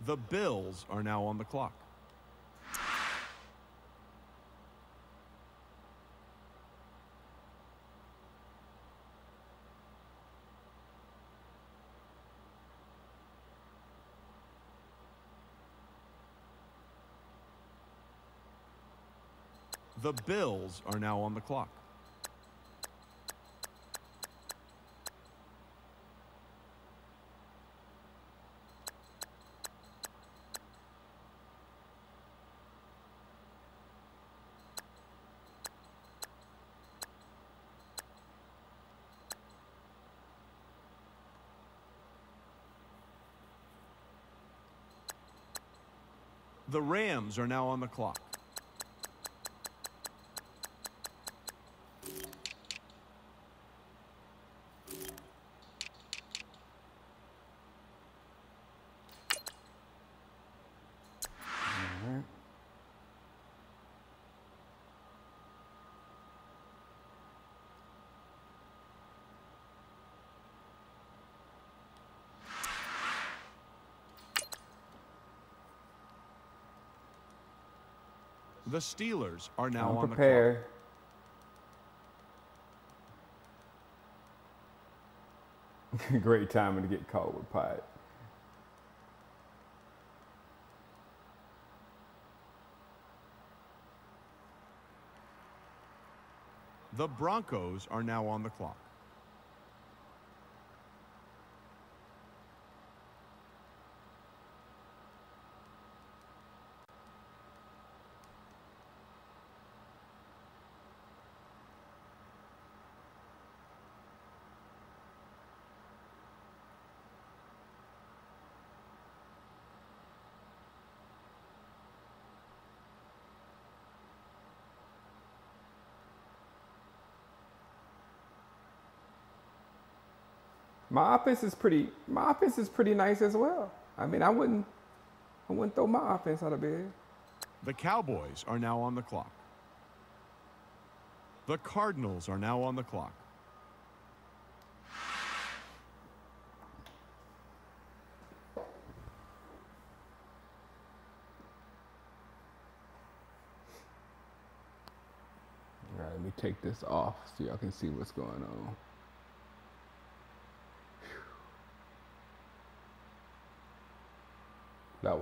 The Bills are now on the clock. The Bills are now on the clock. The Rams are now on the clock. The Steelers are now on the clock. Great timing to get caught with Pyatt. The Broncos are now on the clock. My offense is pretty nice as well. I mean, I wouldn't throw my offense out of bed. The Cowboys are now on the clock. The Cardinals are now on the clock. All right, let me take this off so y'all can see what's going on. That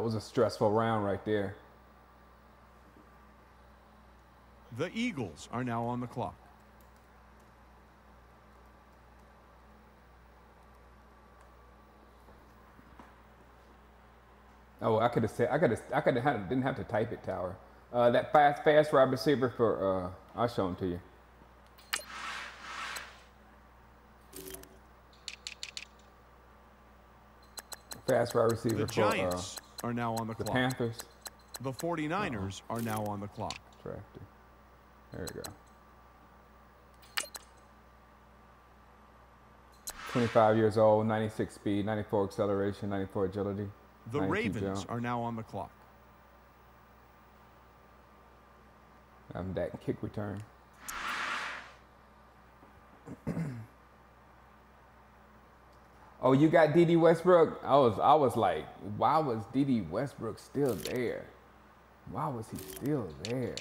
was a stressful round right there. The Eagles are now on the clock. Oh, I could have said didn't have to type it, Tower. That fast wide receiver for I'll show him to you. Fast wide receiver The Giants are now on the the clock. Panthers. The 49ers are now on the clock. Tractor. There we go. 25 years old, 96 speed, 94 acceleration, 94 agility. The Ravens are now on the clock. That kick return. Oh, you got D.D. Westbrook? I was like, why was D.D. Westbrook still there? Why was he still there?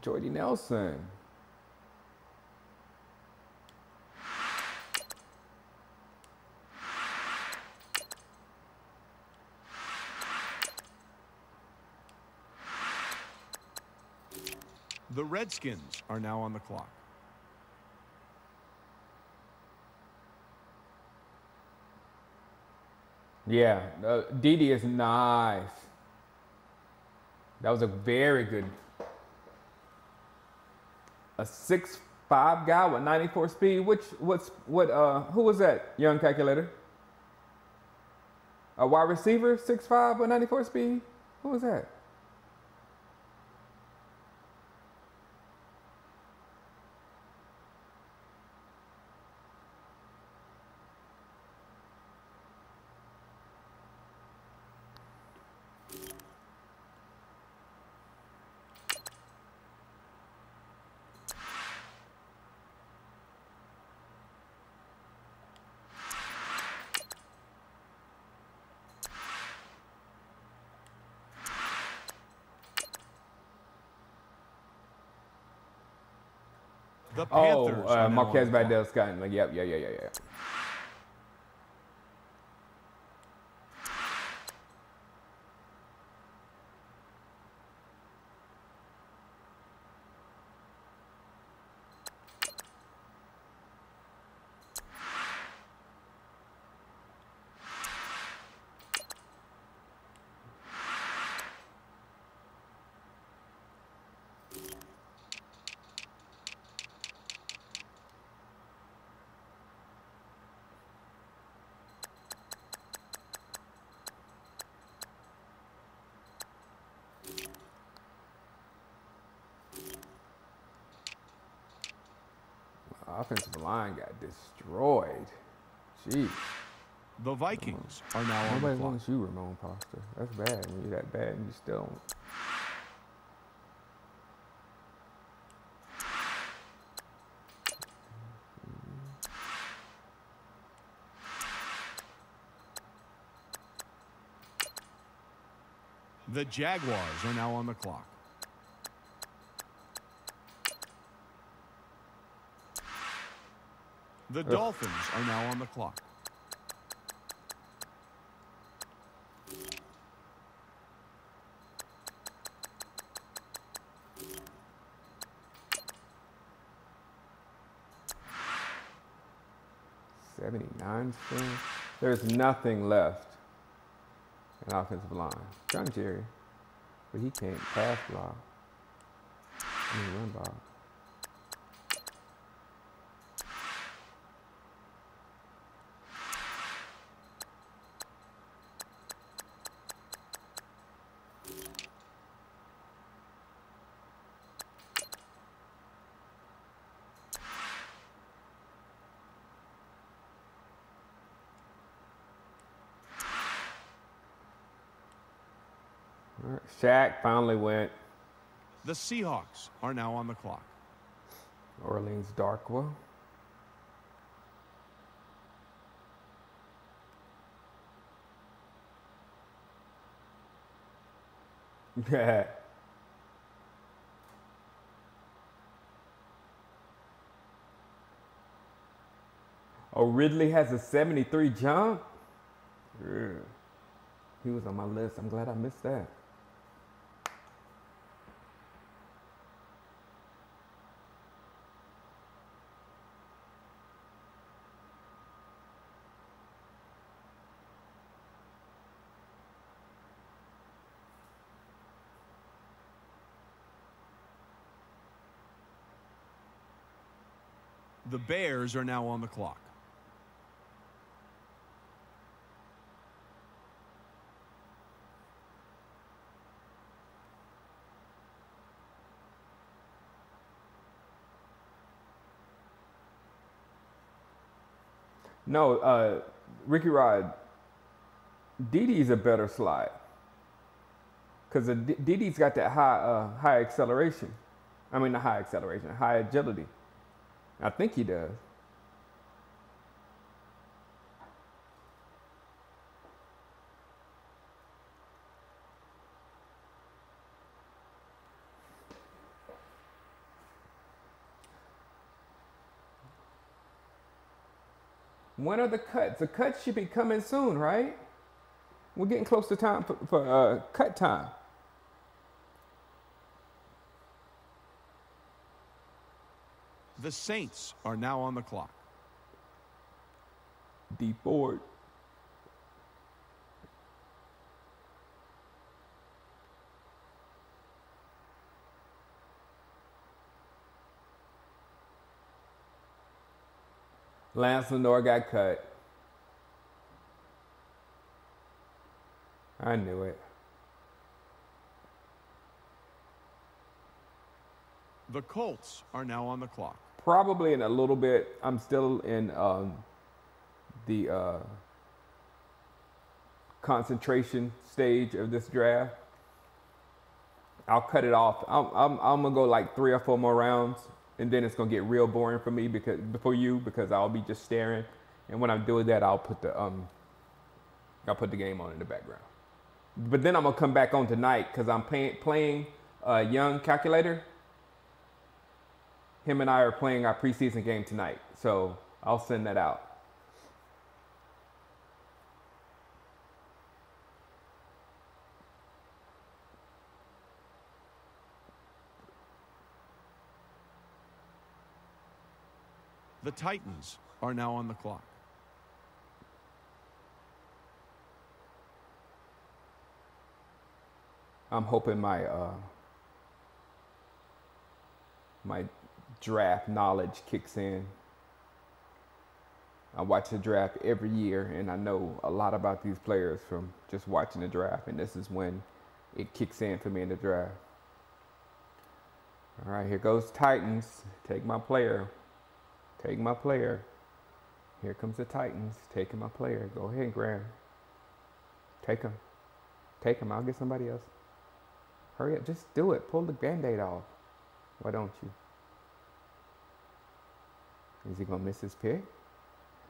Jordy Nelson. The Redskins are now on the clock. Yeah, Didi is nice. That was a very good. A 6'5" guy with 94 speed. Who was that, young calculator? A wide receiver, 6'5" with 94 speed? Who was that? The Panthers are now Marquez on the clock. Valdez-Scotland. Like, yep. Offensive line got destroyed. Jeez. The Vikings are now on the Nobody clock. wants you, Ramon Foster. That's bad. When you're that bad and you still don't. The Jaguars are now on the clock. The Dolphins are now on the clock. '79 still. There's nothing left in offensive line. John Jerry, but he can't pass block. I mean, run block. All right. Shaq finally went. The Seahawks are now on the clock. Orleans Darkwa. Yeah. Oh, Ridley has a 73 jump? Yeah. He was on my list. I'm glad I missed that. The Bears are now on the clock. No, Ricky Rod, Didi's a better slide. Because Didi's got that high acceleration. I mean, not high acceleration, high agility. I think he does. When are the cuts? The cuts should be coming soon, right? We're getting close to time for cut time. The Saints are now on the clock. D Ford. Lance Lenore got cut. I knew it. The Colts are now on the clock. Probably in a little bit. I'm still in the concentration stage of this draft. I'll cut it off. I'm gonna go like 3 or 4 more rounds, and then it's gonna get real boring for me because I'll be just staring. And when I'm doing that, I'll put the game on in the background. But then I'm gonna come back on tonight because I'm playing Young Calculator. Him and I are playing our preseason game tonight, so I'll send that out. The Titans are now on the clock. I'm hoping my draft knowledge kicks in. I watch the draft every year, and I know a lot about these players from just watching the draft, and this is when it kicks in for me in the draft. All right, here goes Titans. Take my player. Take my player. Here comes the Titans. Taking my player. Go ahead and grab him. Take him. Take him. I'll get somebody else. Hurry up. Just do it. Pull the Band-Aid off. Why don't you? Is he going to miss his pick?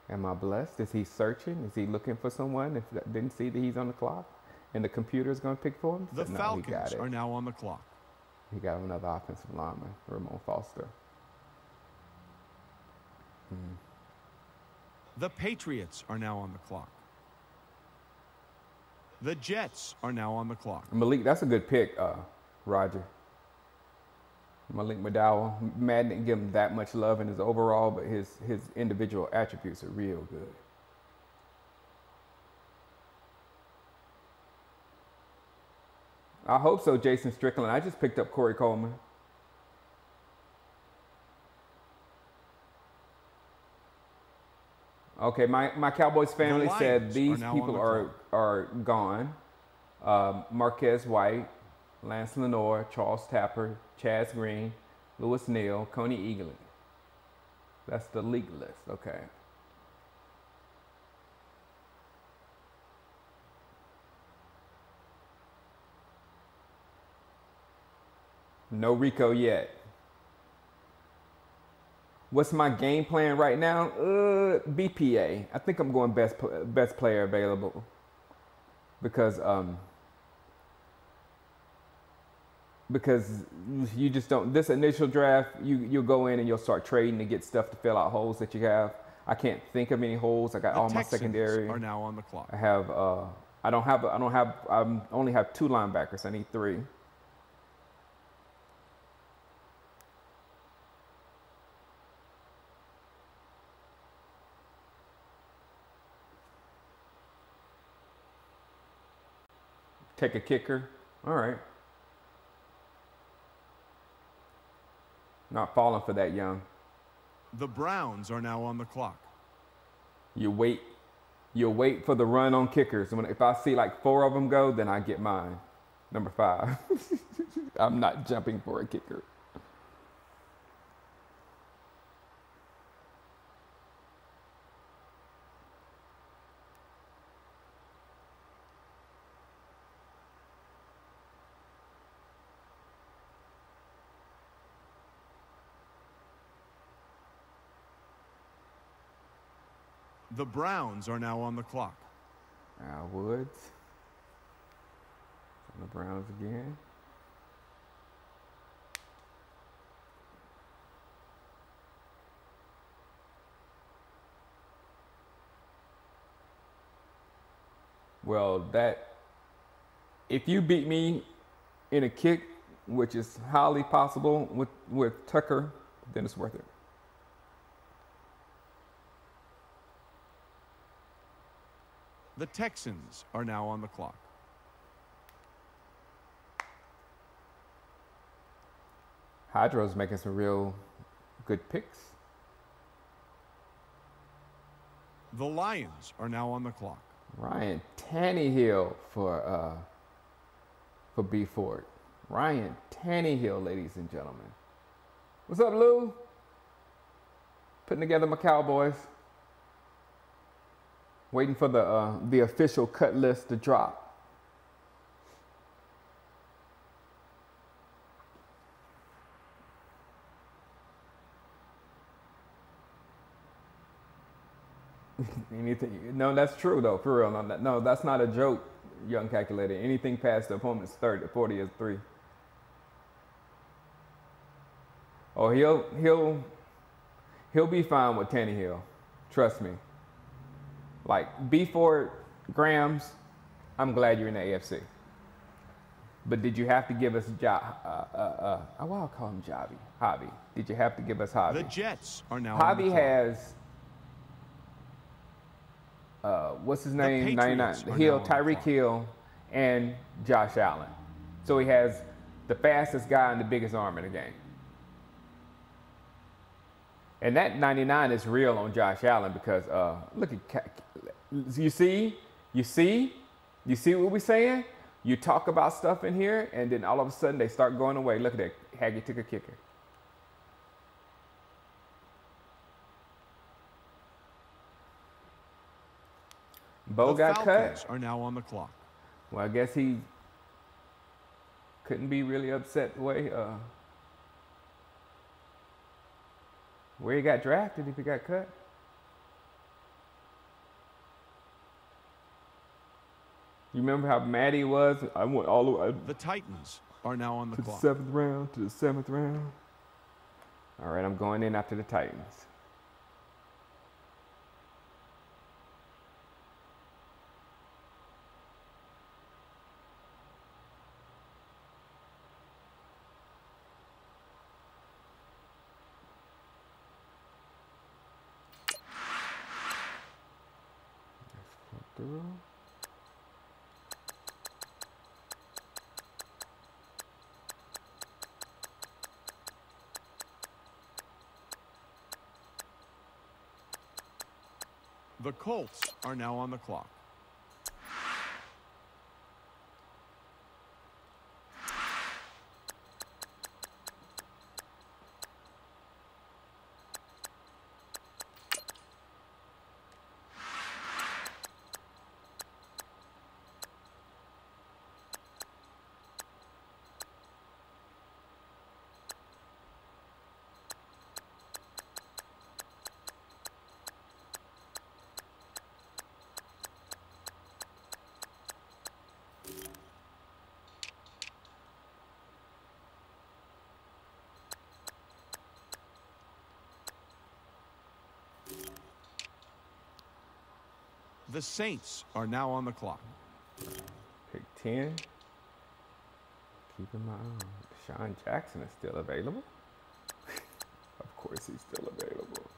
Am I blessed? Is he searching? Is he looking for someone? If didn't see that he's on the clock and the computer's going to pick for him? The No, Falcons are now on the clock. He got another offensive lineman, Ramon Foster. The Patriots are now on the clock. The Jets are now on the clock. Malik, that's a good pick, Roger. Malik McDowell. Madden didn't give him that much love in his overall, but his individual attributes are real good. I hope so, Jason Strickland. I just picked up Corey Coleman. Okay, my Cowboys family said these people are gone. Marquez White, Lance Lenore, Charles Tapper, Chaz Green, Lewis Neal, Coney Eagley. That's the league list. Okay. No Rico yet. What's my game plan right now? BPA. I think I'm going best player available because you just don't. This initial draft, you'll go in and you'll start trading to get stuff to fill out holes that you have. I can't think of any holes. I got all my secondary. Are now on the clock. I have. I only have 2 linebackers. I need 3. Take a kicker. All right. Not falling for that, young. The Browns are now on the clock. You wait for the run on kickers. If I see like 4 of them go, then I get mine. Number 5. I'm not jumping for a kicker. The Browns are now on the clock. Al Woods. On the Browns again. Well, if you beat me in a kick, which is highly possible with Tucker, then it's worth it. The Texans are now on the clock. Hydro's making some real good picks. The Lions are now on the clock. Ryan Tannehill for B Ford. Ryan Tannehill, ladies and gentlemen. What's up, Lou? Putting together my Cowboys. Waiting for the official cut list to drop. Anything? No, that's true though. For real, no, that's not a joke. Young calculator. Anything past the opponent's 40 is 3. Oh, he'll be fine with Tannehill. Trust me. Like B Ford, Grams, I'm glad you're in the AFC. But did you have to give us I'll call him Javi. Did you have to give us Javi? The Jets are now Javi on the clock. has what's his name? 99. Hill, Tyreek Hill, and Josh Allen. So he has the fastest guy and the biggest arm in the game. And that 99 is real on Josh Allen because look at you see what we're saying? You talk about stuff in here, and then all of a sudden they start going away. Look at that. Haggy took a kicker. Bo got Falcons cut. are now on the clock. Well, I guess he couldn't be really upset the way where he got drafted if he got cut. You remember how mad he was? I went all the way. The Titans are now on the to clock. the 7th round, to the 7th round. All right, I'm going in after the Titans. Through. The Colts are now on the clock. The Saints are now on the clock. Pick 10. Keep in mind, Deshaun Jackson is still available. Of course he's still available.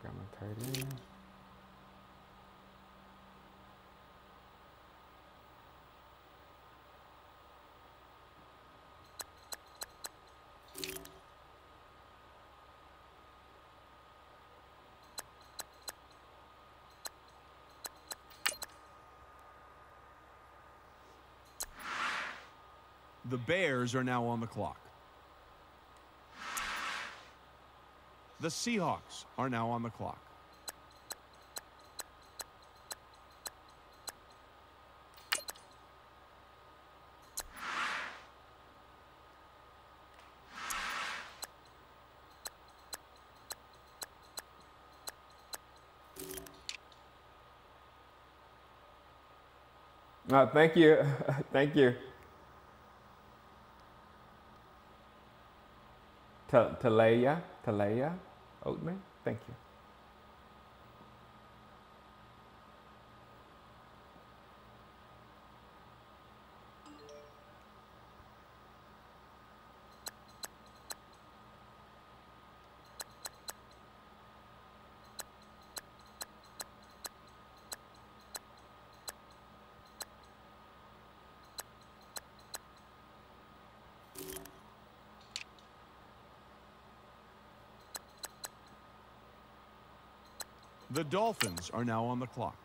Got my tight end. The Bears are now on the clock. The Seahawks are now on the clock. Thank you. Thank you. Talaya Oatman, thank you. The Dolphins are now on the clock.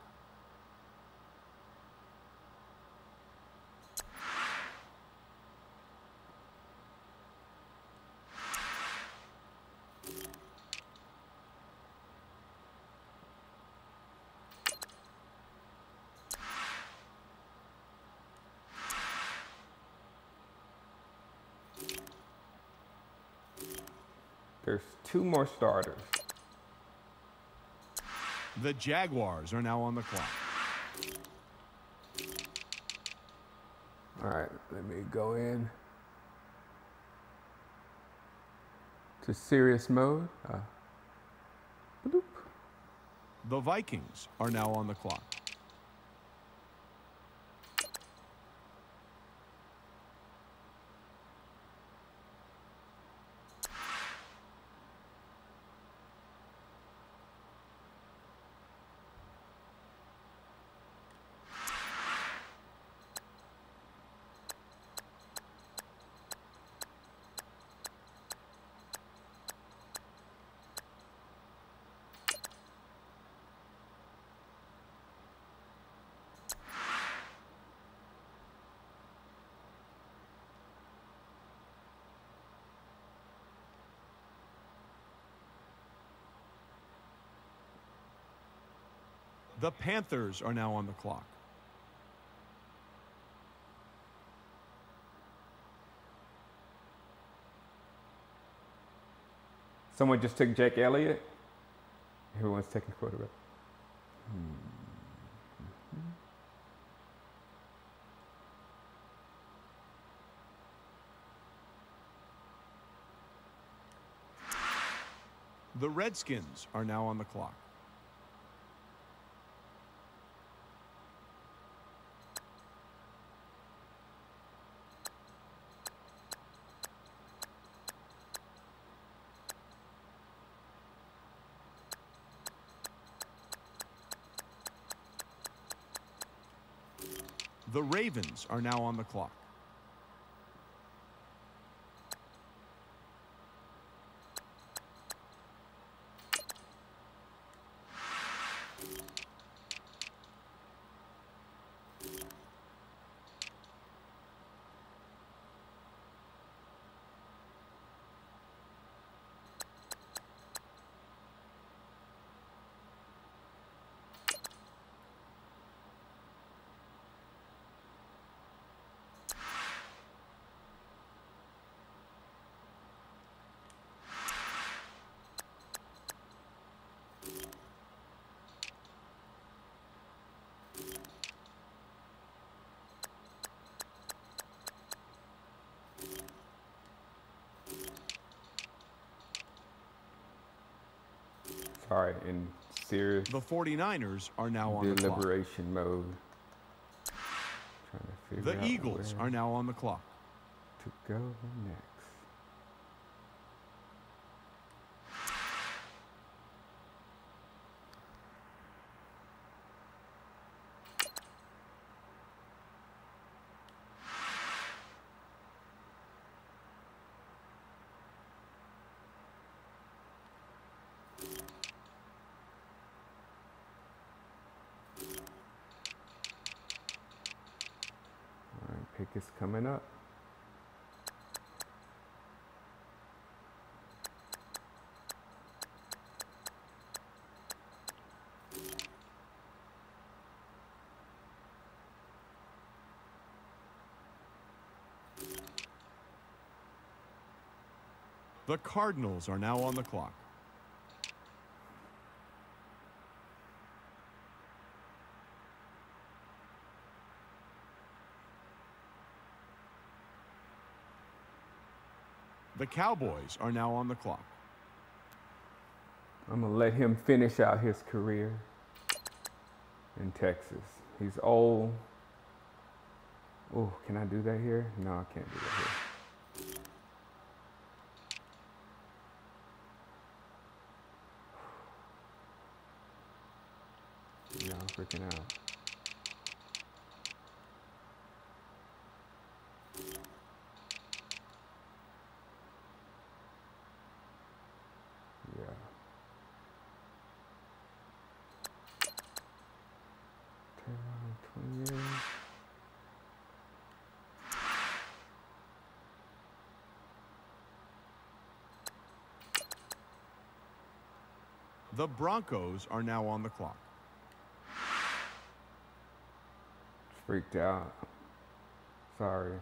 There's 2 more starters. The Jaguars are now on the clock. All right, let me go in to serious mode. Bloop. The Vikings are now on the clock. The Panthers are now on the clock. Someone just took Jake Elliott. Everyone's taking quarterback. The Redskins are now on the clock. The Ravens are now on the clock. Sorry, in serious The 49ers are now on the clock. deliberation mode. Trying to figure The out Eagles where are now on the clock. to go next. All right, pick is coming up. The Cardinals are now on the clock. The Cowboys are now on the clock. I'm gonna let him finish out his career in Texas. He's old. Oh, can I do that here? No, I can't do that here. No, I'm freaking out. Yeah. Turn around 20 years. The Broncos are now on the clock. Freaked out. Sorry. I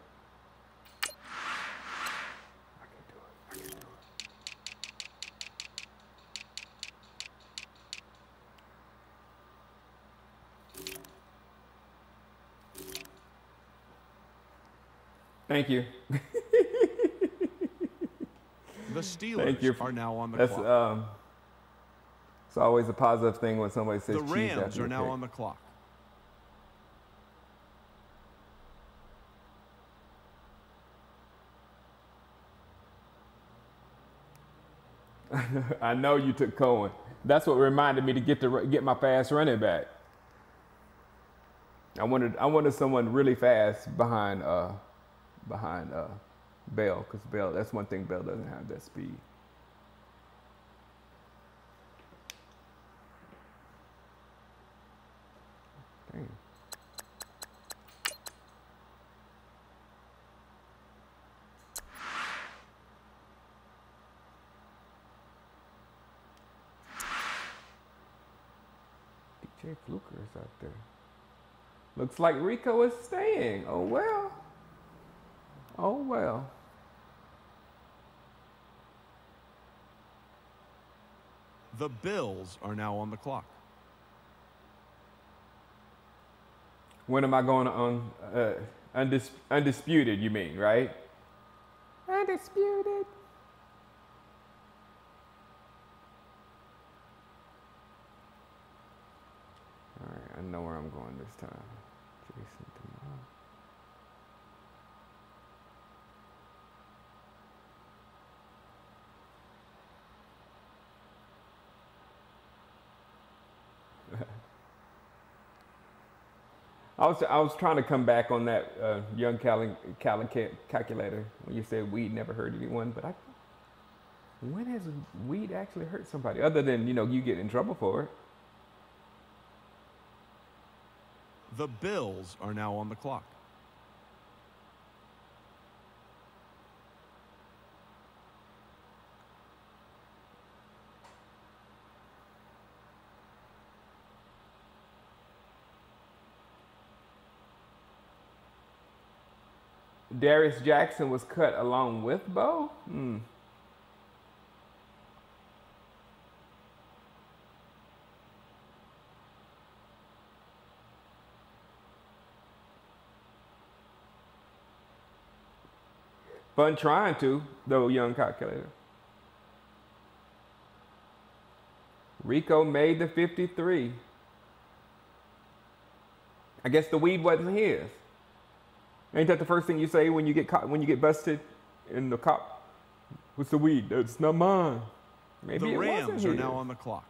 can do it. I can do it. Thank you. The Thank you. Steelers are now on the That's clock. it's always a positive thing when somebody says The cheese Rams after are the now pick. on the clock. I know you took Cohen. That's what reminded me to get my fast running back. I wanted someone really fast behind Bell, because Bell, that's one thing, Bell doesn't have that speed. Dang. DJ Fluker is out there. Looks like Rico is staying. Oh well. Oh well. The Bills are now on the clock. When am I going on undisputed, you mean, right? Undisputed. All right, I know where I'm going this time. Jason tomorrow. I was trying to come back on that young calculator when you said weed never hurt anyone, but when has weed actually hurt somebody other than you get in trouble for it? The Bills are now on the clock. Darius Jackson was cut along with Bo. Fun trying to, though, young calculator. Rico made the 53. I guess the weed wasn't his. Ain't that the first thing you say when you get caught, when you get busted in the cop? What's the weed? That's not mine. Maybe The it wasn't Rams are his. now on the clock.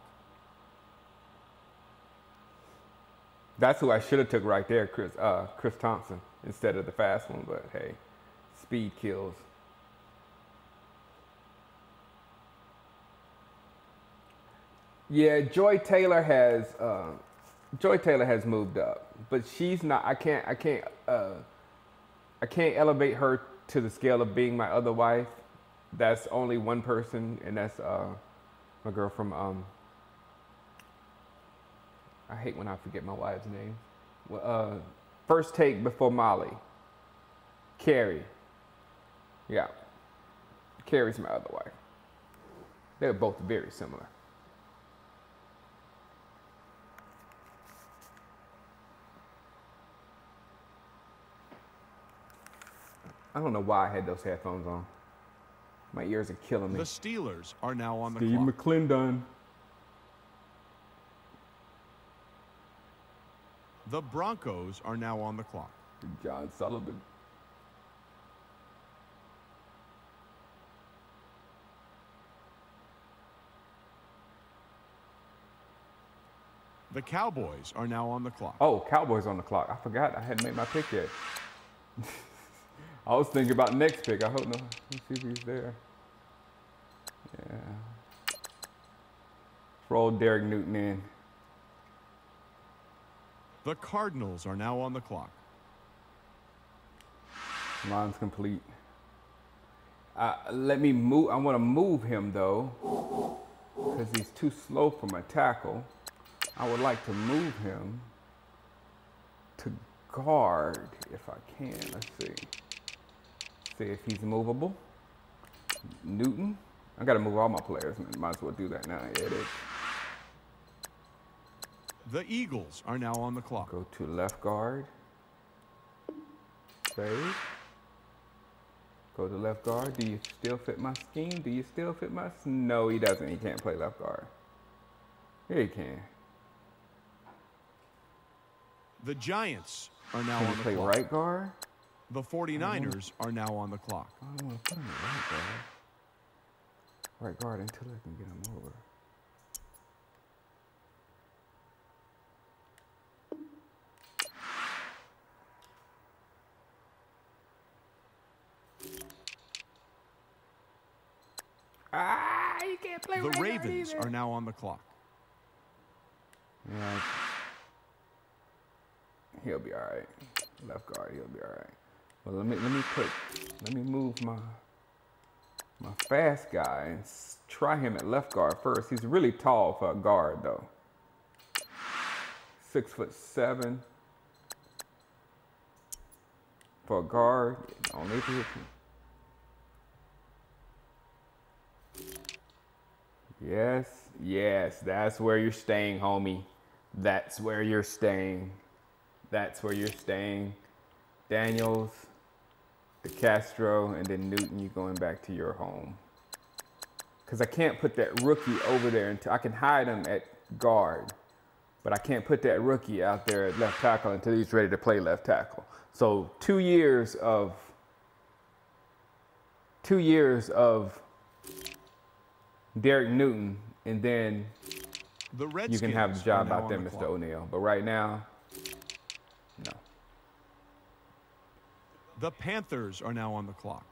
That's who I should have took right there, Chris Thompson, instead of the fast one. But hey, speed kills. Yeah, Joy Taylor has moved up, but she's not. I can't elevate her to the scale of being my other wife. That's only one person, and that's my girl from I hate when I forget my wife's name. First Take Before Molly. Carrie. Yeah. Carrie's my other wife. They're both very similar. I don't know why I had those headphones on. My ears are killing me. The Steelers are now on the Steve clock. McClendon. The Broncos are now on the clock. John Sullivan. The Cowboys are now on the clock. Oh, Cowboys on the clock. I forgot I hadn't made my pick yet. I was thinking about next pick. I hope no. Let's see if he's there. Yeah. Roll Derek Newton in. The Cardinals are now on the clock. Mine's complete. Let me move. I want to move him though, because he's too slow for my tackle. I would like to move him to guard if I can. Let's see. See if he's movable. Newton. I got to move all my players. Might as well do that now. Yeah, it is. The Eagles are now on the clock. Go to left guard. Save. Go to left guard. Do you still fit my scheme? Do you still fit my... No, he doesn't. He can't play left guard. Yeah, he can. The Giants are now Can on he the play clock. right guard? The 49ers are now on the clock. I don't want to put him at right guard. Right guard until I can get him over. You can't play The right guard Ravens either. are now on the clock. Yeah. He'll be all right. Left guard, he'll be all right. Well, let me move my fast guy and try him at left guard first. He's really tall for a guard though. 6'7" for a guard. Only if he hits me. Yes, yes, that's where you're staying, homie. That's where you're staying. That's where you're staying. Daniels, DeCastro, and then Newton, you're going back to your home. Because I can't put that rookie over there until I can hide him at guard. But I can't put that rookie out there at left tackle until he's ready to play left tackle. So 2 years of Derek Newton, and then The Redskins you can have the job are now out there, on the Mr. clock. O'Neal. But right now, no. The Panthers are now on the clock.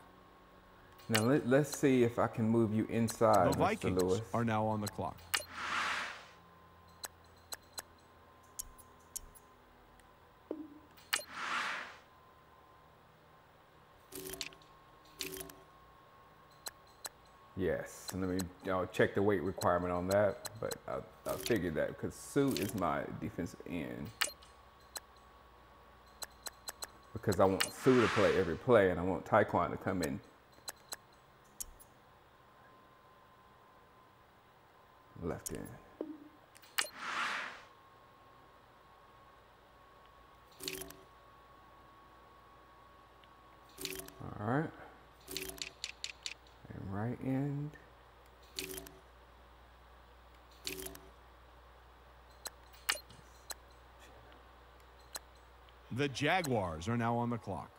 Now let's see if I can move you inside, The Mr. Vikings Lewis. are now on the clock. Yes, and let me check the weight requirement on that, but I figured that because Sue is my defensive end. Because I want Sue to play every play, and I want Taekwon to come in. Left end. All right. And right end. The Jaguars are now on the clock.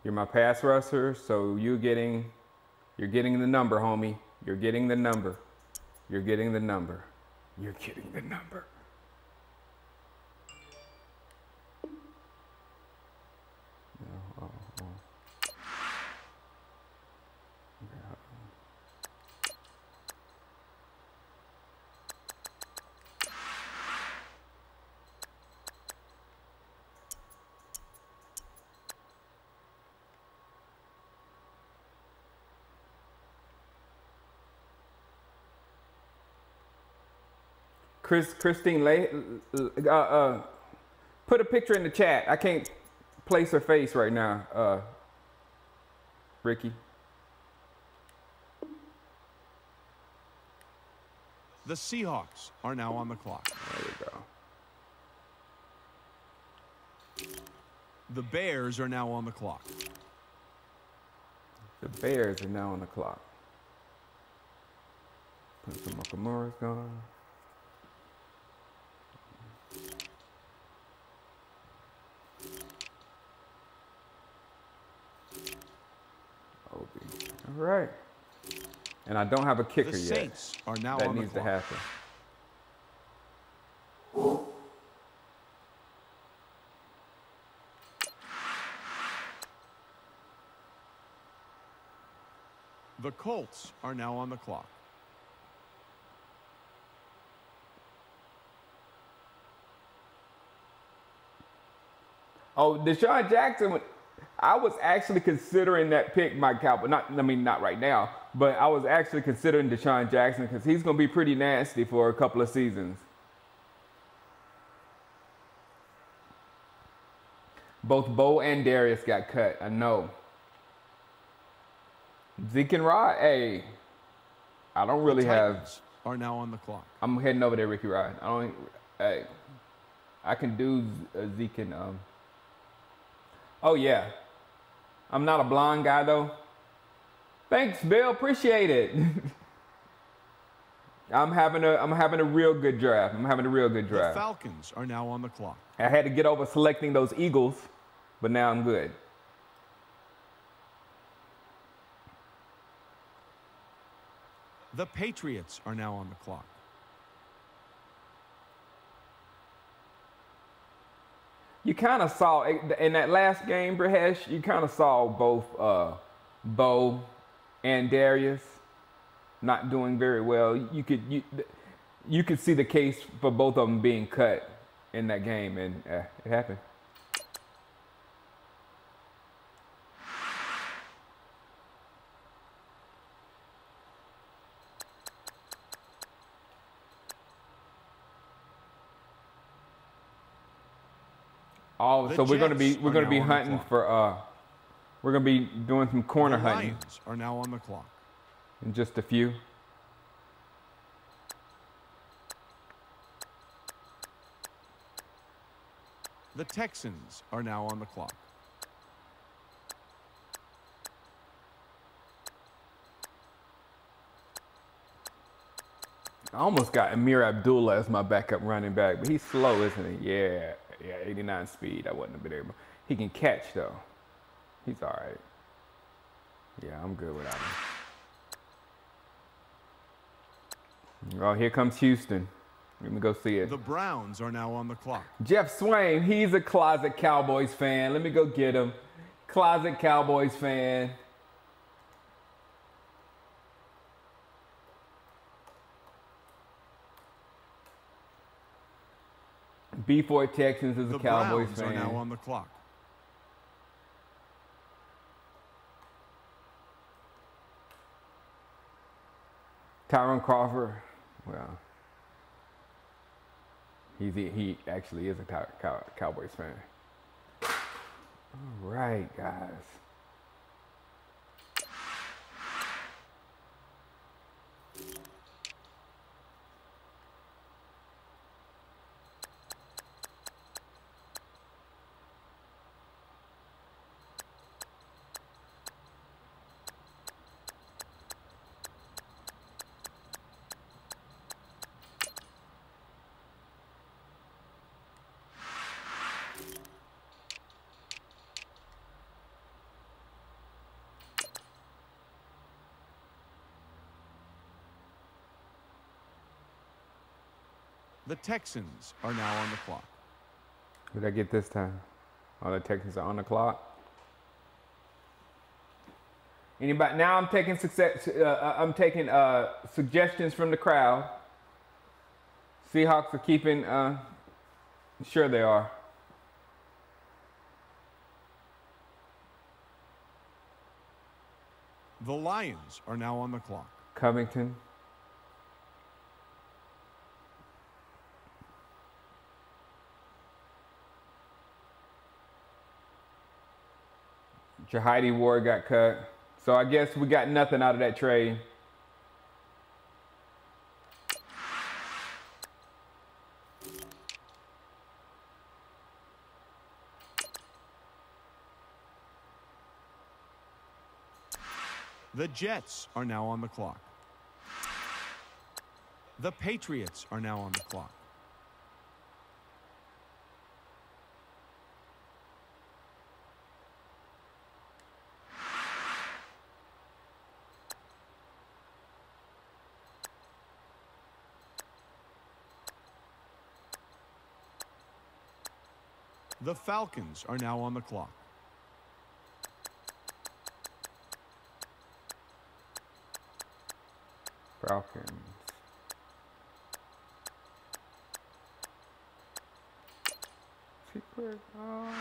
You're my pass rusher, so you're getting the number, homie. You're getting the number. You're getting the number. You're getting the number. Christine, put a picture in the chat. I can't place her face right now, Ricky. The Seahawks are now on the clock. There we go. The Bears are now on the clock. The Bears are now on the clock. Put some Okamura's gone. All right. And I don't have a kicker The yet. Saints are now that on the needs clock. to happen. The Colts are now on the clock. Oh, Deshaun Jackson, I was actually considering that pick, Mike Cowboy. Not right now, but I was actually considering Deshaun Jackson because he's going to be pretty nasty for a couple of seasons. Both Bo and Darius got cut, I know. Zeke and Rod, hey, I don't really have. Are now on the clock. I'm heading over there, Ricky Rod. I can do Zeke and Oh yeah, I'm not a blonde guy though. Thanks, Bill. Appreciate it. I'm having a real good draft. The Falcons are now on the clock. I had to get over selecting those Eagles, but now I'm good. The Patriots are now on the clock. You kind of saw in that last game, Brahesh, you kind of saw both Bo and Darius not doing very well. You could see the case for both of them being cut in that game, and it happened. Oh, so we're gonna be hunting for we're gonna be doing some corner hunting. The Lions are now on the clock. In just a few. The Texans are now on the clock. I almost got Amir Abdullah as my backup running back, but he's slow, isn't he? Yeah, 89 speed. I wouldn't have been able. He can catch though. He's all right. Yeah, I'm good without him. Oh, here comes Houston. Let me go see it. The Browns are now on the clock. Jeff Swain, he's a closet Cowboys fan. Let me go get him. Closet Cowboys fan. B4 Texans is a Cowboys fan. The Browns are now on the clock. Tyron Crawford, well, he actually is a Cowboys fan. All right, guys. The Texans are now on the clock. Who did I get this time? Oh, the Texans are on the clock. Anybody? Now I'm taking suggestions from the crowd. Seahawks are keeping. Sure they are. The Lions are now on the clock. Covington. Jahidi Ward got cut. So I guess we got nothing out of that trade. The Jets are now on the clock. The Patriots are now on the clock. The Falcons are now on the clock. Falcons. Secret. Oh, man.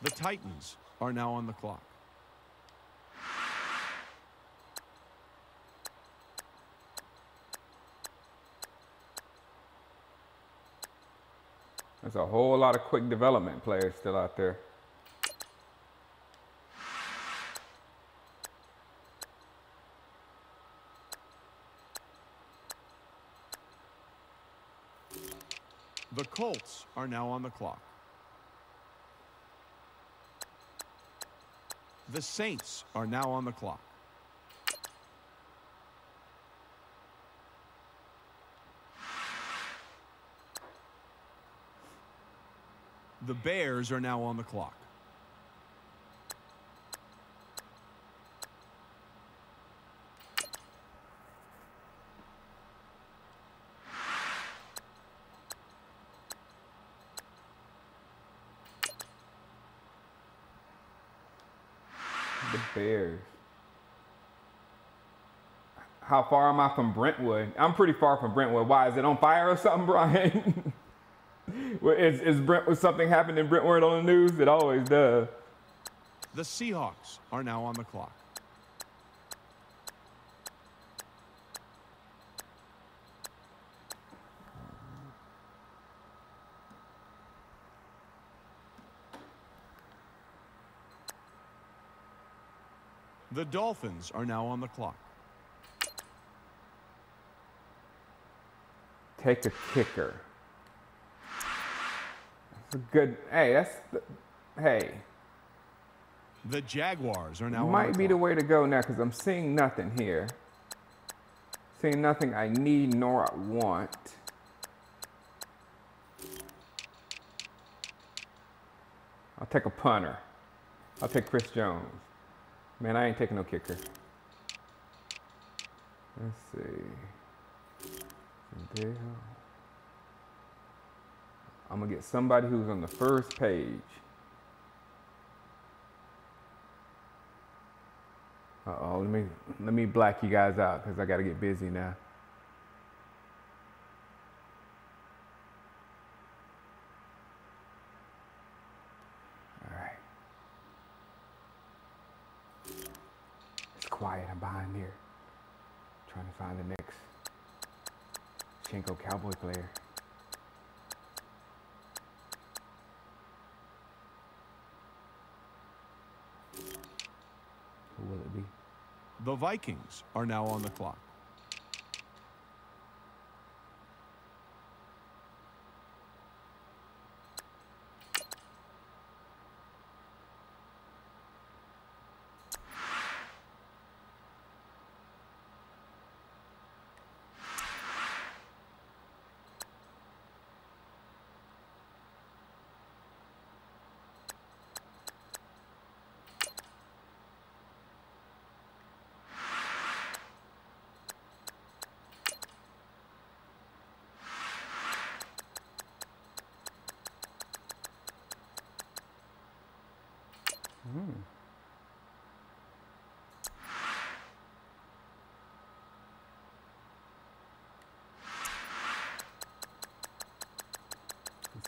The Titans are now on the clock. There's a whole lot of quick development players still out there. The Colts are now on the clock. The Saints are now on the clock. The Bears are now on the clock. The Bears. How far am I from Brentwood? I'm pretty far from Brentwood. Why? Is it on fire or something, Brian? Is Brentwood something happened in Brentwood on the news? It always does. The Seahawks are now on the clock. The Dolphins are now on the clock. Take a kicker. That's a good. Hey, hey. The Jaguars are now on the Might be the clock. way to go now because I'm seeing nothing here. Seeing nothing I need nor I want. I'll take a punter. I'll take Chris Jones. Man, I ain't taking no kicker. Let's see. I'm gonna get somebody who's on the first page. Uh-oh, let me black you guys out because I gotta get busy now. All right. It's quiet, I'm behind here. Trying to find the next Shenko Cowboy player. Who will it be? The Vikings are now on the clock.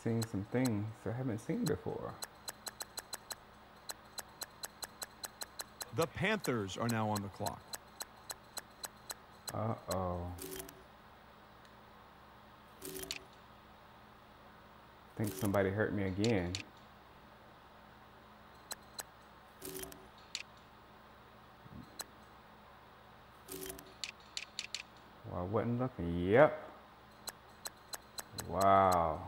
seeing some things I haven't seen before. The Panthers are now on the clock. Uh-oh. I think somebody hurt me again. Well, I wasn't looking. Yep. Wow.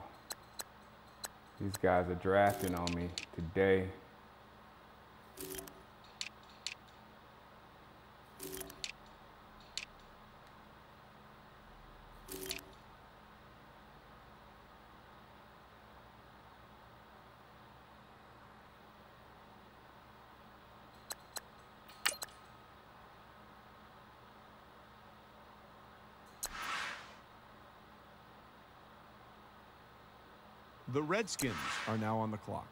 These guys are drafting on me today. The Redskins are now on the clock.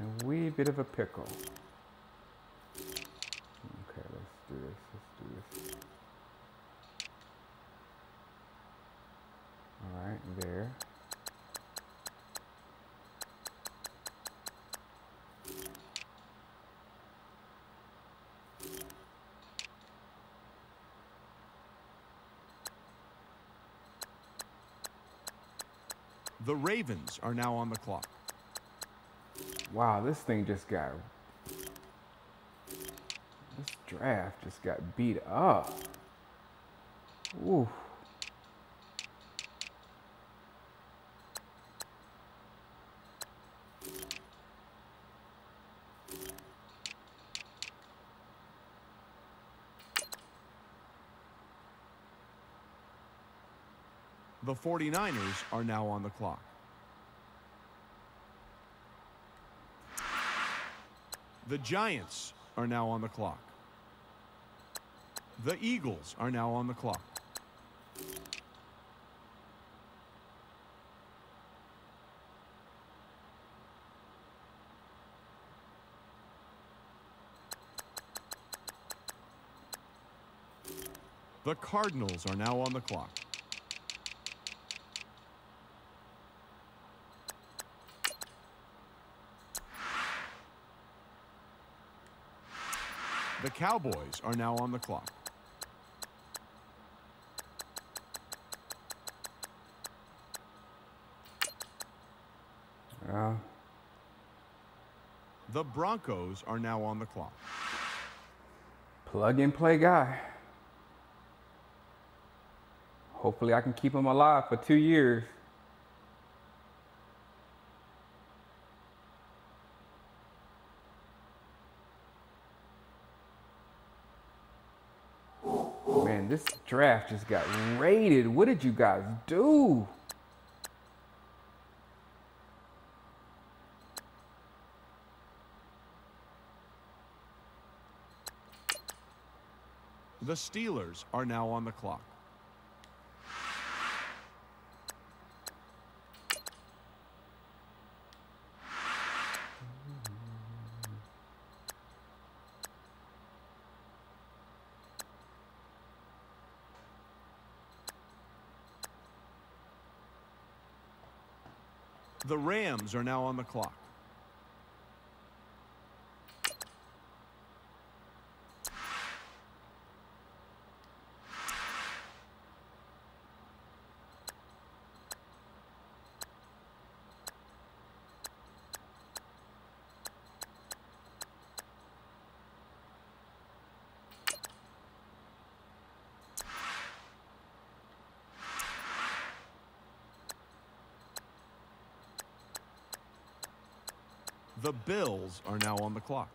A wee bit of a pickle. Okay, let's do this. Let's do this. All right, there. The Ravens are now on the clock. Wow, this thing just got, this draft just got beat up. Ooh. The 49ers are now on the clock. The Giants are now on the clock. The Eagles are now on the clock. The Cardinals are now on the clock. The Cowboys are now on the clock. The Broncos are now on the clock. Plug and play guy. Hopefully I can keep him alive for 2 years. Man, this draft just got raided. What did you guys do? The Steelers are now on the clock. The Rams are now on the clock. The Bills are now on the clock.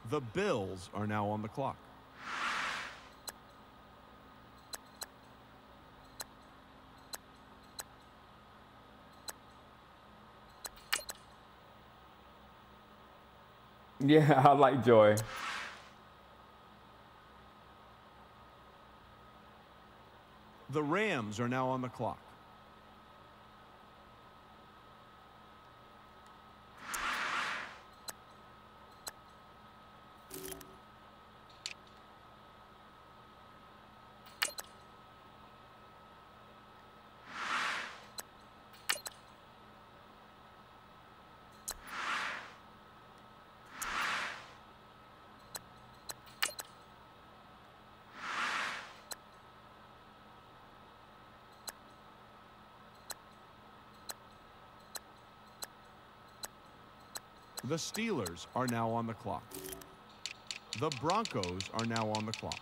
The Bills are now on the clock. Yeah, I like Joy. The Rams are now on the clock. The Steelers are now on the clock. The Broncos are now on the clock.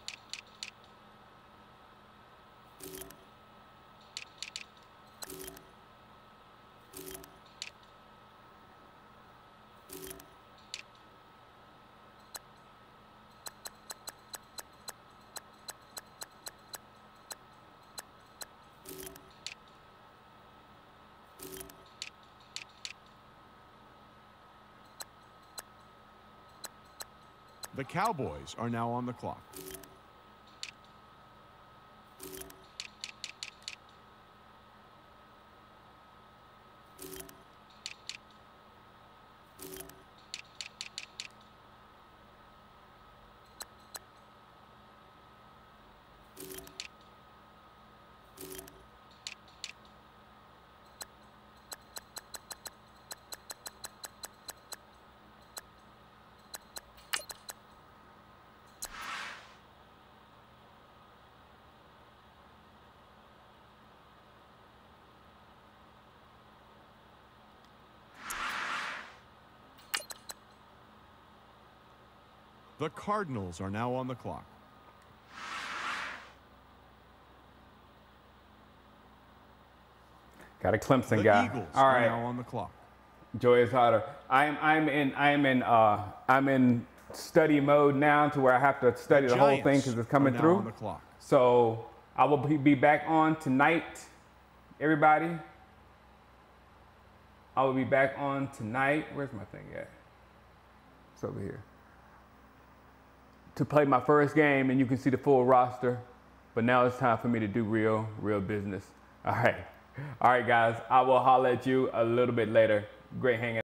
The Cowboys are now on the clock. The Cardinals are now on the clock. Got a Clemson The guy. Eagles All are right. now on the clock. Joy is hotter. I'm in study mode now to where I have to study the whole thing because it's coming are now through. on the clock. So I will be back on tonight, everybody. I will be back on tonight. Where's my thing at? It's over here. To play my first game, and you can see the full roster. But now it's time for me to do real business. All right, guys. I will holler at you a little bit later. Great hanging out.